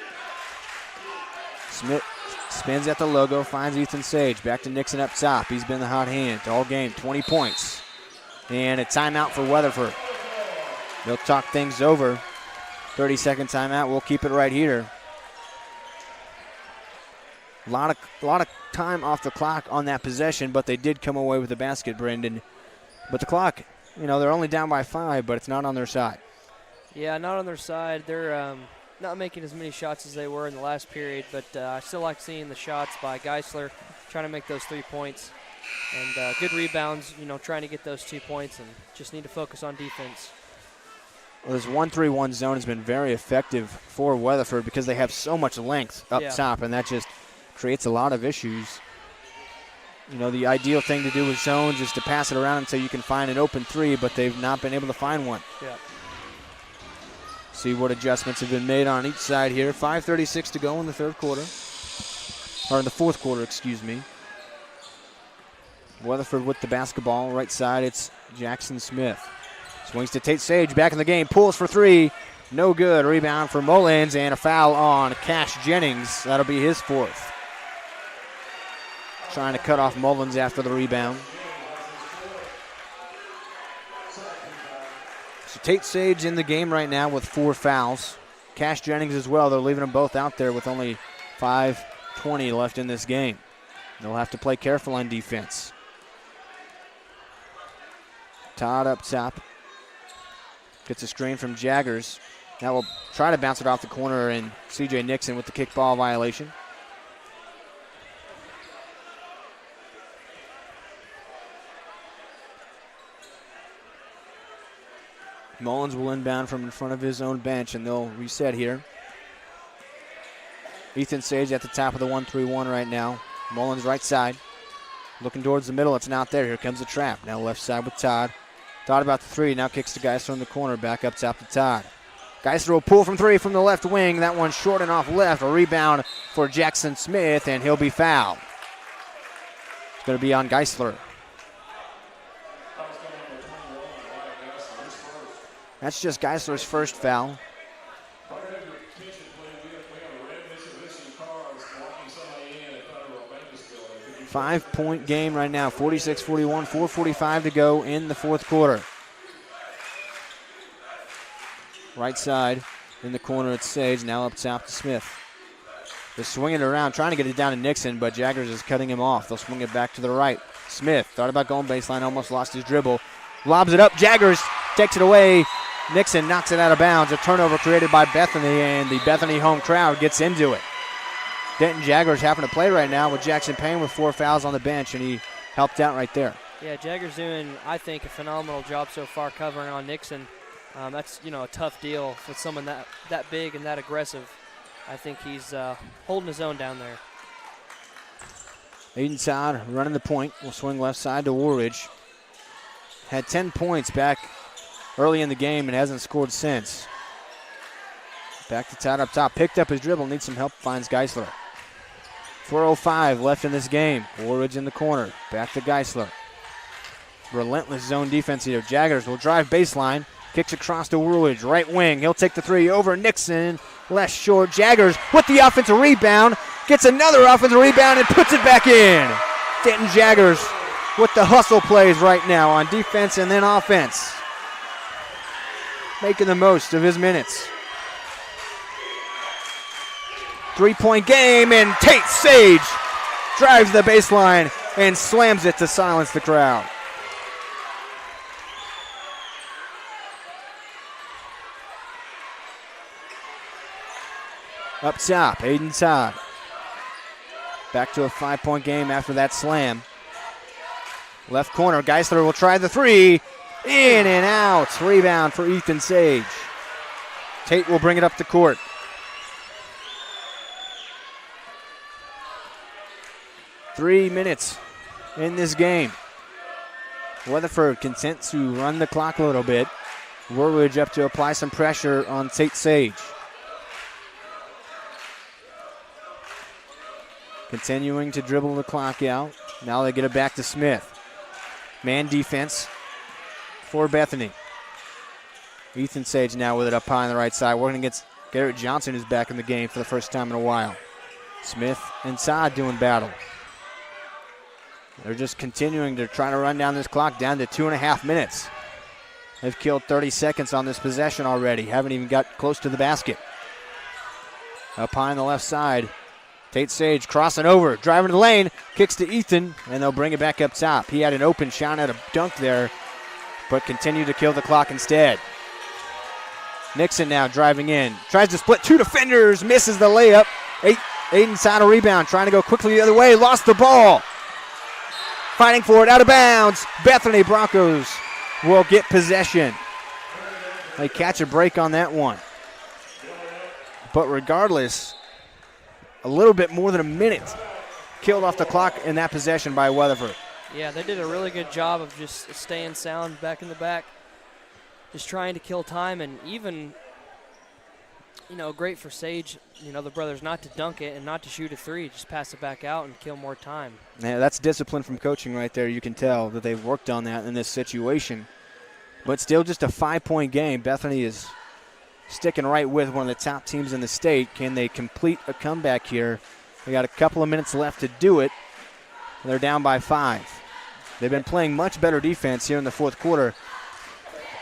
Smith spins at the logo, finds Ethan Sage. Back to Nixon up top. He's been the hot hand all game. 20 points. And a timeout for Weatherford. They'll talk things over. 30-second timeout. We'll keep it right here. A lot of time off the clock on that possession, but they did come away with the basket, Brendan. But the clock, they're only down by 5, but it's not on their side. Yeah, not on their side. They're not making as many shots as they were in the last period, but I still like seeing the shots by Geisler, trying to make those 3 points. And good rebounds, trying to get those 2 points, and just need to focus on defense. Well, this 1-3-1 zone has been very effective for Weatherford because they have so much length up top, and that just creates a lot of issues. The ideal thing to do with zones is to pass it around until you can find an open 3, but they've not been able to find one. Yeah. See what adjustments have been made on each side here. 5:36 to go in the 3rd quarter. Or in the 4th quarter, excuse me. Weatherford with the basketball. Right side, it's Jackson Smith. Swings to Tate Sage, back in the game. Pulls for 3. No good. Rebound for Mullins, and a foul on Cash Jennings. That'll be his 4th. Trying to cut off Mullins after the rebound. So Tate Sage in the game right now with 4 fouls. Cash Jennings as well. They're leaving them both out there with only 5:20 left in this game. They'll have to play careful on defense. Todd up top. Gets a screen from Jaggers. That will try to bounce it off the corner, and C.J. Nixon with the kickball violation. Mullins will inbound from in front of his own bench, and they'll reset here. Ethan Sage at the top of the 1-3-1 right now. Mullins right side. Looking towards the middle. It's not there. Here comes the trap. Now left side with Todd. Thought about the 3. Now kicks to Geisler in the corner. Back up top to Todd. Geisler will pull from 3 from the left wing. That one short and off left. A rebound for Jackson Smith, and he'll be fouled. It's going to be on Geisler. That's just Geisler's first foul. 5-point game right now, 46-41, 4:45 to go in the 4th quarter. Right side in the corner, it's Sage, now up top to Smith. They're swinging it around, trying to get it down to Nixon, but Jaggers is cutting him off. They'll swing it back to the right. Smith thought about going baseline, almost lost his dribble. Lobs it up. Jaggers takes it away. Nixon knocks it out of bounds. A turnover created by Bethany, and the Bethany home crowd gets into it. Denton Jaggers having to play right now with Jackson Payne with 4 fouls on the bench, and he helped out right there. Yeah, Jaggers doing, I think, a phenomenal job so far covering on Nixon. That's, a tough deal for someone that big and that aggressive. I think he's holding his own down there. Aiden Todd running the point. Will swing left side to Woolridge. Had 10 points back early in the game and hasn't scored since. Back to Todd up top. Picked up his dribble. Needs some help. Finds Geisler. 4:05 left in this game. Woolridge in the corner. Back to Geisler. Relentless zone defense here. Jaggers will drive baseline. Kicks across to Woolridge. Right wing. He'll take the three over Nixon. Left short. Jaggers with the offensive rebound. Gets another offensive rebound and puts it back in. Denton Jaggers with the hustle plays right now on defense and then offense. Making the most of his minutes. 3-point game, and Tate Sage drives the baseline and slams it to silence the crowd. Up top, Aiden Todd. Back to a 5-point game after that slam. Left corner, Geisler will try the three. In and out. Rebound for Ethan Sage. Tate will bring it up the court. Three minutes in this game. Weatherford content to run the clock a little bit. Woolridge up to apply some pressure on Tate Sage. Continuing to dribble the clock out. Now they get it back to Smith. Man defense for Bethany. Ethan Sage now with it up high on the right side. Working against Garrett Johnson, who's back in the game for the first time in a while. Smith and Todd doing battle. They're just continuing to try to run down this clock down to 2.5 minutes. They've killed 30 seconds on this possession already. Haven't even got close to the basket. Up high on the left side. Tate Sage crossing over, driving to the lane, kicks to Ethan, and they'll bring it back up top. He had an open shot at a dunk there, but continued to kill the clock instead. Nixon now driving in. Tries to split two defenders, misses the layup. Aiden Todd a rebound, trying to go quickly the other way, lost the ball. Fighting for it, out of bounds. Bethany Broncos will get possession. They catch a break on that one. But regardless, a little bit more than a minute killed off the clock in that possession by Weatherford. Yeah, they did a really good job of just staying sound back in the back, just trying to kill time, and even, great for Sage, the brothers not to dunk it and not to shoot a three, just pass it back out and kill more time. Yeah, that's discipline from coaching right there. You can tell that they've worked on that in this situation. But still just a 5-point game. Bethany is sticking right with one of the top teams in the state. Can they complete a comeback here? They got a couple of minutes left to do it. They're down by 5. They've been playing much better defense here in the fourth quarter,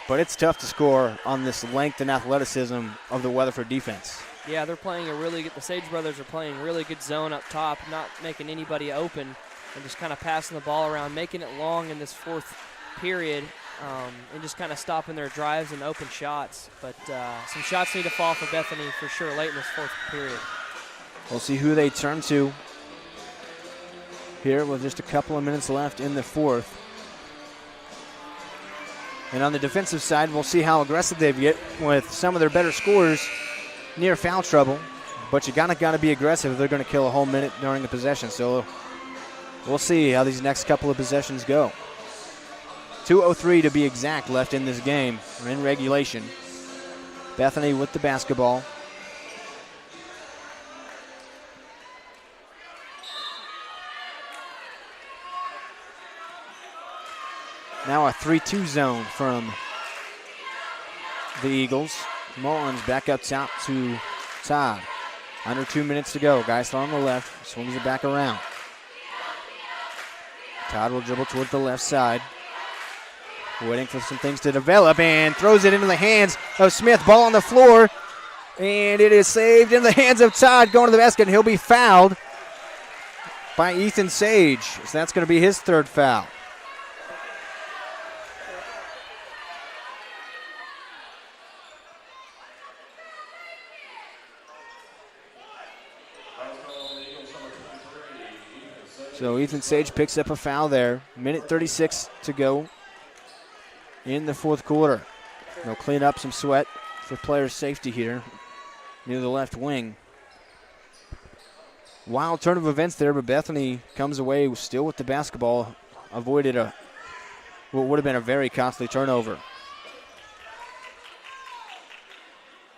but it's tough to score on this length and athleticism of the Weatherford defense. Yeah, they're playing the Sage brothers are playing really good zone up top, not making anybody open, and just kind of passing the ball around, making it long in this fourth period, and just kind of stopping their drives and open shots. But some shots need to fall for Bethany for sure late in this fourth period. We'll see who they turn to here with just a couple of minutes left in the fourth. And on the defensive side, we'll see how aggressive they get with some of their better scorers near foul trouble. But you got to be aggressive if they're going to kill a whole minute during the possession. So we'll see how these next couple of possessions go. 2:03 to be exact left in this game, or in regulation. Bethany with the basketball. Now a 3-2 zone from the Eagles. Mullins back up top to Todd. Under 2 minutes to go. Geisler on the left, swings it back around. Todd will dribble towards the left side. Waiting for some things to develop and throws it into the hands of Smith. Ball on the floor. And it is saved in the hands of Todd going to the basket, and he'll be fouled by Ethan Sage. So that's going to be his third foul. So Ethan Sage picks up a foul there. Minute 36 to go in the fourth quarter. They'll clean up some sweat for player safety here near the left wing. Wild turn of events there, but Bethany comes away still with the basketball. Avoided what would have been a very costly turnover.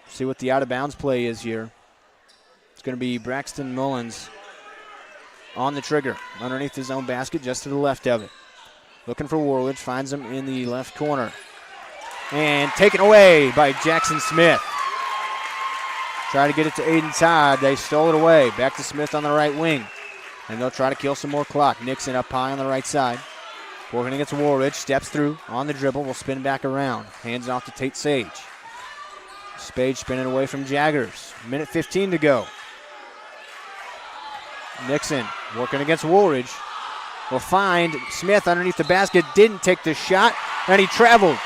See what the out-of-bounds play is here. It's going to be Braxton Mullins on the trigger, underneath his own basket, just to the left of it. Looking for Warledge, finds him in the left corner. And taken away by Jackson Smith. Try to get it to Aiden Todd. They stole it away. Back to Smith on the right wing. And they'll try to kill some more clock. Nixon up high on the right side. Working against Warledge, steps through on the dribble, will spin back around. Hands off to Tate Sage. Spade spinning away from Jaggers. Minute 15 to go. Nixon working against Woolridge. Will find Smith underneath the basket. Didn't take the shot, and he traveled.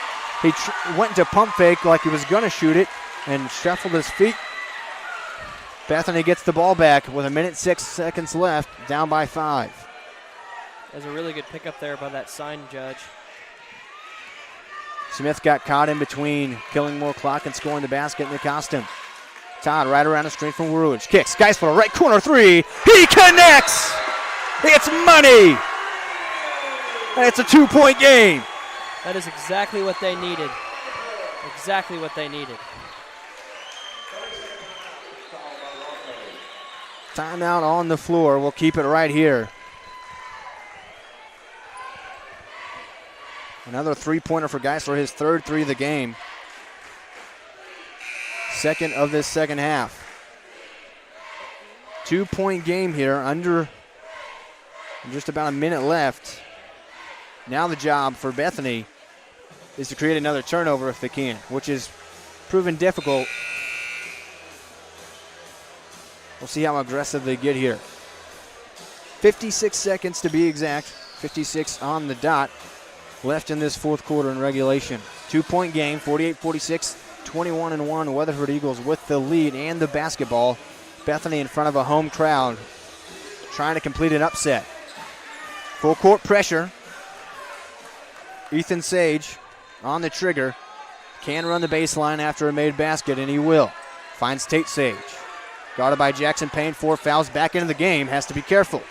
He went into pump fake like he was going to shoot it and shuffled his feet. Bethany gets the ball back with a minute 6 seconds left, down by 5. There's a really good pickup there by that sign judge. Smith got caught in between killing more clock and scoring the basket in the costume. Todd right around the screen from Woolridge. Kicks. Geisler, right corner three. He connects! It's money! And it's a 2-point game. That is exactly what they needed. Exactly what they needed. Timeout on the floor. We'll keep it right here. Another three-pointer for Geisler, his third three of the game. Second of this second half. 2-point game here, under just about a minute left. Now the job for Bethany is to create another turnover if they can, which is proven difficult. We'll see how aggressive they get here. 56 seconds to be exact, 56 on the dot, left in this fourth quarter in regulation. 2-point game, 48-46. 21-1 Weatherford Eagles with the lead and the basketball. Bethany in front of a home crowd trying to complete an upset. Full court pressure. Ethan Sage on the trigger. Can run the baseline after a made basket, and he will. Finds Tate Sage. Guarded by Jackson Payne. 4 fouls back into the game. Has to be careful.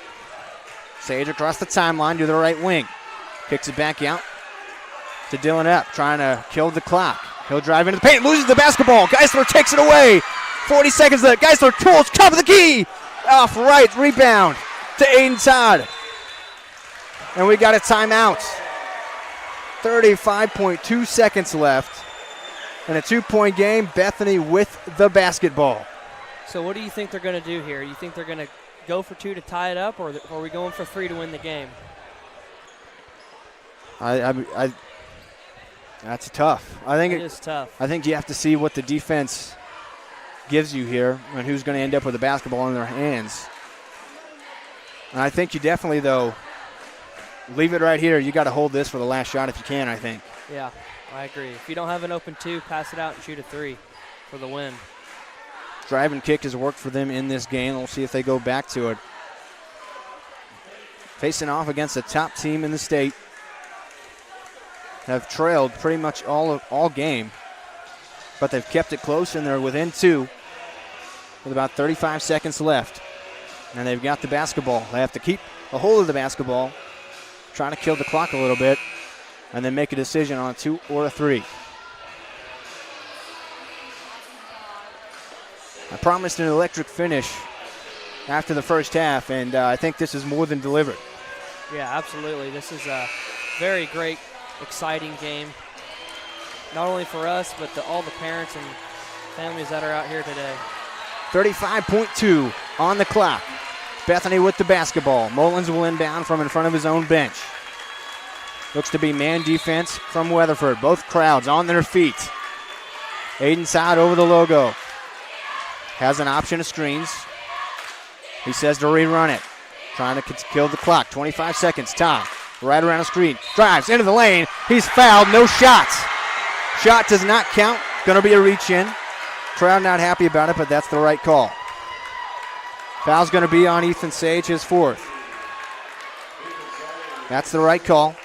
Sage across the timeline to the right wing. Kicks it back out to Dylan Epp, trying to kill the clock. He'll drive into the paint, loses the basketball. Geisler takes it away. 40 seconds left. Geisler pulls, top of the key. Off right, rebound to Aiden Todd. And we got a timeout. 35.2 seconds left. And a 2-point game, Bethany with the basketball. So what do you think they're going to do here? You think they're going to go for 2 to tie it up, or are we going for 3 to win the game? That's tough. I think it is tough. I think you have to see what the defense gives you here and who's going to end up with the basketball in their hands. And I think you definitely, though, leave it right here. You got to hold this for the last shot if you can, I think. Yeah, I agree. If you don't have an open 2, pass it out and shoot a 3 for the win. Drive and kick has worked for them in this game. We'll see if they go back to it. Facing off against the top team in the state. Have trailed pretty much all game, but they've kept it close, and they're within 2 with about 35 seconds left. And they've got the basketball. They have to keep a hold of the basketball, trying to kill the clock a little bit, and then make a decision on a 2 or a 3. I promised an electric finish after the first half, and I think this is more than delivered. Yeah, absolutely. This is a very great, exciting game, not only for us, but all the parents and families that are out here today. 35.2 on the clock. Bethany with the basketball. Mullins will inbound from in front of his own bench. Looks to be man defense from Weatherford. Both crowds on their feet. Aiden Todd over the logo. has an option of screens. He says to rerun it. Trying to kill the clock. 25 seconds. Todd, right around the screen. Drives into the lane. He's fouled. No shots. Shot does not count. Going to be a reach in. Crowd not happy about it, but that's the right call. Foul's going to be on Ethan Sage, his fourth. That's the right call.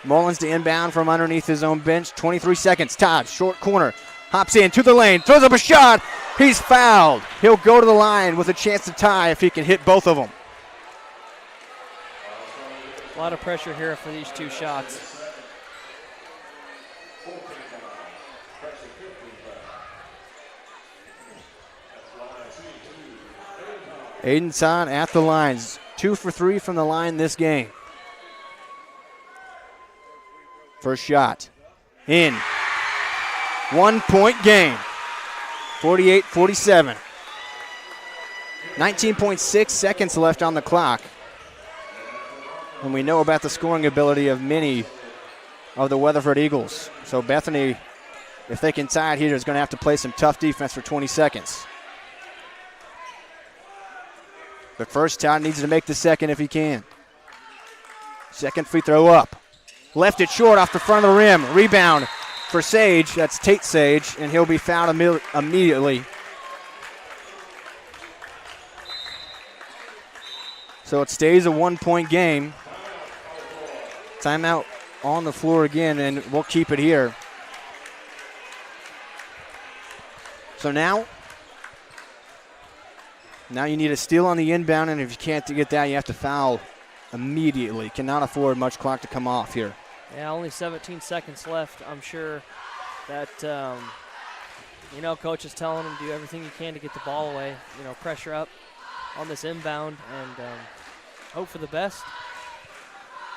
Mullins to inbound from underneath his own bench. 23 seconds. Todd, short corner. Hops in to the lane. Throws up a shot. He's fouled. He'll go to the line with a chance to tie if he can hit both of them. A lot of pressure here for these two shots. Aiden Todd at the lines. 2 for 3 from the line this game. First shot. In. 1 point game. 48-47. 19.6 seconds left on the clock. And we know about the scoring ability of many of the Weatherford Eagles. So Bethany, if they can tie it here, is going to have to play some tough defense for 20 seconds. But first, Todd needs to make the second if he can. Second free throw up. Left it short off the front of the rim. Rebound for Sage. That's Tate Sage, and he'll be fouled immediately. So it stays a 1 point game. Timeout on the floor again, and we'll keep it here. So now you need a steal on the inbound, and if you can't get that, you have to foul immediately. Cannot afford much clock to come off here. Yeah, only 17 seconds left. I'm sure that, Coach is telling him do everything you can to get the ball away. Pressure up on this inbound and hope for the best.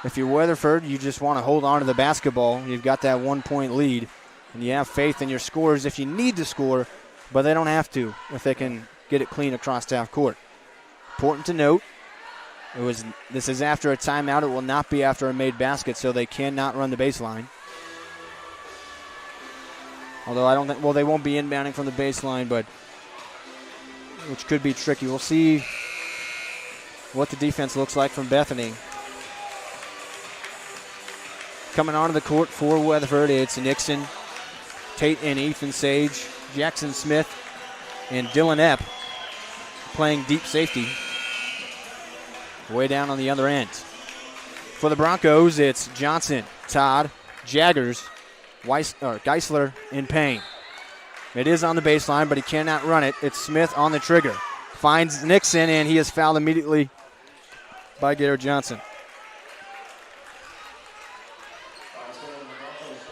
If you're Weatherford, you just want to hold on to the basketball. You've got that 1 point lead, and you have faith in your scorers if you need to score, but they don't have to if they can get it clean across half court. Important to note, this is after a timeout. It will not be after a made basket, so they cannot run the baseline. Although I don't think, they won't be inbounding from the baseline, but which could be tricky. We'll see what the defense looks like from Bethany. Coming onto the court for Weatherford, it's Nixon, Tate and Ethan Sage, Jackson Smith, and Dylan Epp playing deep safety. Way down on the other end. For the Broncos, it's Johnson, Todd, Jaggers, Geisler, and Payne. It is on the baseline, but he cannot run it. It's Smith on the trigger. Finds Nixon, and he is fouled immediately by Garrett Johnson.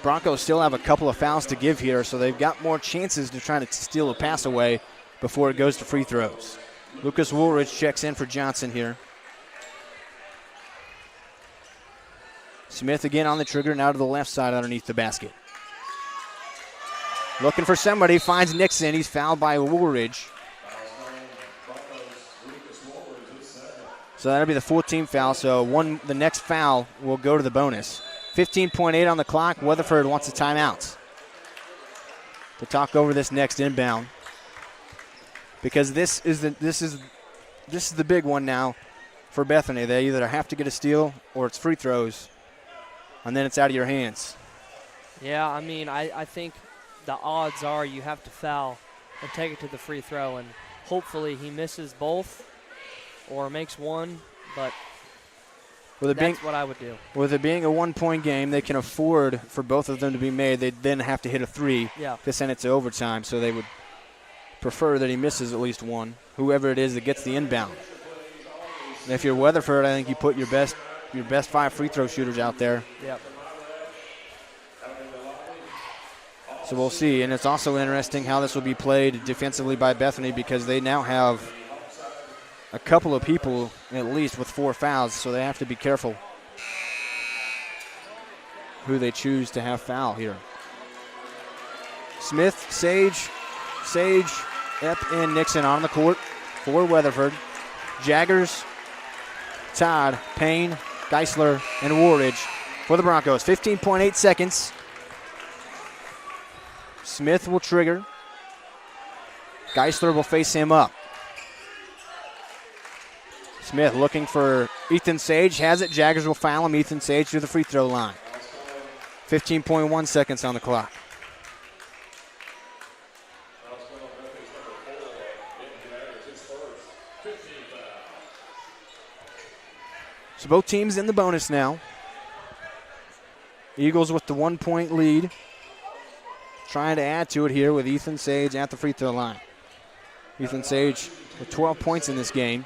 Broncos still have a couple of fouls to give here, so they've got more chances to try to steal a pass away before it goes to free throws. Lucas Woolridge checks in for Johnson here. Smith again on the trigger, now to the left side underneath the basket. Looking for somebody, finds Nixon. He's fouled by Woolridge. So that'll be the 14th foul, so the next foul will go to the bonus. 15.8 on the clock. Weatherford wants a timeout to talk over this next inbound, because this is the big one now for Bethany. They either have to get a steal or it's free throws, and then it's out of your hands. Yeah, I think the odds are you have to foul and take it to the free throw, and hopefully he misses both or makes one, but that's what I would do. With it being a 1 point game, they can afford for both of them to be made. They then have to hit a three to send it to overtime, so they would prefer that he misses at least one, whoever it is that gets the inbound. And if you're Weatherford, I think you put your best 5 free throw shooters out there. Yep. So we'll see. And it's also interesting how this will be played defensively by Bethany, because they now have a couple of people at least with 4 fouls, so they have to be careful who they choose to have foul here. Smith, Sage, Epp, and Nixon on the court for Weatherford. Jaggers, Todd, Payne, Geisler, and Woolridge for the Broncos. 15.8 seconds. Smith will trigger. Geisler will face him up. Smith looking for Ethan Sage. Has it. Jaggers will foul him. Ethan Sage to the free throw line. 15.1 seconds on the clock. So both teams in the bonus now. Eagles with the 1-point lead. Trying to add to it here with Ethan Sage at the free throw line. Ethan Sage with 12 points in this game.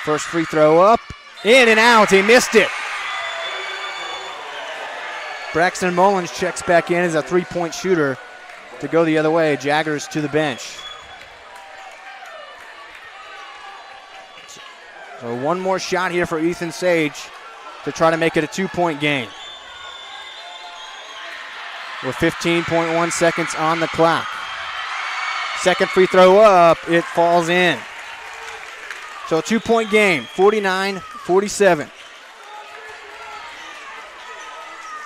First free throw up, in and out. He missed it. Braxton Mullins checks back in as a three-point shooter to go the other way. Jaggers to the bench. So one more shot here for Ethan Sage to try to make it a 2-point game. With 15.1 seconds on the clock. Second free throw up, it falls in. So a 2-point game, 49-47.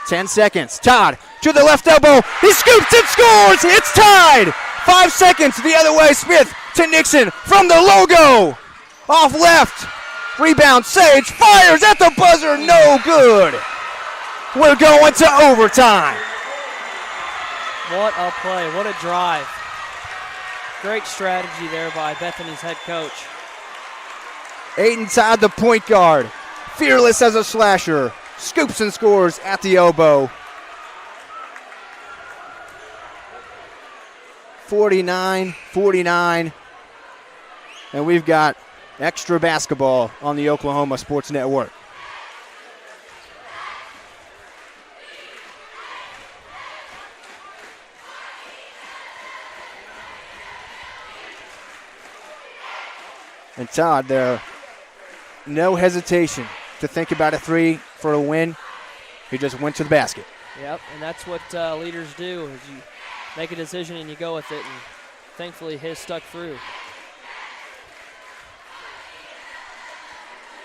10 seconds. Todd to the left elbow. He scoops and scores. It's tied. 5 seconds the other way. Smith to Nixon from the logo. Off left. Rebound. Sage fires at the buzzer. No good. We're going to overtime. What a play. What a drive. Great strategy there by Bethany's head coach. Aiden Todd, the point guard. Fearless as a slasher. Scoops and scores at the elbow. 49-49. And we've got extra basketball on the Oklahoma Sports Network. And Todd there, no hesitation to think about a three for a win. He just went to the basket. Yep, and that's what leaders do, is you make a decision and you go with it, and thankfully his stuck through.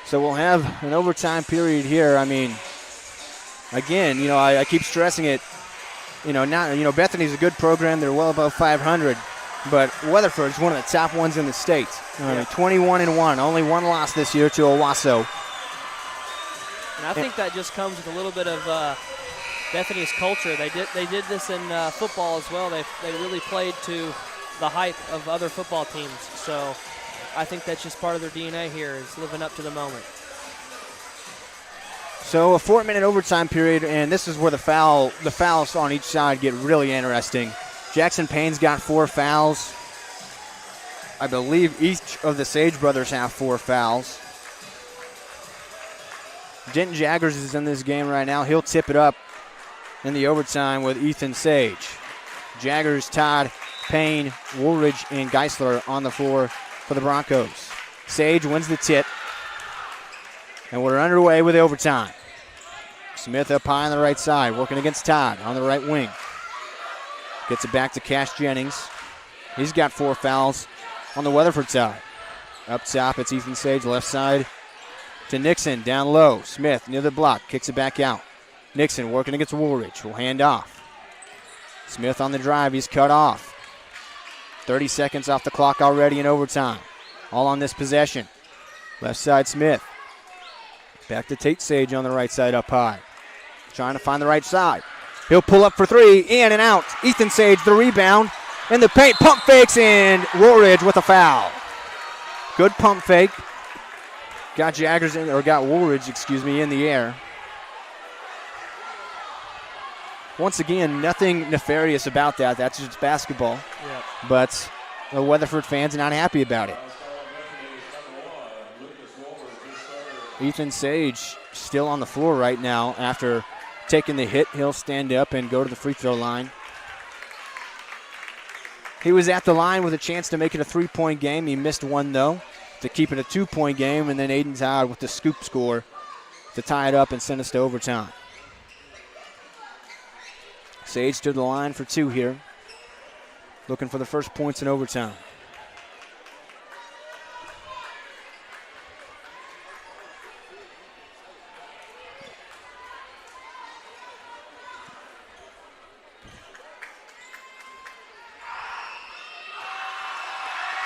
So we'll have an overtime period here. I mean, again, I keep stressing it. Bethany's a good program. They're well above 500. But Weatherford is one of the top ones in the state. 21-1, only one loss this year to Owasso. And I think that just comes with a little bit of Bethany's culture. They did this in football as well. They really played to the hype of other football teams. So I think that's just part of their DNA here, is living up to the moment. So a 4-minute overtime period, and this is where the fouls on each side get really interesting. Jackson Payne's got 4 fouls. I believe each of the Sage brothers have 4 fouls. Denton Jaggers is in this game right now. He'll tip it up in the overtime with Ethan Sage. Jaggers, Todd, Payne, Woolridge, and Geisler on the floor for the Broncos. Sage wins the tip. And we're underway with overtime. Smith up high on the right side, working against Todd on the right wing. Gets it back to Cash Jennings. He's got 4 fouls on the Weatherford side. Up top, it's Ethan Sage, left side to Nixon, down low. Smith near the block, kicks it back out. Nixon working against Woolridge, will hand off. Smith on the drive, he's cut off. 30 seconds off the clock already in overtime. All on this possession. Left side, Smith. Back to Tate Sage on the right side up high. Trying to find the right side. He'll pull up for 3, in and out. Ethan Sage, the rebound, in the paint, pump fakes, and Woolridge with a foul. Good pump fake. Got Woolridge, in the air. Once again, nothing nefarious about that. That's just basketball. Yep. But the Weatherford fans are not happy about it. Ethan Sage still on the floor right now after taking the hit. He'll stand up and go to the free throw line. He was at the line with a chance to make it a 3-point game. He missed one, though, to keep it a 2-point game. And then Aiden Todd with the scoop score to tie it up and send us to overtime. Sage to the line for 2 here. Looking for the first points in overtime.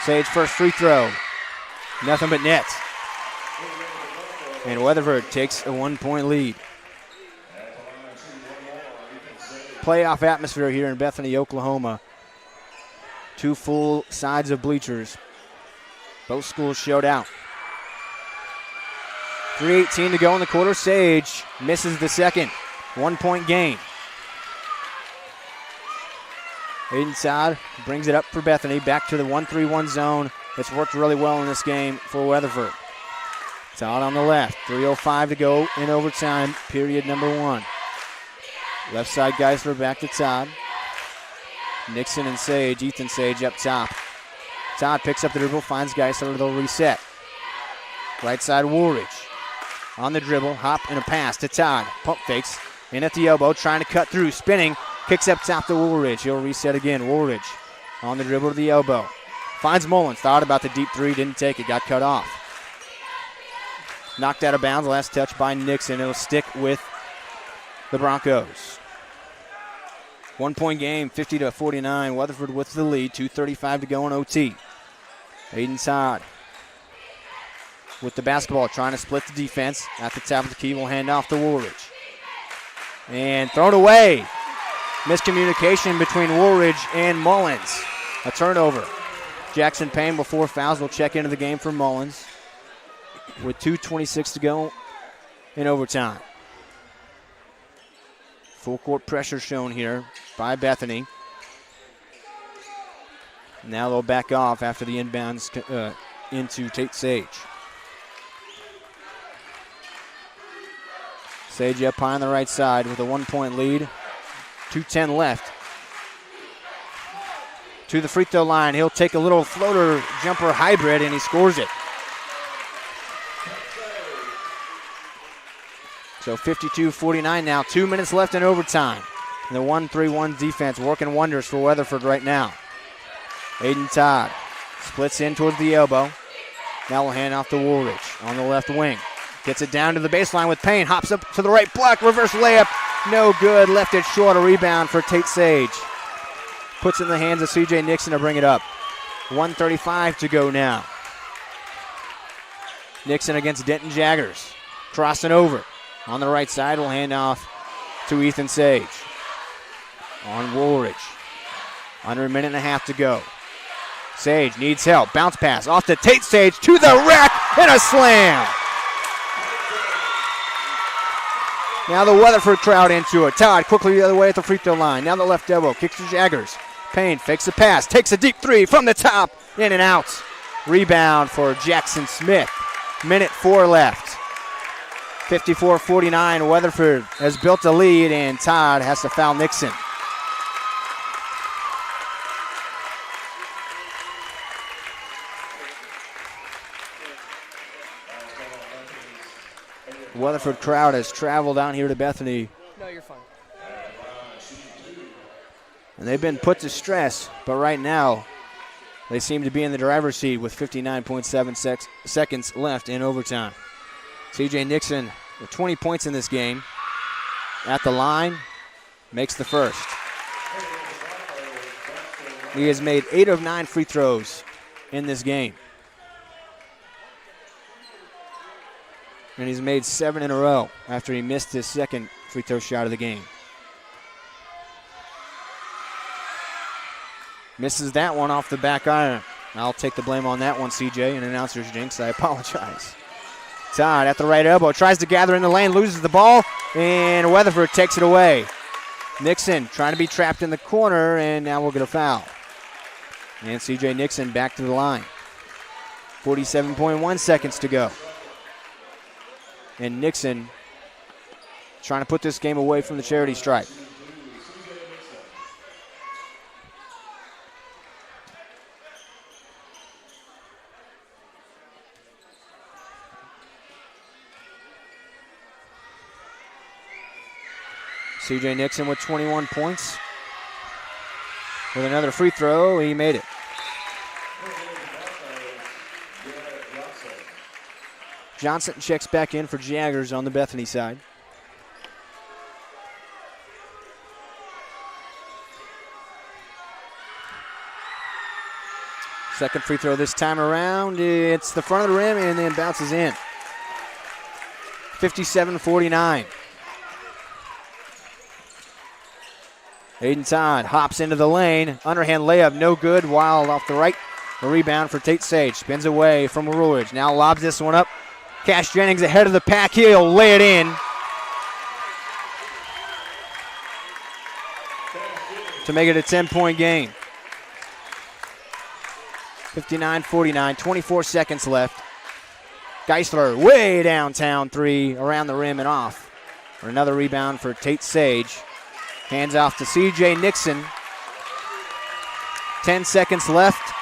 Sage first free throw. Nothing but net. And Weatherford takes a 1-point lead. Playoff atmosphere here in Bethany, Oklahoma. 2 full sides of bleachers. Both schools showed out. 3:18 to go in the quarter. Sage misses the second. 1-point game. Aiden Saad brings it up for Bethany. Back to the 1-3-1 zone. It's worked really well in this game for Weatherford. Saad on the left. 3:05 to go in overtime, period number 1. Left side Geisler back to Todd. Nixon and Sage, Ethan Sage up top. Todd picks up the dribble, finds Geisler, they'll reset. Right side Woolridge. On the dribble, hop and a pass to Todd. Pump fakes, in at the elbow, trying to cut through, spinning. Kicks up top to Woolridge. He'll reset again. Woolridge on the dribble to the elbow. Finds Mullins, thought about the deep three, didn't take it, got cut off. Knocked out of bounds, last touch by Nixon. It'll stick with the Broncos. 1-point game, 50-49. Weatherford with the lead. 2:35 to go in OT. Aiden Todd with the basketball, trying to split the defense. At the top of the key, will hand off to Woolridge. And thrown away. Miscommunication between Woolridge and Mullins. A turnover. Jackson Payne before fouls will check into the game for Mullins with 2:26 to go in overtime. Full court pressure shown here by Bethany. Now they'll back off after the inbounds into Tate Sage. Sage up high on the right side with a 1-point lead. 2:10 left. To the free throw line. He'll take a little floater jumper hybrid and he scores it. So 52-49 now. 2 minutes left in overtime. And the 1-3-1 defense working wonders for Weatherford right now. Aiden Todd splits in towards the elbow. Now we'll hand off to Woolridge on the left wing. Gets it down to the baseline with Payne. Hops up to the right block. Reverse layup. No good. Left it short. A rebound for Tate Sage. Puts it in the hands of C.J. Nixon to bring it up. 1:35 to go now. Nixon against Denton Jaggers. Crossing over. On the right side, we'll hand off to Ethan Sage. On Woolridge. Under a minute and a half to go. Sage needs help. Bounce pass off to Tate Sage to the rack and a slam. Now the Weatherford crowd into it. Todd quickly the other way at the free throw line. Now the left elbow. Kicks to Jaggers. Payne fakes the pass. Takes a deep three from the top. In and out. Rebound for Jackson Smith. Minute 4 left. 54-49. Weatherford has built a lead, and Todd has to foul Nixon. Weatherford crowd has traveled down here to Bethany. No, you're fine. And they've been put to stress, but right now they seem to be in the driver's seat with 59.7 seconds left in overtime. C.J. Nixon with 20 points in this game. At the line, makes the first. He has made 8 of 9 free throws in this game. And he's made 7 in a row after he missed his second free throw shot of the game. Misses that one off the back iron. I'll take the blame on that one, CJ, an announcer's jinx. I apologize. Todd at the right elbow, tries to gather in the lane, loses the ball, and Weatherford takes it away. Nixon trying to be trapped in the corner, and now we'll get a foul. And CJ Nixon back to the line. 47.1 seconds to go. And Nixon trying to put this game away from the charity stripe. C.J. Nixon with 21 points. With another free throw, he made it. Johnson checks back in for Jaggers on the Bethany side. Second free throw this time around. It's the front of the rim and then bounces in. 57-49. Aiden Todd hops into the lane. Underhand layup, no good. Wild off the right. A rebound for Tate Sage. Spins away from Ruledge. Now lobs this one up. Cash Jennings ahead of the pack. He'll lay it in to make it a 10-point game. 59-49, 24 seconds left. Geisler way downtown three, around the rim and off. For another rebound for Tate Sage. Hands off to C.J. Nixon. 10 seconds left.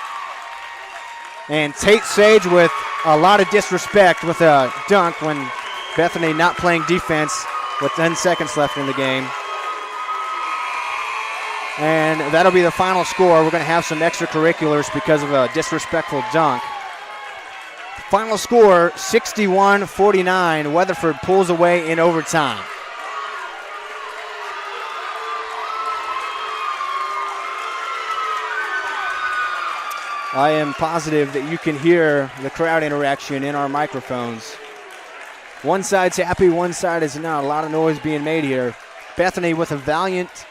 And Tate Sage with a lot of disrespect with a dunk when Bethany not playing defense with 10 seconds left in the game. And that'll be the final score. We're going to have some extracurriculars because of a disrespectful dunk. Final score, 61-49. Weatherford pulls away in overtime. I am positive that you can hear the crowd interaction in our microphones. One side's happy, one side is not. A lot of noise being made here. Bethany with a valiant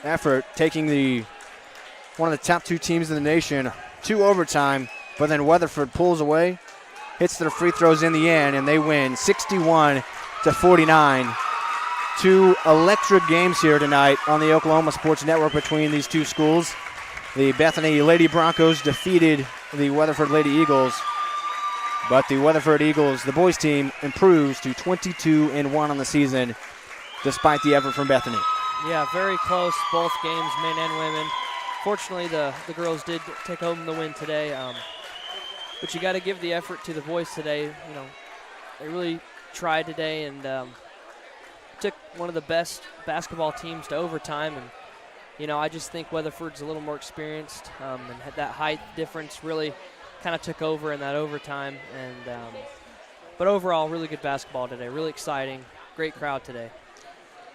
effort, taking one of the top two teams in the nation to overtime, but then Weatherford pulls away, hits their free throws in the end, and they win 61-49. Two electric games here tonight on the Oklahoma Sports Network between these two schools. The Bethany Lady Broncos defeated the Weatherford Lady Eagles, but the Weatherford Eagles, the boys team, improves to 22-1 on the season despite the effort from Bethany. Yeah, very close, both games, men and women. Fortunately, the girls did take home the win today, but you got to give the effort to the boys today. You know, they really tried today and took one of the best basketball teams to overtime. And you know, I just think Weatherford's a little more experienced, and that height difference really kind of took over in that overtime. And but overall, really good basketball today. Really exciting, great crowd today.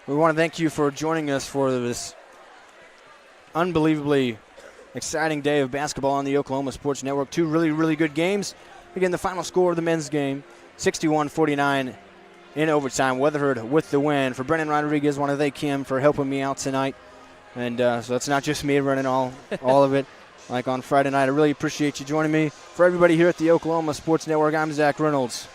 We want to thank you for joining us for this unbelievably exciting day of basketball on the Oklahoma Sports Network. Two really, really good games. Again, the final score of the men's game, 61-49 in overtime. Weatherford with the win. For Brennan Rodriguez, want to thank him for helping me out tonight. And so it's not just me running all of it like on Friday night. I really appreciate you joining me. For everybody here at the Oklahoma Sports Network, I'm Zach Reynolds.